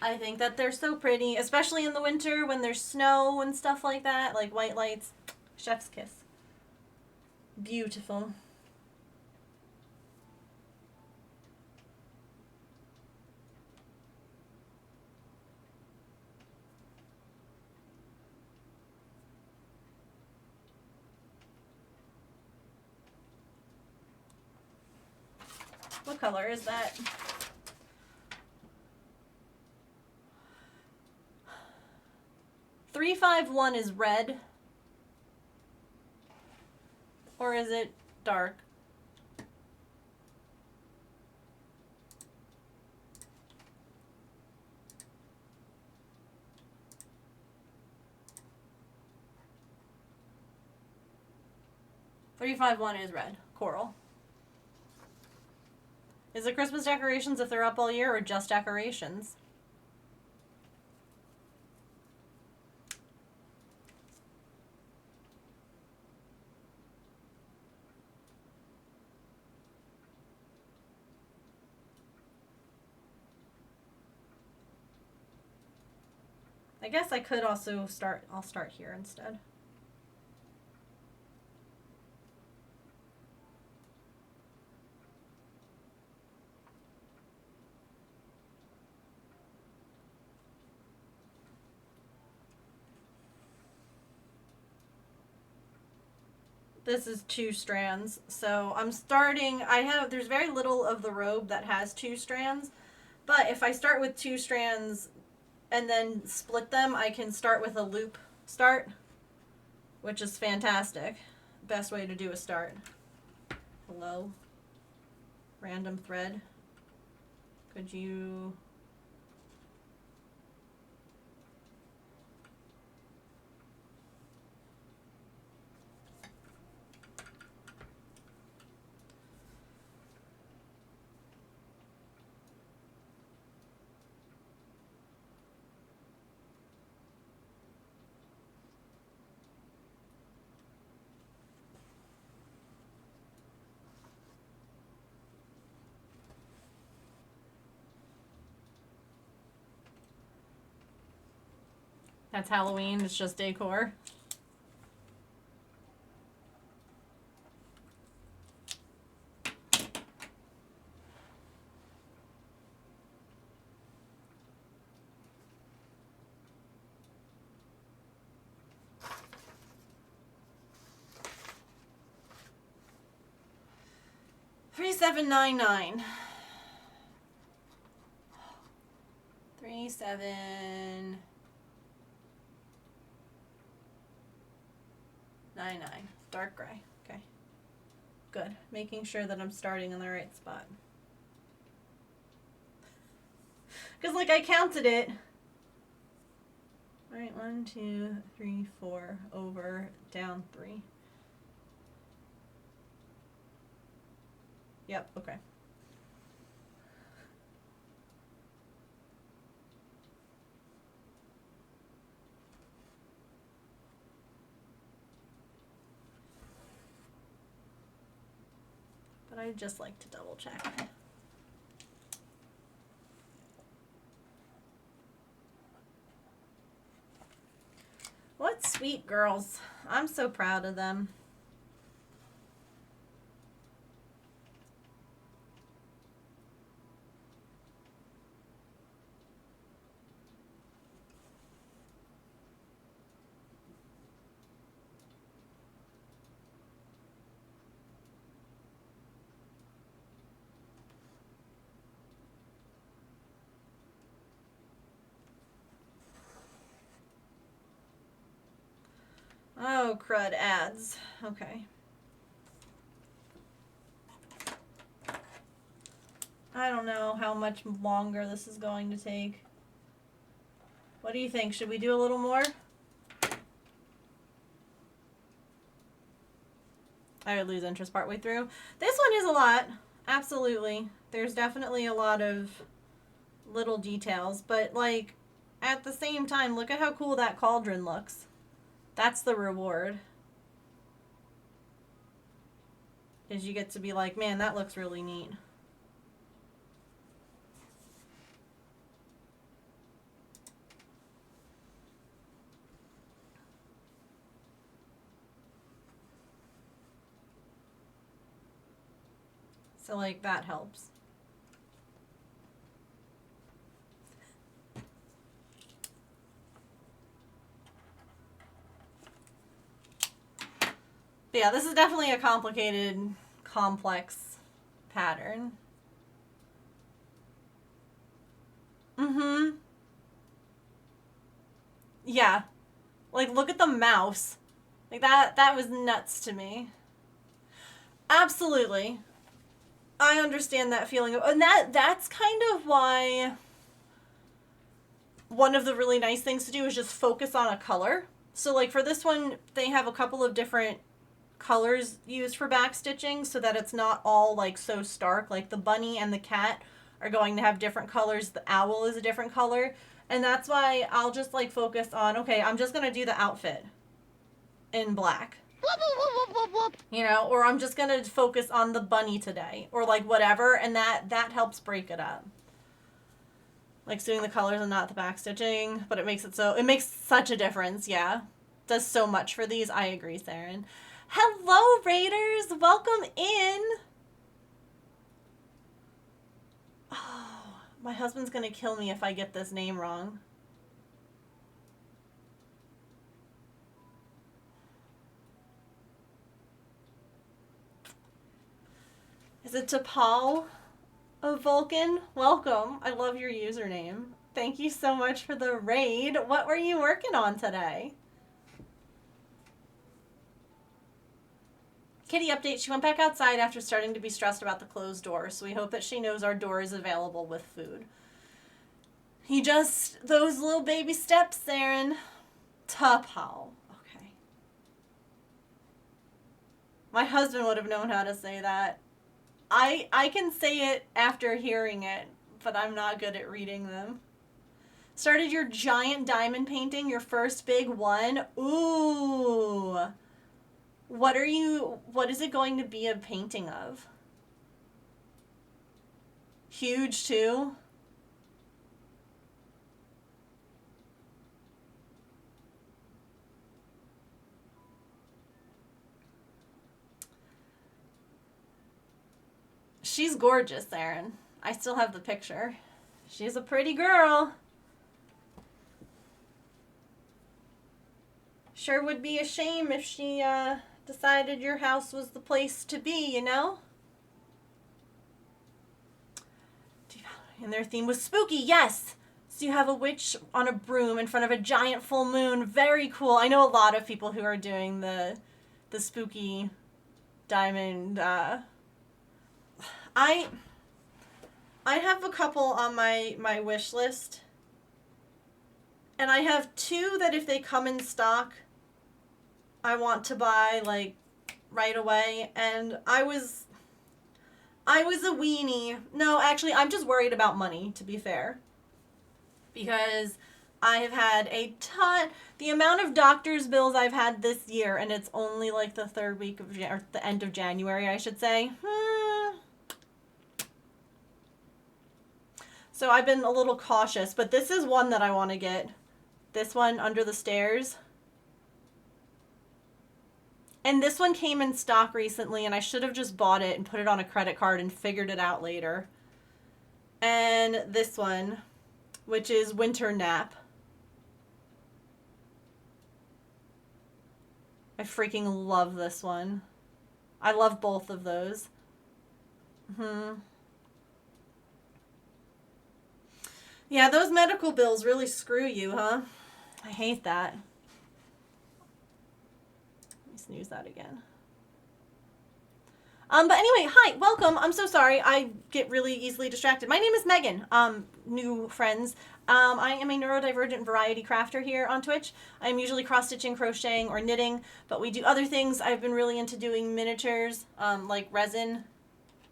I think that they're so pretty. Especially in the winter when there's snow and stuff like that. Like, white lights. Chef's kiss. Beautiful. What color is that? 351 is red. Or is it dark? $351 is red. Coral. Is it Christmas decorations if they're up all year or just decorations? I guess I could also start, I'll start here instead. This is 2 strands, so I'm starting, there's very little of the robe that has 2 strands, but if I start with 2 strands and then split them, I can start with a loop start, which is fantastic. Best way to do a start. Hello. Random thread. Could you... That's Halloween, it's just decor. $3,799. 3,799. Dark gray. Okay. Good. Making sure that I'm starting in the right spot. Because, like, I counted it. Alright, 1, 2, 3, 4, over, down 3. Yep, okay. But I'd just like to double check. What sweet girls. I'm so proud of them. Oh, crud, ads. Okay. I don't know how much longer this is going to take. What do you think? Should we do a little more? I would lose interest partway through. This one is a lot. Absolutely. There's definitely a lot of little details. But, like, at the same time, look at how cool that cauldron looks. That's the reward. Is you get to be like, man, that looks really neat. So, like, that helps. But yeah, this is definitely a complicated, complex pattern. Mm-hmm. Yeah. Like, look at the mouse. Like, that was nuts to me. Absolutely. I understand that feeling. And that's kind of why one of the really nice things to do is just focus on a color. So, like, for this one, they have a couple of different colors used for backstitching so that it's not all, like, so stark. Like, the bunny and the cat are going to have different colors. The owl is a different color. And that's why I'll just, like, focus on, okay, I'm just going to do the outfit in black. You know, or I'm just going to focus on the bunny today. Or, like, whatever. And that helps break it up. Like, doing the colors and not the backstitching. But it makes such a difference, yeah. Does so much for these. I agree, Saren. Hello, Raiders! Welcome in! Oh, my husband's gonna kill me if I get this name wrong. Is it T'Pol of Vulcan? Welcome. I love your username. Thank you so much for the raid. What were you working on today? Kitty update. She went back outside after starting to be stressed about the closed door, so we hope that she knows our door is available with food. Those little baby steps, Saren. T'Pol. Okay. My husband would have known how to say that. I can say it after hearing it, but I'm not good at reading them. Started your giant diamond painting, your first big one. Ooh. What is it going to be a painting of? Huge too? She's gorgeous, Aaron. I still have the picture. She's a pretty girl. Sure would be a shame if she decided your house was the place to be, you know? And their theme was spooky, yes! So you have a witch on a broom in front of a giant full moon. Very cool. I know a lot of people who are doing the spooky diamond. I have a couple on my wish list. And I have two that if they come in stock, I want to buy, like, right away. And I was a weenie. No, actually, I'm just worried about money, to be fair. Because I have had a ton, the amount of doctor's bills I've had this year, and it's only like the third week of, or the end of January, I should say. So I've been a little cautious, but this is one that I want to get. This one, Under the Stairs. And this one came in stock recently, and I should have just bought it and put it on a credit card and figured it out later. And this one, which is Winter Nap. I freaking love this one. I love both of those. Yeah, those medical bills really screw you, huh? I hate that. Let me snooze that again. But anyway, hi, welcome. I'm so sorry. I get really easily distracted. My name is Megan. New friends. I am a neurodivergent variety crafter here on Twitch. I'm usually cross-stitching, crocheting, or knitting, but we do other things. I've been really into doing miniatures, like resin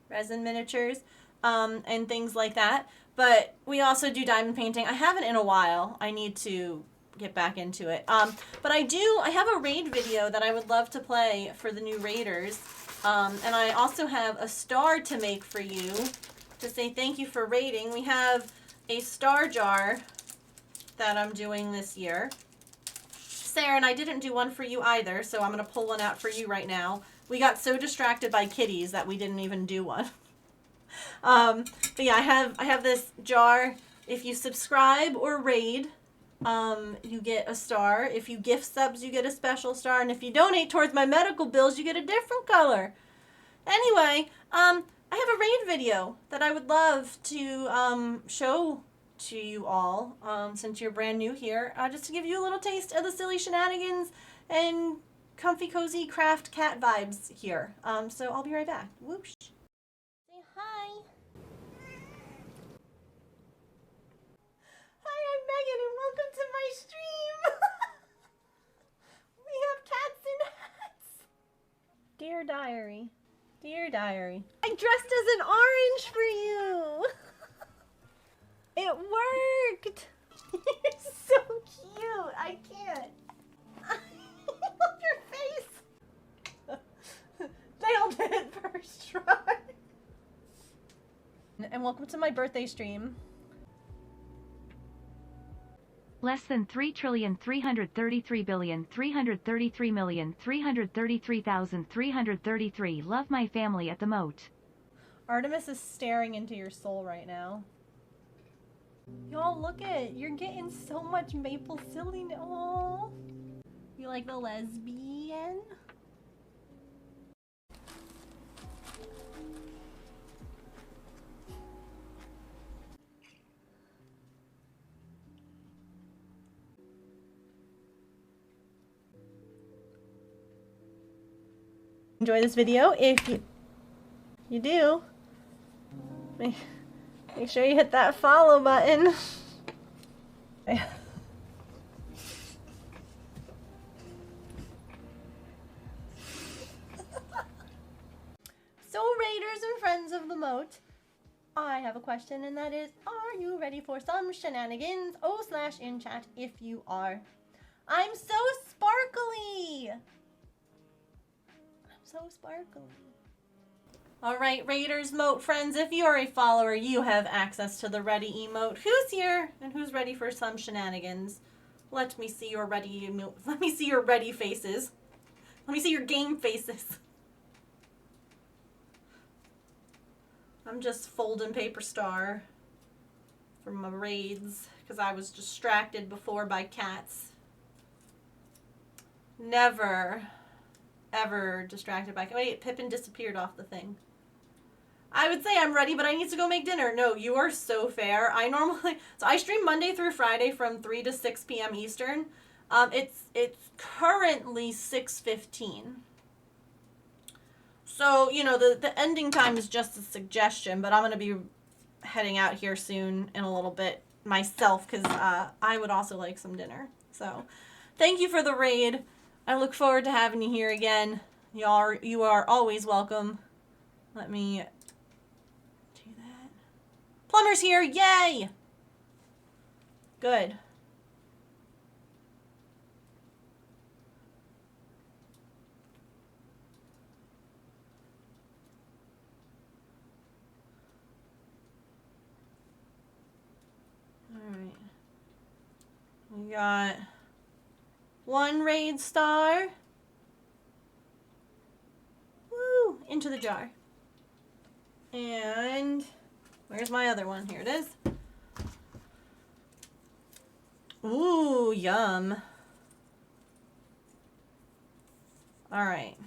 miniatures, and things like that. But we also do diamond painting. I haven't in a while. I need to get back into it. But I have a raid video that I would love to play for the new raiders. And I also have a star to make for you to say thank you for raiding. We have a star jar that I'm doing this year. Sarah, and I didn't do one for you either, so I'm going to pull one out for you right now. We got so distracted by kitties that we didn't even do one. But yeah, I have this jar. If you subscribe or raid, you get a star. If you gift subs, you get a special star. And if you donate towards my medical bills, you get a different color. Anyway, I have a raid video that I would love to show to you all, since you're brand new here, just to give you a little taste of the silly shenanigans and comfy, cozy craft cat vibes here. So I'll be right back. Whoosh. Say hi. Hi, I'm Megan, and welcome to my stream. We have cats in hats. Dear diary. Dear diary. I dressed as an orange for you. It worked. You're so cute. I can't. Look your face. Nailed it first try. And welcome to my birthday stream. Less than 3,333,333,333,333. Love my family at the moat. Artemis is staring into your soul right now. Y'all, look it. You're getting so much maple silliness. Oh, you like the lesbian? Enjoy this video. If you do, make sure you hit that follow button. So, Raiders and friends of the moat, I have a question, and that is, are you ready for some shenanigans? /in chat if you are. I'm so sparkly! I'm so sparkly. Alright, Raiders, moat friends, if you are a follower, you have access to the ready emote. Who's here and who's ready for some shenanigans? Let me see your ready emote. Let me see your ready faces. Let me see your game faces. I'm just folding paper star for my raids because I was distracted before by cats. Never, ever distracted by cats. Wait, Pippin disappeared off the thing. I would say I'm ready, but I need to go make dinner. No, you are so fair. So I stream Monday through Friday from 3 to 6 p.m. Eastern. It's currently 6:15. So, you know, the ending time is just a suggestion, but I'm going to be heading out here soon in a little bit myself because I would also like some dinner. So, thank you for the raid. I look forward to having you here again. You are always welcome. Let me do that. Plumber's here. Yay! Good. Alright. We got one raid star. Woo! Into the jar. And where's my other one? Here it is. Ooh, yum. Alright.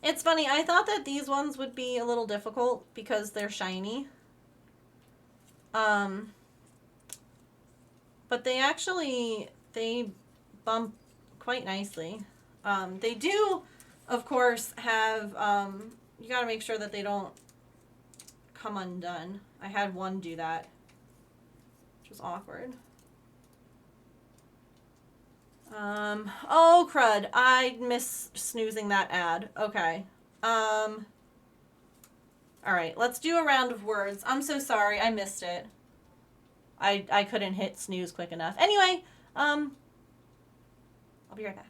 It's funny, I thought that these ones would be a little difficult because they're shiny. But they bump quite nicely. They do, of course, have, you gotta make sure that they don't come undone. I had one do that, which was awkward. Oh crud, I missed snoozing that ad. Okay. Alright, let's do a round of words. I'm so sorry, I missed it. I couldn't hit snooze quick enough. Anyway, I'll be right back.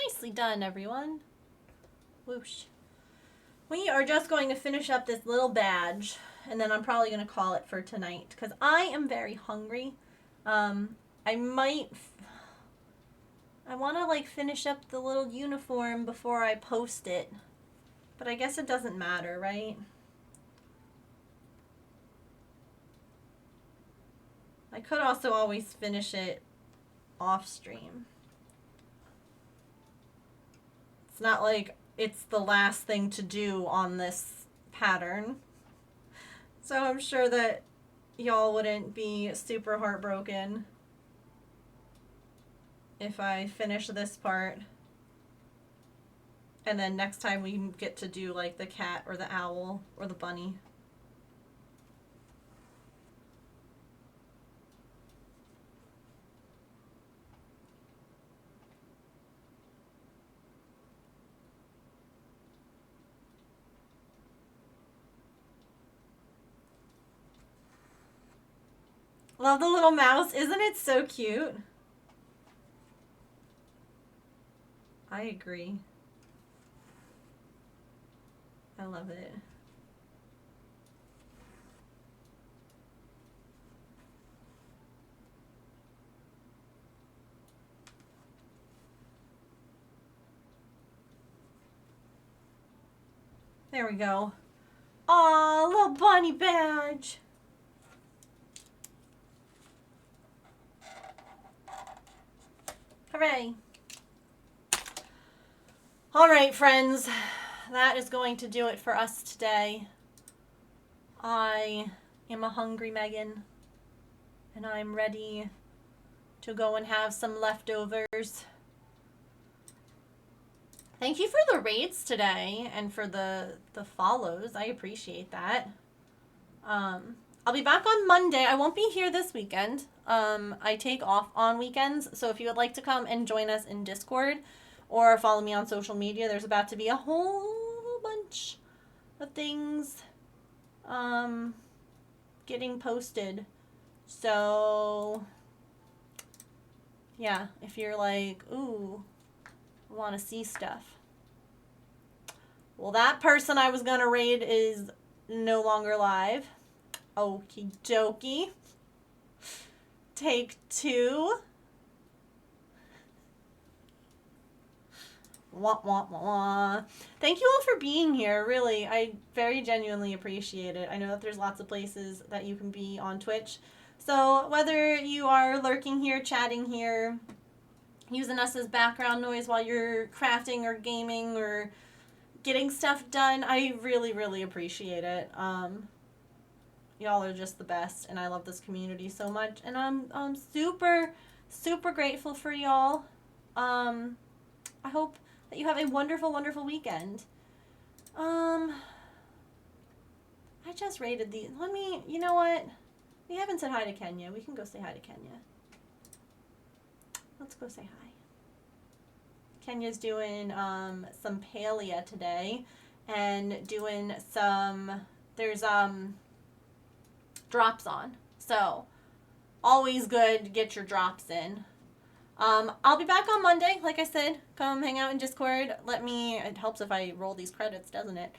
Nicely done, everyone. Whoosh. We are just going to finish up this little badge, and then I'm probably going to call it for tonight, because I am very hungry. I might... I want to, like, finish up the little uniform before I post it. But I guess it doesn't matter, right? I could also always finish it off stream. It's not like it's the last thing to do on this pattern. So I'm sure that y'all wouldn't be super heartbroken if I finish this part. And then next time we get to do like the cat or the owl or the bunny. Love the little mouse. Isn't it so cute? I agree. I love it. There we go. Aw, little bunny badge. Hooray. All right, friends. That is going to do it for us today. I am a hungry Megan, and I'm ready to go and have some leftovers. Thank you for the raids today and for the follows. I appreciate that. I'll be back on Monday. I won't be here this weekend. I take off on weekends, so if you would like to come and join us in Discord or follow me on social media, there's about to be a whole bunch of things getting posted. So yeah, if you're like, ooh, I want to see stuff. Well, that person I was gonna raid is no longer live. Okie dokie. Take 2. Wah, wah, wah, wah. Thank you all for being here. Really, I very genuinely appreciate it. I know that there's lots of places that you can be on Twitch. So whether you are lurking here, chatting here, using us as background noise while you're crafting or gaming or getting stuff done, I really, really appreciate it. Y'all are just the best, and I love this community so much, and I'm super, super grateful for y'all. I hope that you have a wonderful, wonderful weekend. I just rated these. You know what? We haven't said hi to Kenya. We can go say hi to Kenya. Let's go say hi. Kenya's doing some palea today and doing some, there's drops on. So always good to get your drops in. I'll be back on Monday. Like I said, come hang out in Discord. It helps if I roll these credits, doesn't it?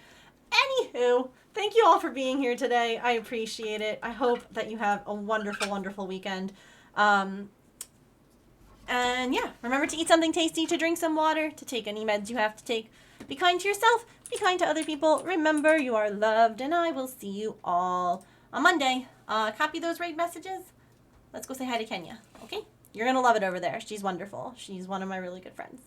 Anywho, thank you all for being here today. I appreciate it. I hope that you have a wonderful, wonderful weekend. And yeah, remember to eat something tasty, to drink some water, to take any meds you have to take. Be kind to yourself. Be kind to other people. Remember, you are loved, and I will see you all on Monday. Copy those rate messages. Let's go say hi to Kenya, okay? You're going to love it over there. She's wonderful. She's one of my really good friends.